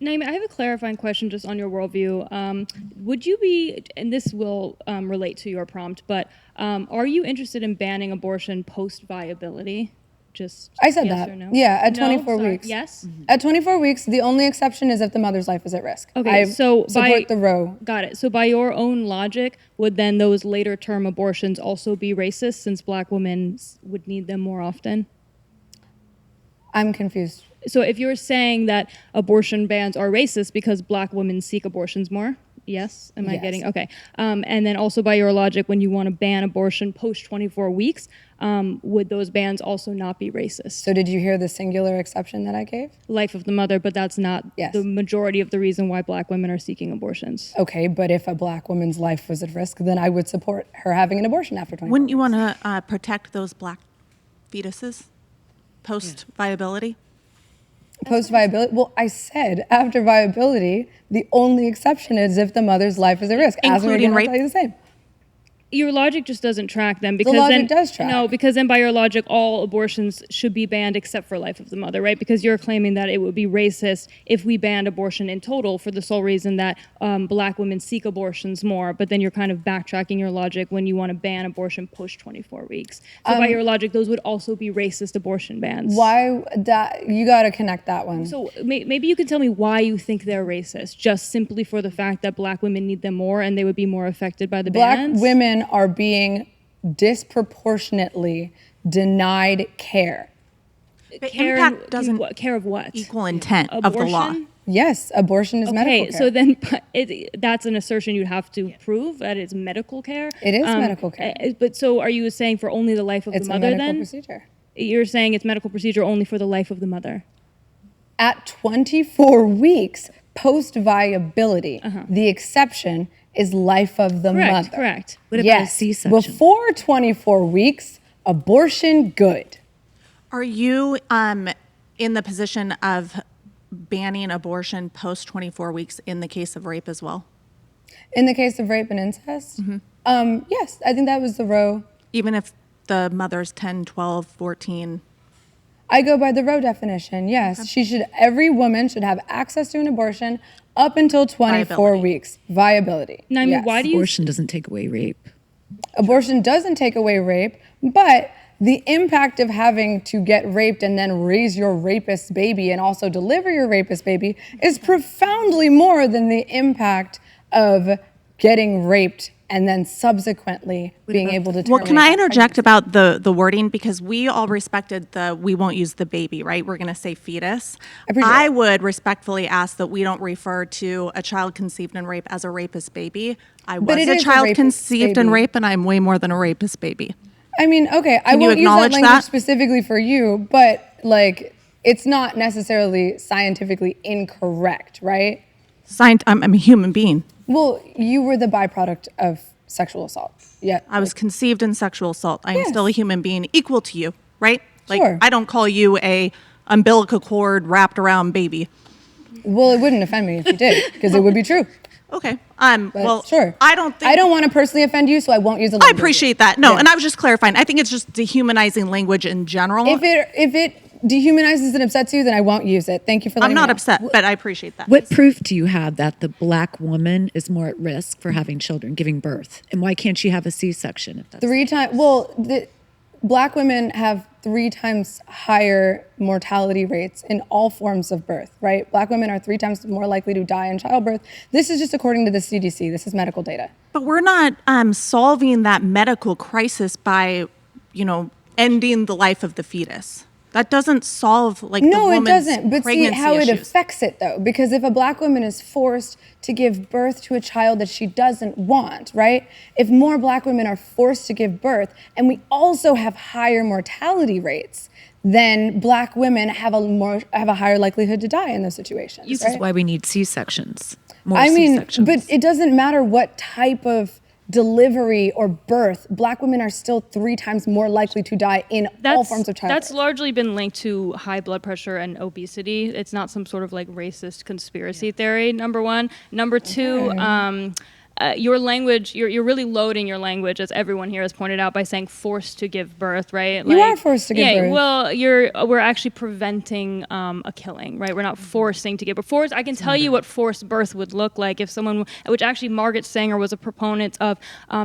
Speaker 18: Naima, I have a clarifying question just on your worldview. Would you be, and this will relate to your prompt, but are you interested in banning abortion post-viability? Just
Speaker 1: I said
Speaker 18: yes
Speaker 1: that.
Speaker 18: or no?
Speaker 1: Yeah, at
Speaker 18: No?
Speaker 1: 24
Speaker 18: Sorry.
Speaker 1: weeks.
Speaker 18: Yes?
Speaker 1: At 24 weeks, the only exception is if the mother's life is at risk.
Speaker 18: Okay,
Speaker 1: I
Speaker 18: so
Speaker 1: support the row.
Speaker 18: Got it. So by your own logic, would then those later term abortions also be racist since black women would need them more often?
Speaker 1: I'm confused.
Speaker 18: So if you're saying that abortion bans are racist because black women seek abortions more, yes? Am I
Speaker 1: Yes.
Speaker 18: getting, okay. And then also by your logic, when you want to ban abortion post 24 weeks, would those bans also not be racist?
Speaker 1: So did you hear the singular exception that I gave?
Speaker 18: Life of the mother, but that's not the majority of the reason why black women are seeking abortions.
Speaker 1: Okay, but if a black woman's life was at risk, then I would support her having an abortion after 24
Speaker 5: Wouldn't you want to protect those black fetuses post viability?
Speaker 1: Post viability? Well, I said after viability, the only exception is if the mother's life is at risk. As we're
Speaker 18: Including
Speaker 1: going to
Speaker 18: rape?
Speaker 1: tell you the same.
Speaker 18: Your logic just doesn't track then because
Speaker 1: logic
Speaker 18: then
Speaker 1: does track.
Speaker 18: No, because then by your logic all abortions should be banned except for life of the mother, right? Because you're claiming that it would be racist if we banned abortion in total for the sole reason that black women seek abortions more, but then you're kind of backtracking your logic when you want to ban abortion post 24 weeks. So by your logic those would also be racist abortion bans.
Speaker 1: Why that? You got to connect that one.
Speaker 18: So maybe you could tell me why you think they're racist, just simply for the fact that black women need them more and they would be more affected by the
Speaker 1: Black
Speaker 18: bans?
Speaker 1: women are being disproportionately denied care.
Speaker 18: Care,
Speaker 5: impact doesn't
Speaker 18: care of what?
Speaker 5: Equal intent of the law.
Speaker 18: Abortion?
Speaker 1: Yes, abortion is medical care.
Speaker 18: So then that's an assertion you'd have to prove that it's medical care?
Speaker 1: It is medical care.
Speaker 18: But so are you saying for only the life of
Speaker 1: It's
Speaker 18: the
Speaker 1: a
Speaker 18: mother
Speaker 1: medical
Speaker 18: then?
Speaker 1: procedure.
Speaker 18: You're saying it's medical procedure only for the life of the mother?
Speaker 1: At 24 weeks post viability, the exception is life of the
Speaker 18: Correct,
Speaker 1: mother.
Speaker 18: correct.
Speaker 14: What about a
Speaker 1: yes.
Speaker 14: C-section?
Speaker 1: Before 24 weeks, abortion good.
Speaker 5: Are you in the position of banning abortion post 24 weeks in the case of rape as well?
Speaker 1: In the case of rape and incest, yes, I think that was the row.
Speaker 5: Even if the mother's 10, 12, 14?
Speaker 1: I go by the row definition, yes. Every woman should have access to an abortion up until 24 weeks. Viability.
Speaker 18: Now, I mean,
Speaker 1: yes.
Speaker 18: why do you...
Speaker 14: Abortion doesn't take away rape.
Speaker 1: Abortion doesn't take away rape, but the impact of having to get raped and then raise your rapist baby and also deliver your rapist baby is profoundly more than the impact of getting raped and then subsequently being able to terminate.
Speaker 5: Well, can I
Speaker 1: that
Speaker 5: interject about the wording? Because we all respected we won't use the baby, right? We're going to say fetus. I would respectfully ask that we don't refer to a child conceived in rape as a rapist baby. I
Speaker 1: But
Speaker 5: was
Speaker 1: it
Speaker 5: a
Speaker 1: is a
Speaker 5: child
Speaker 1: rapist
Speaker 5: conceived in
Speaker 1: baby.
Speaker 5: rape, and I'm way more than a rapist baby.
Speaker 1: I mean, okay, I
Speaker 5: Can you
Speaker 1: won't use that
Speaker 5: acknowledge
Speaker 1: language
Speaker 5: that?
Speaker 1: specifically for you, but like, it's not necessarily scientifically incorrect, right?
Speaker 5: I'm a human being.
Speaker 1: Well, you were the byproduct of sexual assault. Yeah.
Speaker 5: I was conceived in sexual assault. I am
Speaker 1: Yes.
Speaker 5: still a human being equal to you, right? Like,
Speaker 1: Sure.
Speaker 5: I don't call you a umbilical cord wrapped around baby.
Speaker 1: Well, it wouldn't offend me if you did, because it would be true.
Speaker 5: Okay.
Speaker 1: But
Speaker 5: Well,
Speaker 1: sure.
Speaker 5: I don't think
Speaker 1: I don't want to personally offend you, so I won't use the
Speaker 5: I
Speaker 1: language.
Speaker 5: appreciate that. No,
Speaker 1: Yeah.
Speaker 5: and I was just clarifying. I think it's just dehumanizing language in general.
Speaker 1: If it dehumanizes and upsets you, then I won't use it. Thank you for letting
Speaker 5: I'm
Speaker 1: me
Speaker 5: not
Speaker 1: know.
Speaker 5: upset, but I appreciate that.
Speaker 14: What proof do you have that the black woman is more at risk for having children, giving birth? And why can't she have a C-section if that's
Speaker 1: 3 times. Well, black women have 3 times higher mortality rates in all forms of birth, right? Black women are 3 times more likely to die in childbirth. This is just according to the CDC. This is medical data.
Speaker 5: But we're not solving that medical crisis by, ending the life of the fetus. That doesn't solve the
Speaker 1: No, it
Speaker 5: woman's
Speaker 1: doesn't. But see
Speaker 5: pregnancy
Speaker 1: how it
Speaker 5: issues.
Speaker 1: affects it, though. Because if a black woman is forced to give birth to a child that she doesn't want, right? If more black women are forced to give birth, and we also have higher mortality rates, then black women have a higher likelihood to die in those situations.
Speaker 14: This
Speaker 1: right?
Speaker 14: is why we need C-sections. More
Speaker 1: I mean,
Speaker 14: C-sections.
Speaker 1: but it doesn't matter what type of delivery or birth. Black women are still 3 times more likely to die in all forms of childbirth.
Speaker 18: That's largely been linked to high blood pressure and obesity. It's not some sort of like racist conspiracy theory, number one. Number two,
Speaker 4: your language, you're really loading your language, as everyone here has pointed out, by saying forced to give birth, right?
Speaker 1: You are forced to give birth.
Speaker 4: Well, we're actually preventing a killing, right? We're not forcing to give birth. I can tell you what forced birth would look like if someone, which actually Margaret Sanger was a proponent of,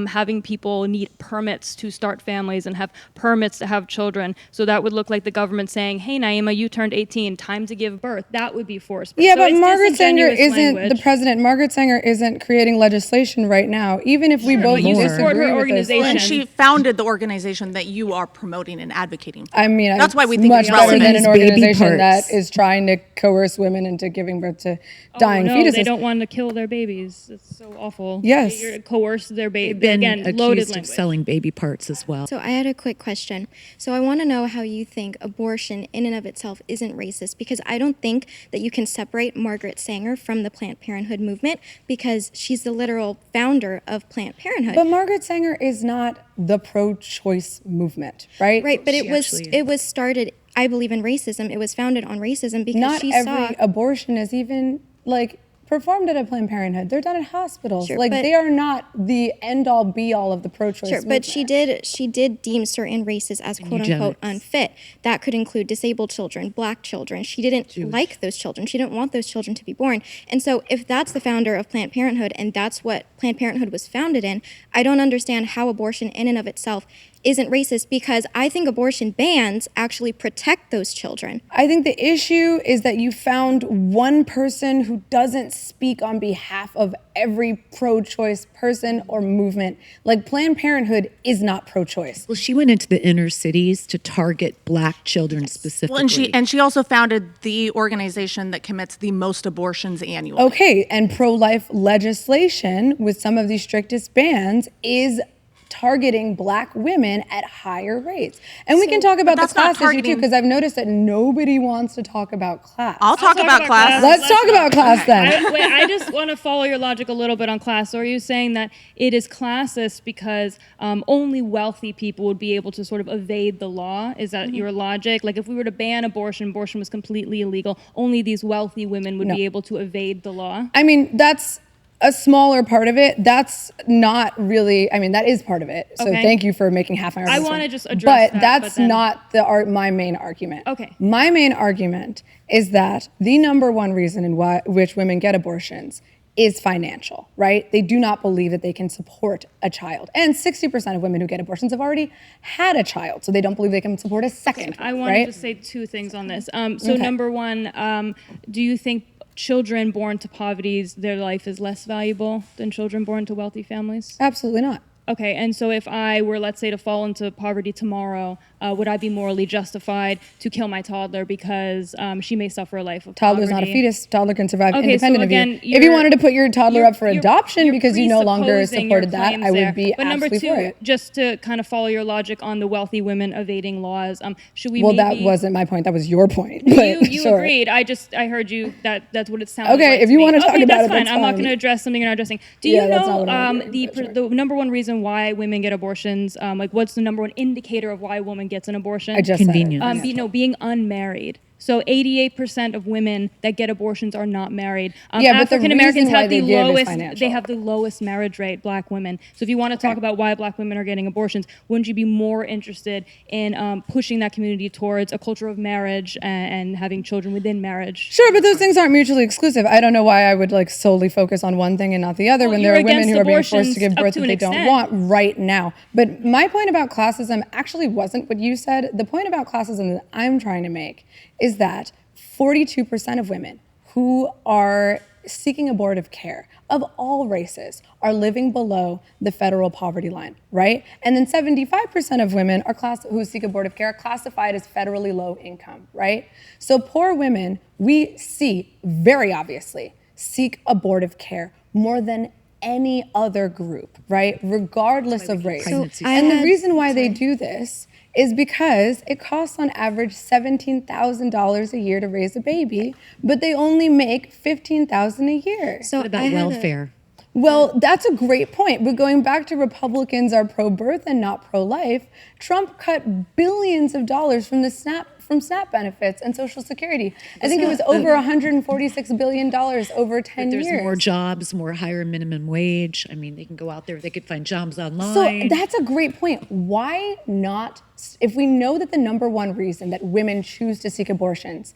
Speaker 4: having people need permits to start families and have permits to have children. So that would look like the government saying, hey, Naima, you turned 18, time to give birth. That would be forced birth.
Speaker 1: Yeah,
Speaker 4: So
Speaker 1: but
Speaker 4: it's
Speaker 1: Margaret Sanger
Speaker 4: disingenuous
Speaker 1: isn't
Speaker 4: language.
Speaker 1: the president. Margaret Sanger isn't creating legislation right now, even if we both
Speaker 4: but you
Speaker 1: disagree
Speaker 4: support her
Speaker 1: with
Speaker 4: organization.
Speaker 1: this.
Speaker 5: And she founded the organization that you are promoting and advocating for.
Speaker 1: I mean,
Speaker 5: that's why we think
Speaker 1: much
Speaker 5: it's
Speaker 1: better
Speaker 5: relevant.
Speaker 1: than an
Speaker 14: Baby
Speaker 1: organization
Speaker 14: parts.
Speaker 1: that is trying to coerce women into giving birth to dying
Speaker 4: no,
Speaker 1: fetuses.
Speaker 4: they don't want to kill their babies. It's so awful.
Speaker 1: Yes.
Speaker 4: You're coerce their baby.
Speaker 14: Been
Speaker 4: Again, loaded
Speaker 14: accused of
Speaker 4: language.
Speaker 14: selling baby parts as well.
Speaker 15: So I had a quick question. So I want to know how you think abortion in and of itself isn't racist, because I don't think that you can separate Margaret Sanger from the Planned Parenthood movement, because she's the literal founder of Planned Parenthood.
Speaker 1: But Margaret Sanger is not the pro-choice movement, right?
Speaker 15: Right, but it was started, I believe, in racism. It was founded on racism because
Speaker 1: Not
Speaker 15: she
Speaker 1: every
Speaker 15: saw
Speaker 1: abortion is even like performed at a Planned Parenthood. They're done at hospitals.
Speaker 15: Sure,
Speaker 1: like
Speaker 15: but-
Speaker 1: they are not the end all be all of the pro-choice
Speaker 15: Sure,
Speaker 1: movement.
Speaker 15: but she did deem certain races as quote unquote
Speaker 14: eugenics.
Speaker 15: unfit. That could include disabled children, black children. She didn't like those children. She didn't want those children to be born. And so if that's the founder of Planned Parenthood and that's what Planned Parenthood was founded in, I don't understand how abortion in and of itself isn't racist, because I think abortion bans actually protect those children.
Speaker 1: I think the issue is that you found one person who doesn't speak on behalf of every pro-choice person or movement. Like Planned Parenthood is not pro-choice.
Speaker 14: Well, she went into the inner cities to target black children specifically.
Speaker 5: Well, and she also founded the organization that commits the most abortions annually.
Speaker 1: Okay, and pro-life legislation with some of the strictest bans is targeting black women at higher rates. And we can talk about the
Speaker 5: that's not
Speaker 1: class issue too,
Speaker 5: targeting-
Speaker 1: because I've noticed that nobody wants to talk about class.
Speaker 5: I'll talk about class.
Speaker 1: Let's talk about class then.
Speaker 4: I just want to follow your logic a little bit on class. So are you saying that it is classist because only wealthy people would be able to sort of evade the law? Is that your logic? Like if we were to ban abortion, abortion was completely illegal, only these wealthy women would
Speaker 1: No.
Speaker 4: be able to evade the law?
Speaker 1: I mean, that's a smaller part of it. That's not really, I mean, that is part of it. So
Speaker 4: Okay.
Speaker 1: thank you for making half my
Speaker 4: I
Speaker 1: argument.
Speaker 4: wanna just address
Speaker 1: But
Speaker 4: that,
Speaker 1: that's
Speaker 4: but then-
Speaker 1: not my main argument.
Speaker 4: Okay.
Speaker 1: My main argument is that the number one reason in which women get abortions is financial, right? They do not believe that they can support a child. And 60% of women who get abortions have already had a child, so they don't believe they can support a second,
Speaker 4: I wanted
Speaker 1: right?
Speaker 4: to say two things on this. So
Speaker 1: Okay.
Speaker 4: number one, do you think children born to poverty, their life is less valuable than children born to wealthy families?
Speaker 1: Absolutely not.
Speaker 4: Okay, and so if I were, let's say, to fall into poverty tomorrow, would I be morally justified to kill my toddler because she may suffer a life of
Speaker 1: Toddler's
Speaker 4: poverty?
Speaker 1: not a fetus. Toddler can survive
Speaker 4: Okay,
Speaker 1: independent
Speaker 4: so
Speaker 1: of you.
Speaker 4: again,
Speaker 1: If you
Speaker 4: you're-
Speaker 1: wanted to put your toddler up for adoption because you no longer
Speaker 4: presupposing your
Speaker 1: supported that,
Speaker 4: claims
Speaker 1: I would
Speaker 4: there.
Speaker 1: be
Speaker 4: But number
Speaker 1: absolutely for
Speaker 4: two,
Speaker 1: it.
Speaker 4: just to kind of follow your logic on the wealthy women evading laws, should we
Speaker 1: Well,
Speaker 4: maybe...
Speaker 1: that wasn't my point. That was your point. But
Speaker 4: You
Speaker 1: sure.
Speaker 4: agreed. I heard you that's what it sounded
Speaker 1: Okay,
Speaker 4: like
Speaker 1: if
Speaker 4: to
Speaker 1: you
Speaker 4: me.
Speaker 1: wanna talk
Speaker 4: okay,
Speaker 1: about
Speaker 4: that's
Speaker 1: it,
Speaker 4: fine.
Speaker 1: that's
Speaker 4: I'm not
Speaker 1: fine.
Speaker 4: going to address something you're not addressing. Do
Speaker 1: Yeah,
Speaker 4: you
Speaker 1: that's
Speaker 4: know
Speaker 1: not what I'm arguing,
Speaker 4: the number one reason why women get abortions? Like, what's the number one indicator of why a woman gets an abortion?
Speaker 1: I just said it. Convenience.
Speaker 4: Being unmarried. So 88% of women that get abortions are not married.
Speaker 1: Yeah, but the
Speaker 4: African Americans
Speaker 1: reason why
Speaker 4: have the
Speaker 1: they give is
Speaker 4: lowest.
Speaker 1: financial.
Speaker 4: They have the lowest marriage rate. Black women. So if you want to talk about why Black women are getting abortions, wouldn't you be more interested in pushing that community towards a culture of marriage and having children within marriage?
Speaker 1: Sure, but those things aren't mutually exclusive. I don't know why I would like solely focus on one thing and not the other when there are
Speaker 4: you're
Speaker 1: women who are being
Speaker 4: against
Speaker 1: forced to give
Speaker 4: abortions
Speaker 1: birth
Speaker 4: up to
Speaker 1: that
Speaker 4: an
Speaker 1: they don't
Speaker 4: extent.
Speaker 1: want right now. But my point about classism actually wasn't what you said. The point about classism that I'm trying to make is that 42% of women who are seeking abortive care of all races are living below the federal poverty line, right? And then 75% of women who seek abortive care are classified as federally low income, right? So poor women, we see very obviously, seek abortive care more than any other group, right? Regardless of race. And the reason why they do this is because it costs on average $17,000 a year to raise a baby, but they only make $15,000 a year.
Speaker 15: So
Speaker 14: What about welfare?
Speaker 1: Well, that's a great point. But going back to Republicans are pro-birth and not pro-life, Trump cut billions of dollars from the SNAP from SNAP benefits and Social Security. I think it was over $146 billion over 10
Speaker 14: There's
Speaker 1: years.
Speaker 14: more jobs, more higher minimum wage. I mean, they can go out there, they could find jobs online.
Speaker 1: So that's a great point. Why not, if we know that the number one reason that women choose to seek abortions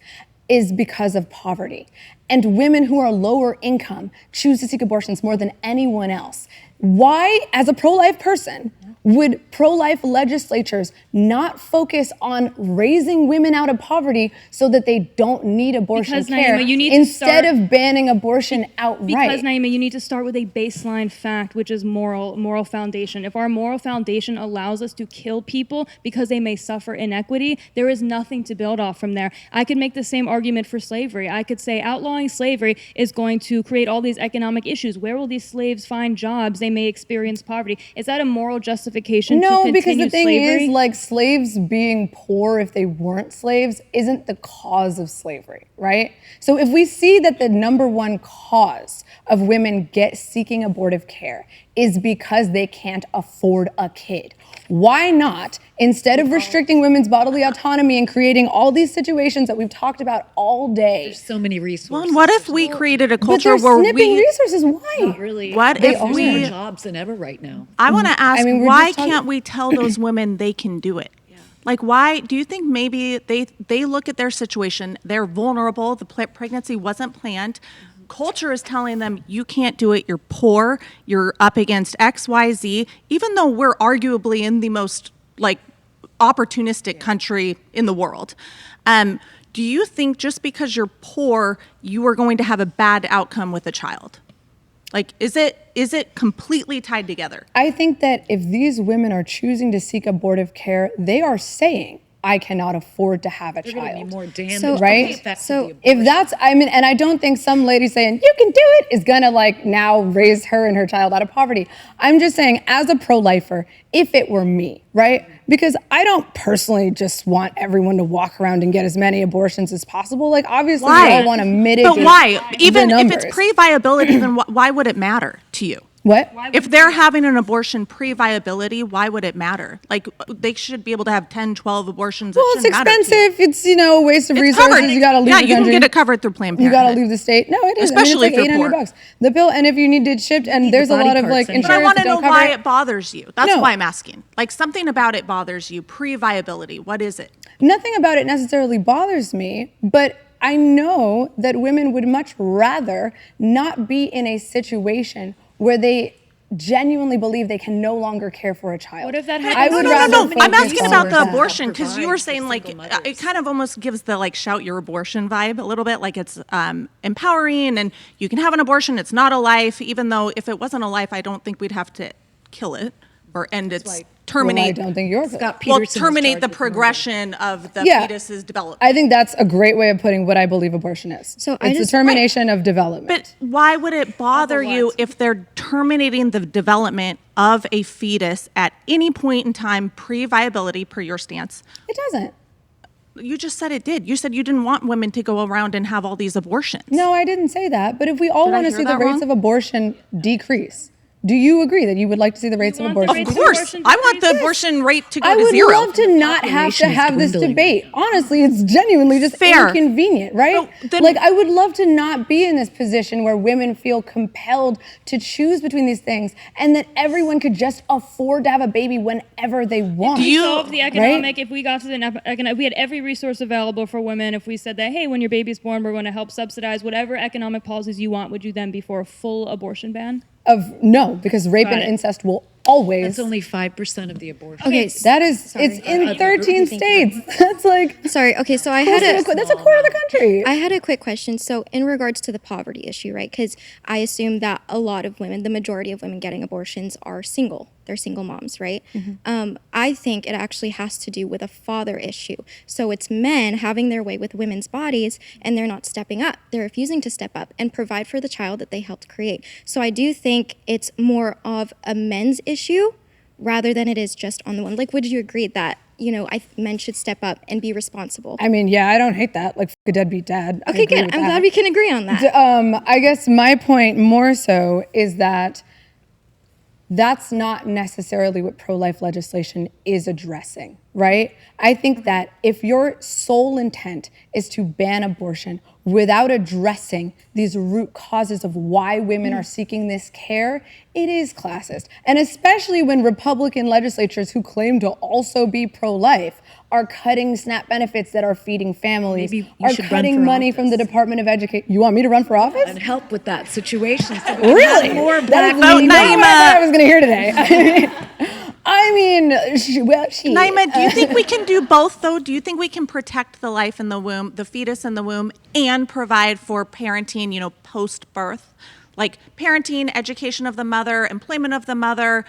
Speaker 1: is because of poverty, and women who are lower income choose to seek abortions more than anyone else, why, as a pro-life person, would pro-life legislatures not focus on raising women out of poverty so that they don't need abortion
Speaker 4: Because,
Speaker 1: care
Speaker 4: Naima, you need to
Speaker 1: instead
Speaker 4: start-
Speaker 1: of banning abortion outright?
Speaker 4: Because, Naima, you need to start with a baseline fact, which is moral foundation. If our moral foundation allows us to kill people because they may suffer inequity, there is nothing to build off from there. I could make the same argument for slavery. I could say outlawing slavery is going to create all these economic issues. Where will these slaves find jobs? They may experience poverty. Is that a moral justification to
Speaker 1: No,
Speaker 4: continue
Speaker 1: because the thing
Speaker 4: slavery?
Speaker 1: is, like, slaves being poor if they weren't slaves isn't the cause of slavery, right? So if we see that the number one cause of women seeking abortive care is because they can't afford a kid, why not, instead of restricting women's bodily autonomy and creating all these situations that we've talked about all day?
Speaker 14: There's so many resources.
Speaker 5: Well, and what if we created a
Speaker 1: But
Speaker 5: culture
Speaker 1: they're
Speaker 5: where
Speaker 1: snipping
Speaker 5: we
Speaker 1: resources. Why?
Speaker 14: Not really.
Speaker 5: What
Speaker 14: They
Speaker 5: if
Speaker 14: are
Speaker 5: we-
Speaker 14: more jobs than ever right now.
Speaker 5: I want to ask,
Speaker 1: I mean, we're
Speaker 5: why
Speaker 1: just talking-
Speaker 5: can't we tell those women they can do it? Like, why do you think maybe they look at their situation, they're vulnerable, the pregnancy wasn't planned, culture is telling them you can't do it, you're poor, you're up against X, Y, Z, even though we're arguably in the most like opportunistic country in the world. Do you think just because you're poor, you are going to have a bad outcome with a child? Like, is it completely tied together?
Speaker 1: I think that if these women are choosing to seek abortive care, they are saying, I cannot afford to have a
Speaker 14: They're gonna be
Speaker 1: child.
Speaker 14: more damaged
Speaker 1: So,
Speaker 14: by the
Speaker 1: right?
Speaker 14: effects of the
Speaker 1: If that's, I mean, and I don't think some lady saying, you can do it, is gonna like now raise her and her child out of poverty. I'm just saying, as a pro-lifer, if it were me, right? Because I don't personally just want everyone to walk around and get as many abortions as possible. Like, obviously, we all want to mitigate.
Speaker 5: But why?
Speaker 1: the
Speaker 5: Even if
Speaker 1: numbers.
Speaker 5: it's pre-viability, then why would it matter to you?
Speaker 1: What?
Speaker 5: If they're having an abortion pre-viability, why would it matter? Like, they should be able to have 10, 12 abortions.
Speaker 1: Well, it's expensive. It's, a waste of
Speaker 5: It's
Speaker 1: resources.
Speaker 5: covered.
Speaker 1: You got to leave
Speaker 5: Yeah,
Speaker 1: the
Speaker 5: you
Speaker 1: country.
Speaker 5: can get it covered through Planned
Speaker 1: You
Speaker 5: Parenthood.
Speaker 1: got to leave the state. No, it is.
Speaker 5: Especially
Speaker 1: I mean, it's
Speaker 5: if you're
Speaker 1: like
Speaker 5: poor.
Speaker 1: $800. The pill, and if you need it shipped, and there's a lot of like insurance
Speaker 5: But I want to
Speaker 1: that
Speaker 5: know
Speaker 1: don't
Speaker 5: why
Speaker 1: cover
Speaker 5: it bothers you. That's
Speaker 1: No.
Speaker 5: why I'm asking. Like, something about it bothers you. Pre-viability. What is it?
Speaker 1: Nothing about it necessarily bothers me, but I know that women would much rather not be in a situation where they genuinely believe they can no longer care for a child.
Speaker 4: What if that
Speaker 1: I would
Speaker 5: no,
Speaker 1: rather
Speaker 5: no. I'm
Speaker 1: focus
Speaker 5: asking
Speaker 1: on
Speaker 5: about the
Speaker 1: that.
Speaker 5: abortion because you were saying like it kind of almost gives the like shout your abortion vibe a little bit, like it's empowering and you can have an abortion. It's not a life, even though if it wasn't a life, I don't think we'd have to kill it or end its terminate.
Speaker 1: Well, I don't think you're
Speaker 14: Scott
Speaker 5: Well,
Speaker 14: Peterson
Speaker 5: terminate the progression of the
Speaker 1: Yeah.
Speaker 5: fetus's development.
Speaker 1: I think that's a great way of putting what I believe abortion is.
Speaker 15: So
Speaker 1: it's the termination of development.
Speaker 5: But why would it bother you if they're terminating the development of a fetus at any point in time pre-viability, per your stance?
Speaker 1: It doesn't.
Speaker 5: You just said it did. You said you didn't want women to go around and have all these abortions.
Speaker 1: No, I didn't say that. But if we all
Speaker 5: Did I
Speaker 1: want to
Speaker 5: hear
Speaker 1: see the
Speaker 5: that
Speaker 1: rates
Speaker 5: wrong?
Speaker 1: of abortion decrease, do you agree that you would like to see the rates of abortion
Speaker 5: Of
Speaker 1: decrease?
Speaker 5: course. I want the abortion rate to go
Speaker 1: I
Speaker 5: to
Speaker 1: would
Speaker 5: zero.
Speaker 1: love to not have to
Speaker 14: Population is
Speaker 1: have this
Speaker 14: dwindling.
Speaker 1: debate. Honestly, it's genuinely just
Speaker 5: Fair.
Speaker 1: inconvenient, right? Like, I would love to not be in this position where women feel compelled to choose between these things and that everyone could just afford to have a baby whenever they want.
Speaker 4: If we solve the economic,
Speaker 1: right?
Speaker 4: if we got to the we had every resource available for women, if we said that, hey, when your baby's born, we're going to help subsidize whatever economic policies you want, would you then be for a full abortion ban?
Speaker 1: No, because rape
Speaker 4: Got
Speaker 1: and
Speaker 4: it.
Speaker 1: incest will always.
Speaker 14: That's only 5% of the abortion.
Speaker 1: Okay, that is, it's in 13 states. That's like.
Speaker 15: Sorry. Okay, so I
Speaker 1: Close
Speaker 15: had
Speaker 1: to that's a quarter of the country.
Speaker 15: I had a quick question. So, in regards to the poverty issue, right? Because I assume that a lot of women, the majority of women getting abortions, are single. They're single moms, right? I think it actually has to do with a father issue. So it's men having their way with women's bodies, and they're not stepping up. They're refusing to step up and provide for the child that they helped create. So I do think it's more of a men's issue rather than it is just on the one. Like, would you agree that men should step up and be responsible?
Speaker 1: I mean, yeah, I don't hate that. Like, a deadbeat dad. I
Speaker 15: Okay,
Speaker 1: agree
Speaker 15: good.
Speaker 1: with
Speaker 15: I'm
Speaker 1: that.
Speaker 15: glad we can agree on that.
Speaker 1: I guess my point more so is that that's not necessarily what pro-life legislation is addressing, right? I think that if your sole intent is to ban abortion without addressing these root causes of why women are seeking this care, it is classist. And especially when Republican legislatures who claim to also be pro-life are cutting SNAP benefits that are feeding families, are cutting money from the Department of Education. You want me to run for office?
Speaker 14: And help with that situation. So
Speaker 1: Really?
Speaker 14: more
Speaker 1: That
Speaker 14: black
Speaker 1: is not
Speaker 14: women.
Speaker 1: what I thought I was going to hear today. I mean,
Speaker 5: Naima, do you think we can do both, though? Do you think we can protect the life in the womb, the fetus in the womb, and provide for parenting, post-birth? Like parenting, education of the mother, employment of the mother,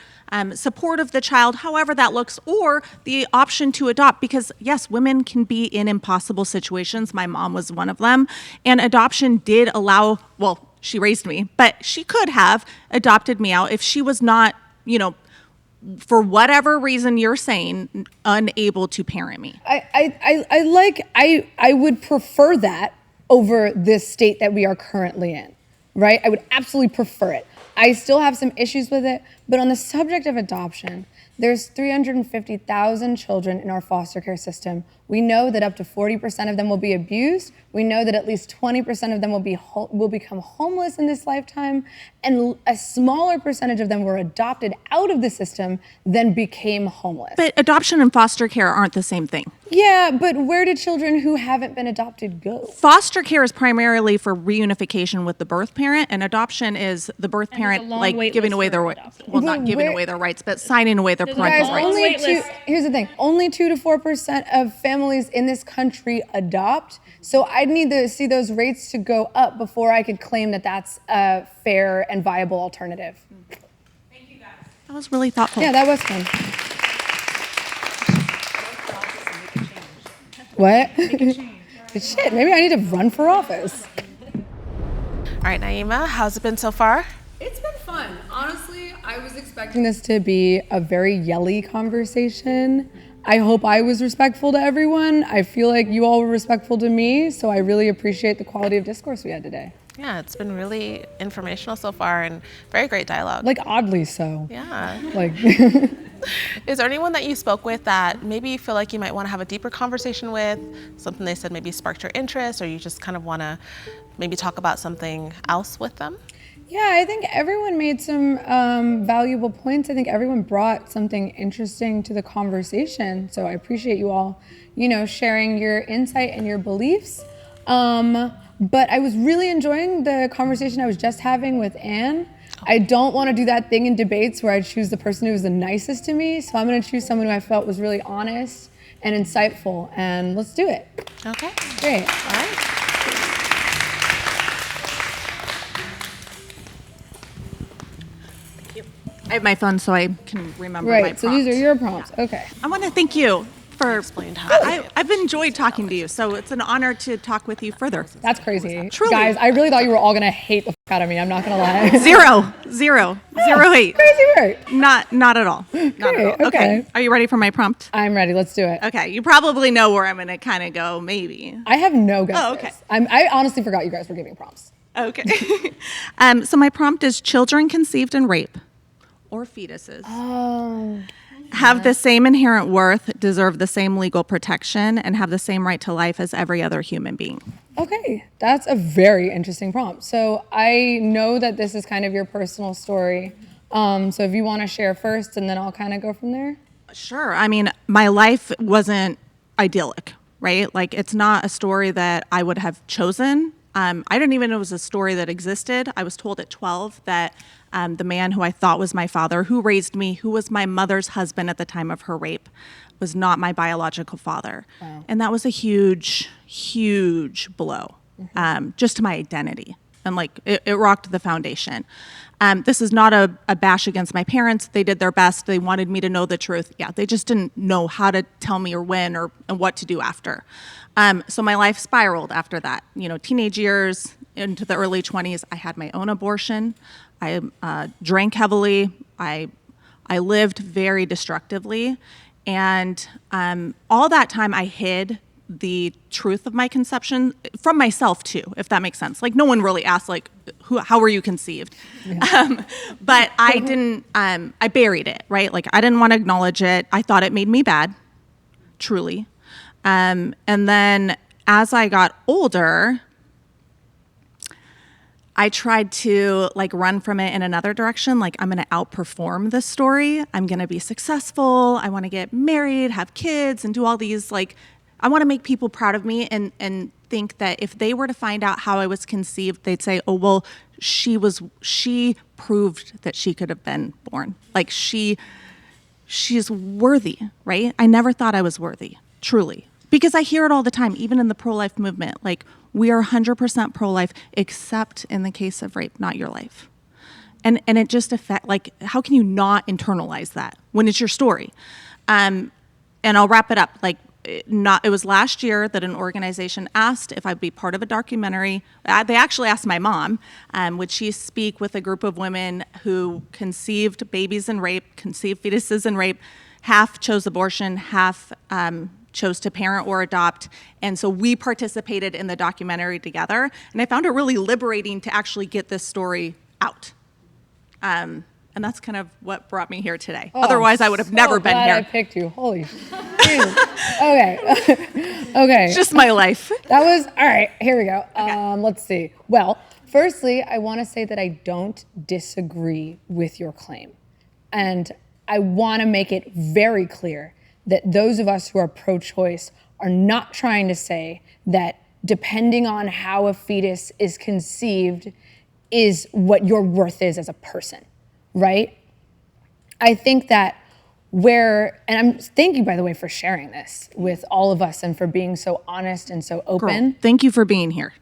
Speaker 5: support of the child, however that looks, or the option to adopt. Because yes, women can be in impossible situations. My mom was one of them. And adoption did allow, well, she raised me, but she could have adopted me out if she was not, for whatever reason you're saying, unable to parent me.
Speaker 1: I would prefer that over this state that we are currently in. Right? I would absolutely prefer it. I still have some issues with it, but on the subject of adoption, there's 350,000 children in our foster care system. We know that up to 40% of them will be abused. We know that at least 20% of them will become homeless in this lifetime, and a smaller percentage of them were adopted out of the system than became homeless.
Speaker 5: But adoption and foster care aren't the same thing.
Speaker 1: Yeah, but where do children who haven't been adopted go?
Speaker 5: Foster care is primarily for reunification with the birth parent, and adoption is the birth parent giving away their rights. Well, not giving away their rights, but signing away their parental rights.
Speaker 1: Here's the thing: only 2 to 4% of families in this country adopt. So I'd need to see those rates to go up before I could claim that that's a fair and viable alternative.
Speaker 5: Thank you, guys. That was really thoughtful.
Speaker 1: Yeah, that was fun. What? Shit, maybe I need to run for office.
Speaker 16: All right, Naima, how's it been so far?
Speaker 1: It's been fun. Honestly, I was expecting this to be a very yelly conversation. I hope I was respectful to everyone. I feel like you all were respectful to me, so I really appreciate the quality of discourse we had today.
Speaker 16: Yeah, it's been really informational so far and very great dialogue.
Speaker 1: Like oddly so.
Speaker 16: Yeah.
Speaker 1: Like
Speaker 16: Is there anyone that you spoke with that maybe you feel like you might want to have a deeper conversation with? Something they said maybe sparked your interest, or you just kind of want to maybe talk about something else with them?
Speaker 1: Yeah, I think everyone made some valuable points. I think everyone brought something interesting to the conversation. So I appreciate you all, sharing your insight and your beliefs. But I was really enjoying the conversation I was just having with Anne. I don't want to do that thing in debates where I choose the person who was the nicest to me. So I'm going to choose someone who I felt was really honest and insightful. And let's do it.
Speaker 16: Okay.
Speaker 1: Great.
Speaker 16: All right.
Speaker 5: I have my phone so I can remember
Speaker 1: Right,
Speaker 5: my
Speaker 1: so these are
Speaker 5: prompts.
Speaker 1: your prompts. Okay.
Speaker 5: I want to thank you for
Speaker 16: explained how.
Speaker 5: I've enjoyed talking to you, so it's an honor to talk with you further.
Speaker 1: That's crazy.
Speaker 5: Truly.
Speaker 1: Guys, I really thought you were all going to hate the out of me. I'm not going to lie.
Speaker 5: Zero hate.
Speaker 1: Crazy work.
Speaker 5: Not at all. Not at all.
Speaker 1: Great, okay.
Speaker 5: Are you ready for my prompt?
Speaker 1: I'm ready. Let's do it.
Speaker 5: Okay. You probably know where I'm going to kind of go, maybe.
Speaker 1: I have no guesses.
Speaker 5: Oh, okay.
Speaker 1: I honestly forgot you guys were giving prompts.
Speaker 5: Okay. So my prompt is children conceived in rape or fetuses have the same inherent worth, deserve the same legal protection, and have the same right to life as every other human being.
Speaker 1: Okay, that's a very interesting prompt. So I know that this is kind of your personal story. So if you want to share first, and then I'll kind of go from there.
Speaker 5: Sure. I mean, my life wasn't idyllic, right? Like, it's not a story that I would have chosen. I didn't even know it was a story that existed. I was told at 12 that the man who I thought was my father, who raised me, who was my mother's husband at the time of her rape, was not my biological father. Wow. And that was a huge, huge blow just to my identity. And like, it rocked the foundation. This is not a bash against my parents. They did their best. They wanted me to know the truth. Yeah, they just didn't know how to tell me or when and what to do after. So my life spiraled after that. Teenage years into the early 20s, I had my own abortion. I drank heavily. I lived very destructively. And all that time I hid the truth of my conception from myself too, if that makes sense. Like no one really asked like, how were you conceived? Yeah. But I didn't, I buried it, right? Like I didn't want to acknowledge it. I thought it made me bad, truly. And then as I got older, I tried to like run from it in another direction. Like I'm going to outperform this story. I'm going to be successful. I want to get married, have kids, and do all these like, I want to make people proud of me and think that if they were to find out how I was conceived, they'd say, oh, well, she proved that she could have been born. Like she's worthy, right? I never thought I was worthy, truly. Because I hear it all the time, even in the pro-life movement, like we are 100% pro-life, except in the case of rape, not your life. And it just like, how can you not internalize that when it's your story? And I'll wrap it up. Like, it was last year that an organization asked if I'd be part of a documentary. They actually asked my mom, would she speak with a group of women who conceived babies in rape, conceived fetuses in rape, half chose abortion, half chose to parent or adopt. And so we participated in the documentary together. And I found it really liberating to actually get this story out. And that's kind of what brought me here today.
Speaker 1: Oh,
Speaker 5: Otherwise, I would have never been here.
Speaker 1: I picked you. Holy Jesus. Okay. Okay.
Speaker 5: It's just my life.
Speaker 1: That was, all right, here we go. Okay. Let's see. Well, firstly, I want to say that I don't disagree with your claim. And I want to make it very clear that those of us who are pro-choice are not trying to say that depending on how a fetus is conceived is what your worth is as a person, right? I think that and I'm thank you, by the way, for sharing this with all of us and for being so honest and so open.
Speaker 5: Girl, thank you for being here.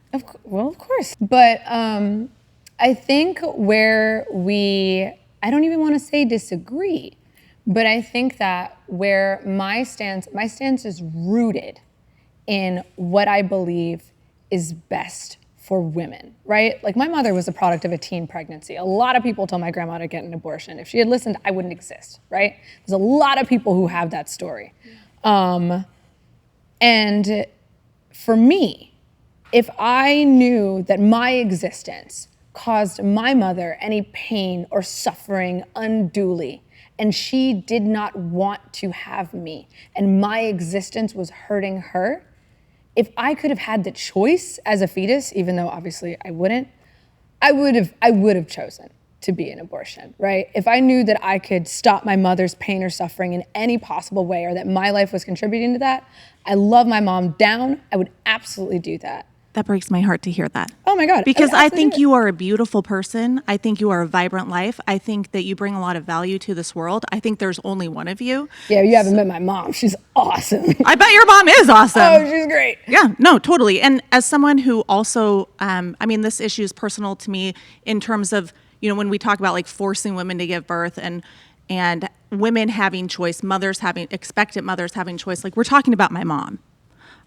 Speaker 1: Well, of course. But I think where I don't even want to say disagree, but I think that where my stance is rooted in what I believe is best for women, right? Like my mother was a product of a teen pregnancy. A lot of people told my grandma to get an abortion. If she had listened, I wouldn't exist, right? There's a lot of people who have that story. And for me, if I knew that my existence caused my mother any pain or suffering unduly, and she did not want to have me, and my existence was hurting her, if I could have had the choice as a fetus, even though obviously I wouldn't, I would have chosen to be an abortion, right? If I knew that I could stop my mother's pain or suffering in any possible way, or that my life was contributing to that, I love my mom down, I would absolutely do that.
Speaker 5: That breaks my heart to hear that.
Speaker 1: Oh my God.
Speaker 5: Because I think you are a beautiful person. I think you are a vibrant life. I think that you bring a lot of value to this world. I think there's only one of you.
Speaker 1: Yeah, you haven't met my mom. She's awesome.
Speaker 5: I bet your mom is awesome.
Speaker 1: Oh, she's great.
Speaker 5: Yeah, no, totally. And as someone who also, I mean, this issue is personal to me in terms of, you know, when we talk about like forcing women to give birth and women having choice, expectant mothers having choice, like we're talking about my mom.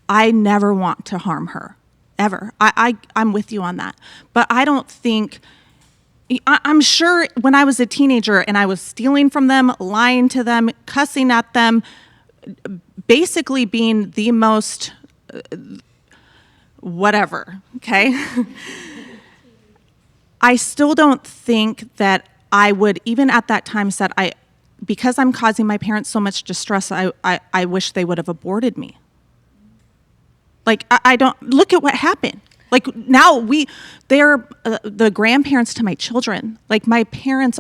Speaker 5: I never want to harm her. Ever. I'm with you on that. But I don't think, I'm sure when I was a teenager and I was stealing from them, lying to them, cussing at them, basically being the most whatever, okay? I still don't think that I would, even at that time, said, because I'm causing my parents so much distress, I wish they would have aborted me. Like, I don't, look at what happened. Like now they're the grandparents to my children. Like my parents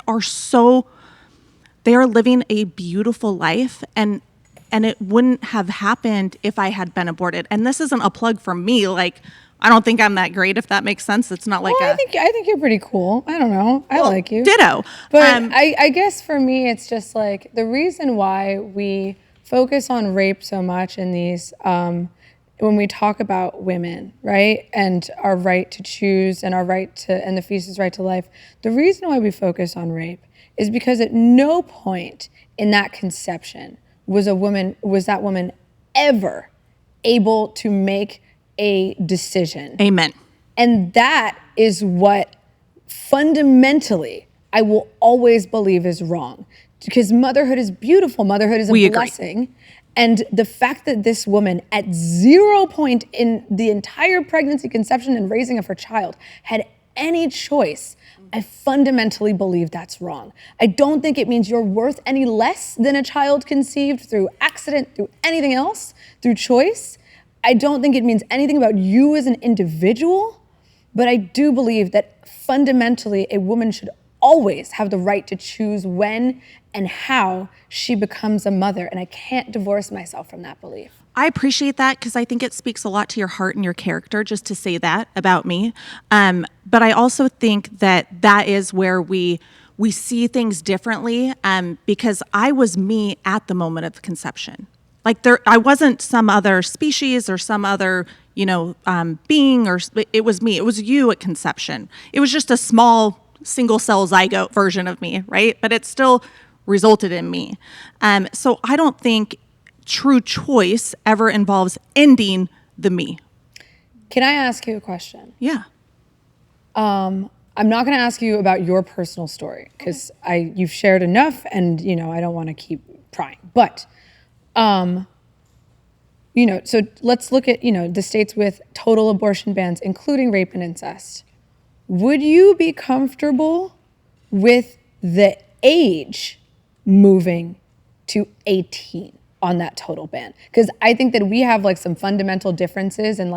Speaker 5: they are living a beautiful life and it wouldn't have happened if I had been aborted. And this isn't a plug for me. Like, I don't think I'm that great, if that makes sense. It's not like
Speaker 1: I think you're pretty cool. I don't know. I like you.
Speaker 5: Ditto.
Speaker 1: But I guess for me, it's just like the reason why we focus on rape so much in these, when we talk about women, right, and our right to choose and and the fetus's right to life, the reason why we focus on rape is because at no point in that conception was that woman ever able to make a decision.
Speaker 5: Amen.
Speaker 1: And that is what fundamentally I will always believe is wrong. Because motherhood is beautiful. Motherhood is a blessing. And the fact that this woman, at 0 point in the entire pregnancy, conception, and raising of her child, had any choice, I fundamentally believe that's wrong. I don't think it means you're worth any less than a child conceived through accident, through anything else, through choice. I don't think it means anything about you as an individual, but I do believe that fundamentally a woman should always have the right to choose when and how she becomes a mother, and I can't divorce myself from that belief.
Speaker 5: I appreciate that because I think it speaks a lot to your heart and your character just to say that about me. But I also think that is where we see things differently because I was me at the moment of conception. Like I wasn't some other species or some other, being, or it was me. It was you at conception. It was just a small single cell zygote version of me, right? But it still resulted in me. So I don't think true choice ever involves ending the me.
Speaker 1: Can I ask you a question?
Speaker 5: Yeah.
Speaker 1: I'm not going to ask you about your personal story because you've shared enough, and I don't want to keep prying. But so let's look at the states with total abortion bans, including rape and incest. Would you be comfortable with the age moving to 18 on that total ban? Because I think that we have some fundamental differences in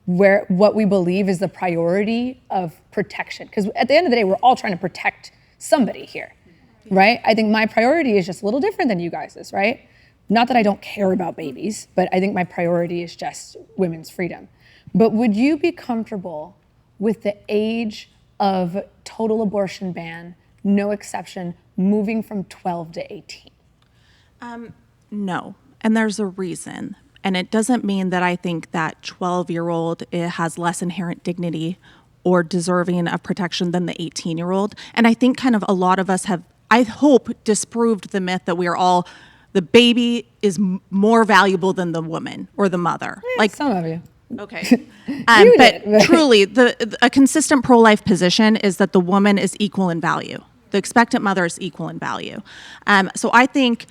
Speaker 1: what we believe is the priority of protection. Because at the end of the day, we're all trying to protect somebody here, right? I think my priority is just a little different than you guys's, right? Not that I don't care about babies, but I think my priority is just women's freedom. But would you be comfortable with the age of total abortion ban, no exception, moving from 12 to 18?
Speaker 5: No, and there's a reason. And it doesn't mean that I think that 12-year-old has less inherent dignity or deserving of protection than the 18-year-old. And I think kind of a lot of us have, I hope, disproved the myth that we are all, the baby is more valuable than the woman or the mother.
Speaker 1: Some of you.
Speaker 5: Okay. But truly, a consistent pro-life position is that the woman is equal in value. The expectant mother is equal in value. So I think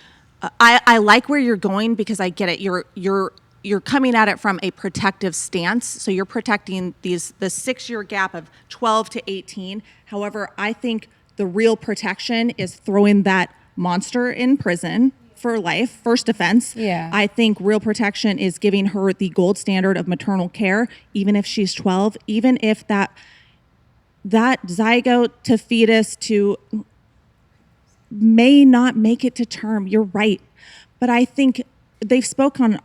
Speaker 5: I like where you're going because I get it. You're coming at it from a protective stance. So you're protecting the 6-year gap of 12 to 18. However, I think the real protection is throwing that monster in prison for life, first offense.
Speaker 1: Yeah.
Speaker 5: I think real protection is giving her the gold standard of maternal care, even if she's 12, even if that zygote to fetus to may not make it to term. You're right. But I think they've spoke on,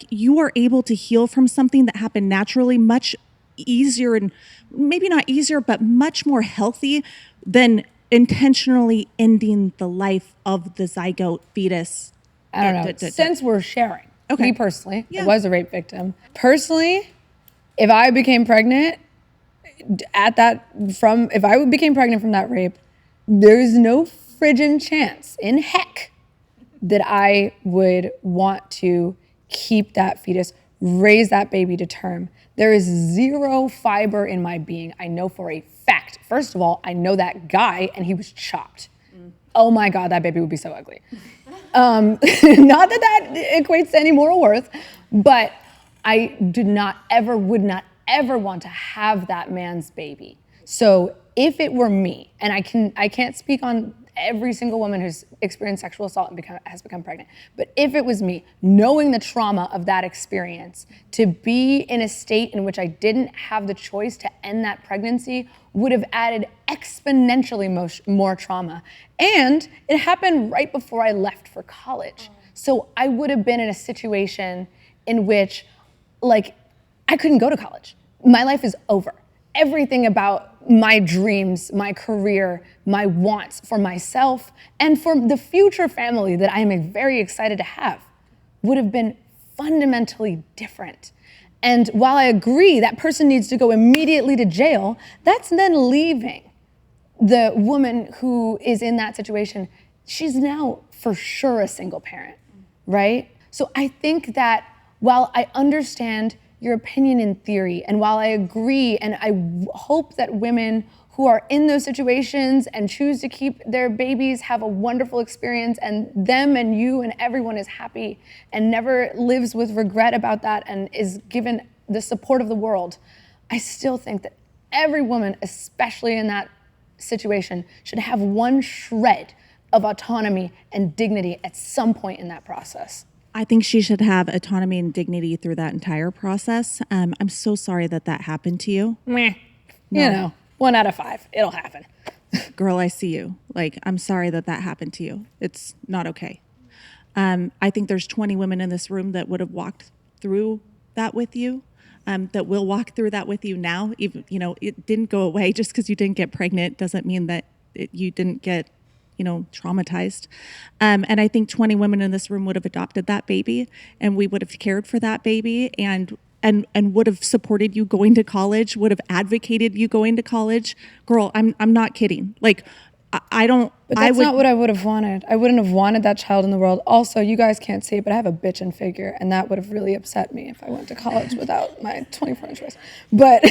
Speaker 5: you are able to heal from something that happened naturally much easier, and maybe not easier, but much more healthy than intentionally ending the life of the zygote fetus.
Speaker 1: I don't know. Since we're sharing, me personally, I was a rape victim. Personally, if I became pregnant from that rape, there's no friggin' chance in heck that I would want to keep that fetus, raise that baby to term. There is zero fiber in my being. I know for a fact. First of all, I know that guy and he was chopped. Oh my God, that baby would be so ugly. Not that equates to any moral worth, but I would not ever want to have that man's baby. So if it were me, and I can't speak on every single woman who's experienced sexual assault and has become pregnant, but if it was me, knowing the trauma of that experience, to be in a state in which I didn't have the choice to end that pregnancy would have added exponentially more trauma. And it happened right before I left for college. So I would have been in a situation in which, I couldn't go to college. My life is over. Everything about my dreams, my career, my wants for myself and for the future family that I am very excited to have would have been fundamentally different. And while I agree that person needs to go immediately to jail, that's then leaving the woman who is in that situation. She's now for sure a single parent, right? So I think that while I understand your opinion in theory, and while I agree, and I hope that women who are in those situations and choose to keep their babies have a wonderful experience, and them and you and everyone is happy and never lives with regret about that and is given the support of the world, I still think that every woman, especially in that situation, should have one shred of autonomy and dignity at some point in that process.
Speaker 5: I think she should have autonomy and dignity through that entire process. I'm so sorry that happened to you.
Speaker 1: Meh. You know, 1 out of 5, it'll happen.
Speaker 5: Girl, I see you. Like, I'm sorry that happened to you. It's not okay. I think there's 20 women in this room that would have walked through that with you, that will walk through that with you now. Even, you know, it didn't go away. Just because you didn't get pregnant doesn't mean that you didn't get, you know, traumatized. And I think 20 women in this room would have adopted that baby, and we would have cared for that baby and would have supported you going to college, would have advocated you going to college. Girl, I'm not kidding. Like, I don't.
Speaker 1: But that's not what I would have wanted. I wouldn't have wanted that child in the world. Also, you guys can't see it, but I have a bitchin' figure, and that would have really upset me if I went to college without my 24-inch waist. But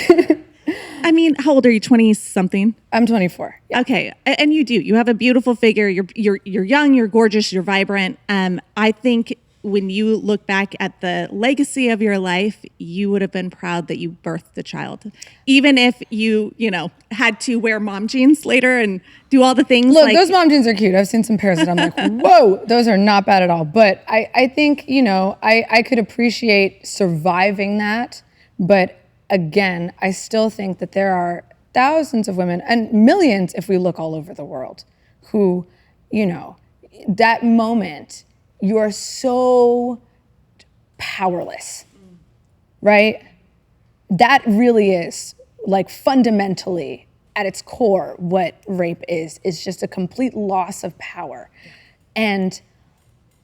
Speaker 5: I mean, how old are you? 20-something?
Speaker 1: I'm 24. Yeah.
Speaker 5: Okay, and you do. You have a beautiful figure. You're young. You're gorgeous. You're vibrant. I think when you look back at the legacy of your life, you would have been proud that you birthed the child, even if you know, had to wear mom jeans later and do all the things.
Speaker 1: Look, those mom jeans are cute. I've seen some pairs that I'm like, whoa, those are not bad at all. But I think, you know, I could appreciate surviving that. But again, I still think that there are thousands of women and millions, if we look all over the world, who, you know, that moment, you are so powerless, right? That really is, like, fundamentally at its core what rape is just a complete loss of power. And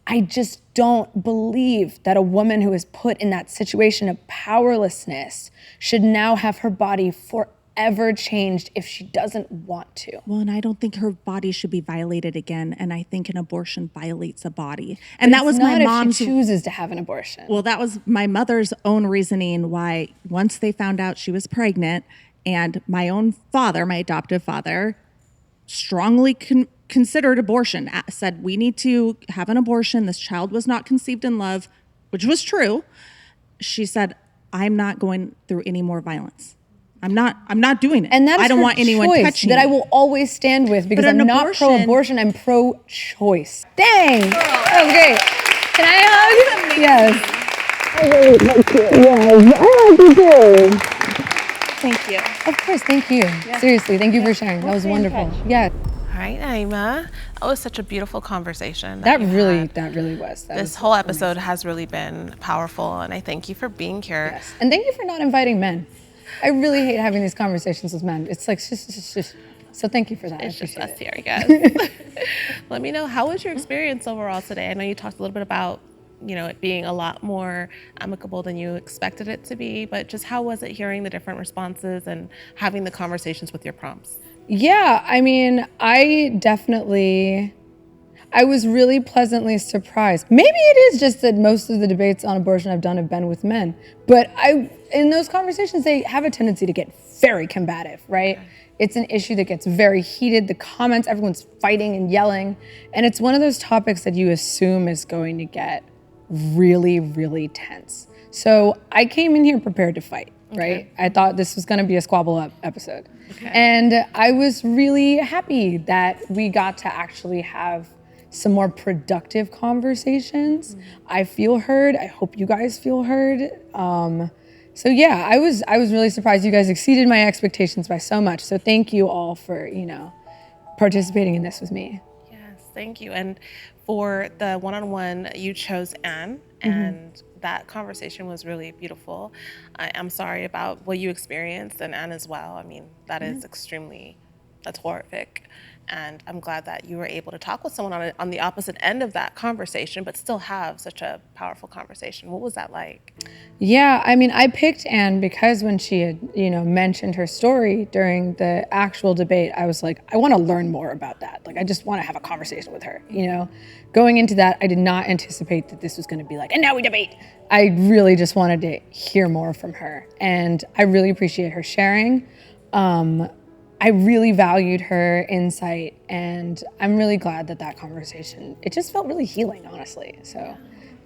Speaker 1: I just don't believe that a woman who is put in that situation of powerlessness should now have her body forever changed if she doesn't want to.
Speaker 5: Well, and I don't think her body should be violated again. And I think an abortion violates a body. And that was my mom.
Speaker 1: If she chooses to have an abortion.
Speaker 5: Well, that was my mother's own reasoning why once they found out she was pregnant, and my own father, my adoptive father, strongly considered abortion, said we need to have an abortion. This child was not conceived in love, which was true. She said, I'm not going through any more violence. I'm not doing it.
Speaker 1: And that is
Speaker 5: I don't
Speaker 1: her
Speaker 5: want anyone
Speaker 1: choice
Speaker 5: touching
Speaker 1: that
Speaker 5: me.
Speaker 1: I will always stand with, because I'm not pro-abortion, I'm pro-choice. Dang, that was great. Can I hug? Yes.
Speaker 5: Thank you.
Speaker 1: Of course, thank you. Seriously, thank you for sharing. That was wonderful. Yeah.
Speaker 16: All right, Naima. That was such a beautiful conversation.
Speaker 1: That really was.
Speaker 16: This whole episode has really been powerful, and I thank you for being here.
Speaker 1: Yes. And thank you for not inviting men. I really hate having these conversations with men. It's like, so thank you for that.
Speaker 16: It's just us here, I guess. Let me know, how was your experience overall today? I know you talked a little bit about, you know, it being a lot more amicable than you expected it to be, but just how was it hearing the different responses and having the conversations with your prompts?
Speaker 1: Yeah, I mean, I was really pleasantly surprised. Maybe it is just that most of the debates on abortion I've done have been with men, but in those conversations, they have a tendency to get very combative, right? Okay. It's an issue that gets very heated. The comments, everyone's fighting and yelling, and it's one of those topics that you assume is going to get really, really tense. So I came in here prepared to fight, right? I thought this was gonna be a squabble up episode. Okay. And I was really happy that we got to actually have some more productive conversations. I feel heard. I hope you guys feel heard. So yeah, I was really surprised. You guys exceeded my expectations by so much. So thank you all for, you know, participating in this with me.
Speaker 16: Yes, thank you. And for the one-on-one, you chose Anne, and that conversation was really beautiful. I'm sorry about what you experienced, and Anne as well. I mean, that is that's horrific. And I'm glad that you were able to talk with someone on the opposite end of that conversation, but still have such a powerful conversation. What was that like?
Speaker 1: Yeah, I mean, I picked Anne because when she had, you know, mentioned her story during the actual debate, I was like, I want to learn more about that. Like, I just want to have a conversation with her, you know? Going into that, I did not anticipate that this was going to be like, and now we debate. I really just wanted to hear more from her. And I really appreciate her sharing. I really valued her insight, and I'm really glad that conversation, it just felt really healing, honestly. So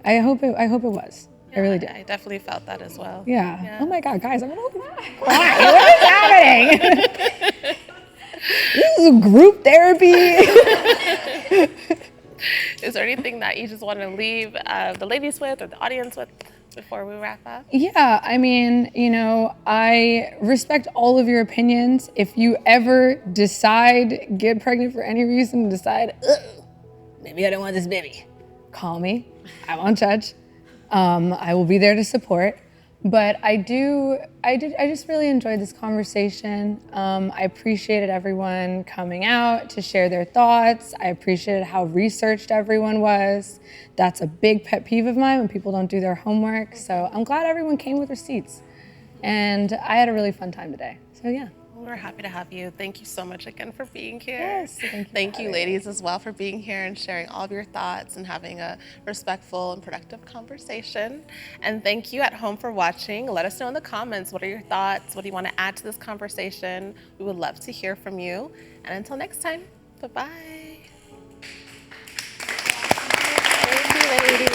Speaker 1: I hope it was. I really did.
Speaker 16: I definitely felt that as well.
Speaker 1: Yeah. Oh my God, guys, I'm gonna cry. What is happening? This is group therapy.
Speaker 16: Is there anything that you just want to leave the ladies with or the audience with before we wrap up?
Speaker 1: Yeah, I mean, I respect all of your opinions. If you ever get pregnant for any reason, decide, maybe I don't want this baby, call me. I won't judge. I will be there to support. But I just really enjoyed this conversation. I appreciated everyone coming out to share their thoughts. I appreciated how researched everyone was. That's a big pet peeve of mine when people don't do their homework. So I'm glad everyone came with receipts. And I had a really fun time today. So yeah.
Speaker 16: We're happy to have you. Thank you so much again for being here.
Speaker 1: Yes,
Speaker 16: thank you ladies as well for being here and sharing all of your thoughts and having a respectful and productive conversation. And thank you at home for watching. Let us know in the comments, what are your thoughts? What do you want to add to this conversation? We would love to hear from you. And until next time, bye-bye. Thank you, ladies.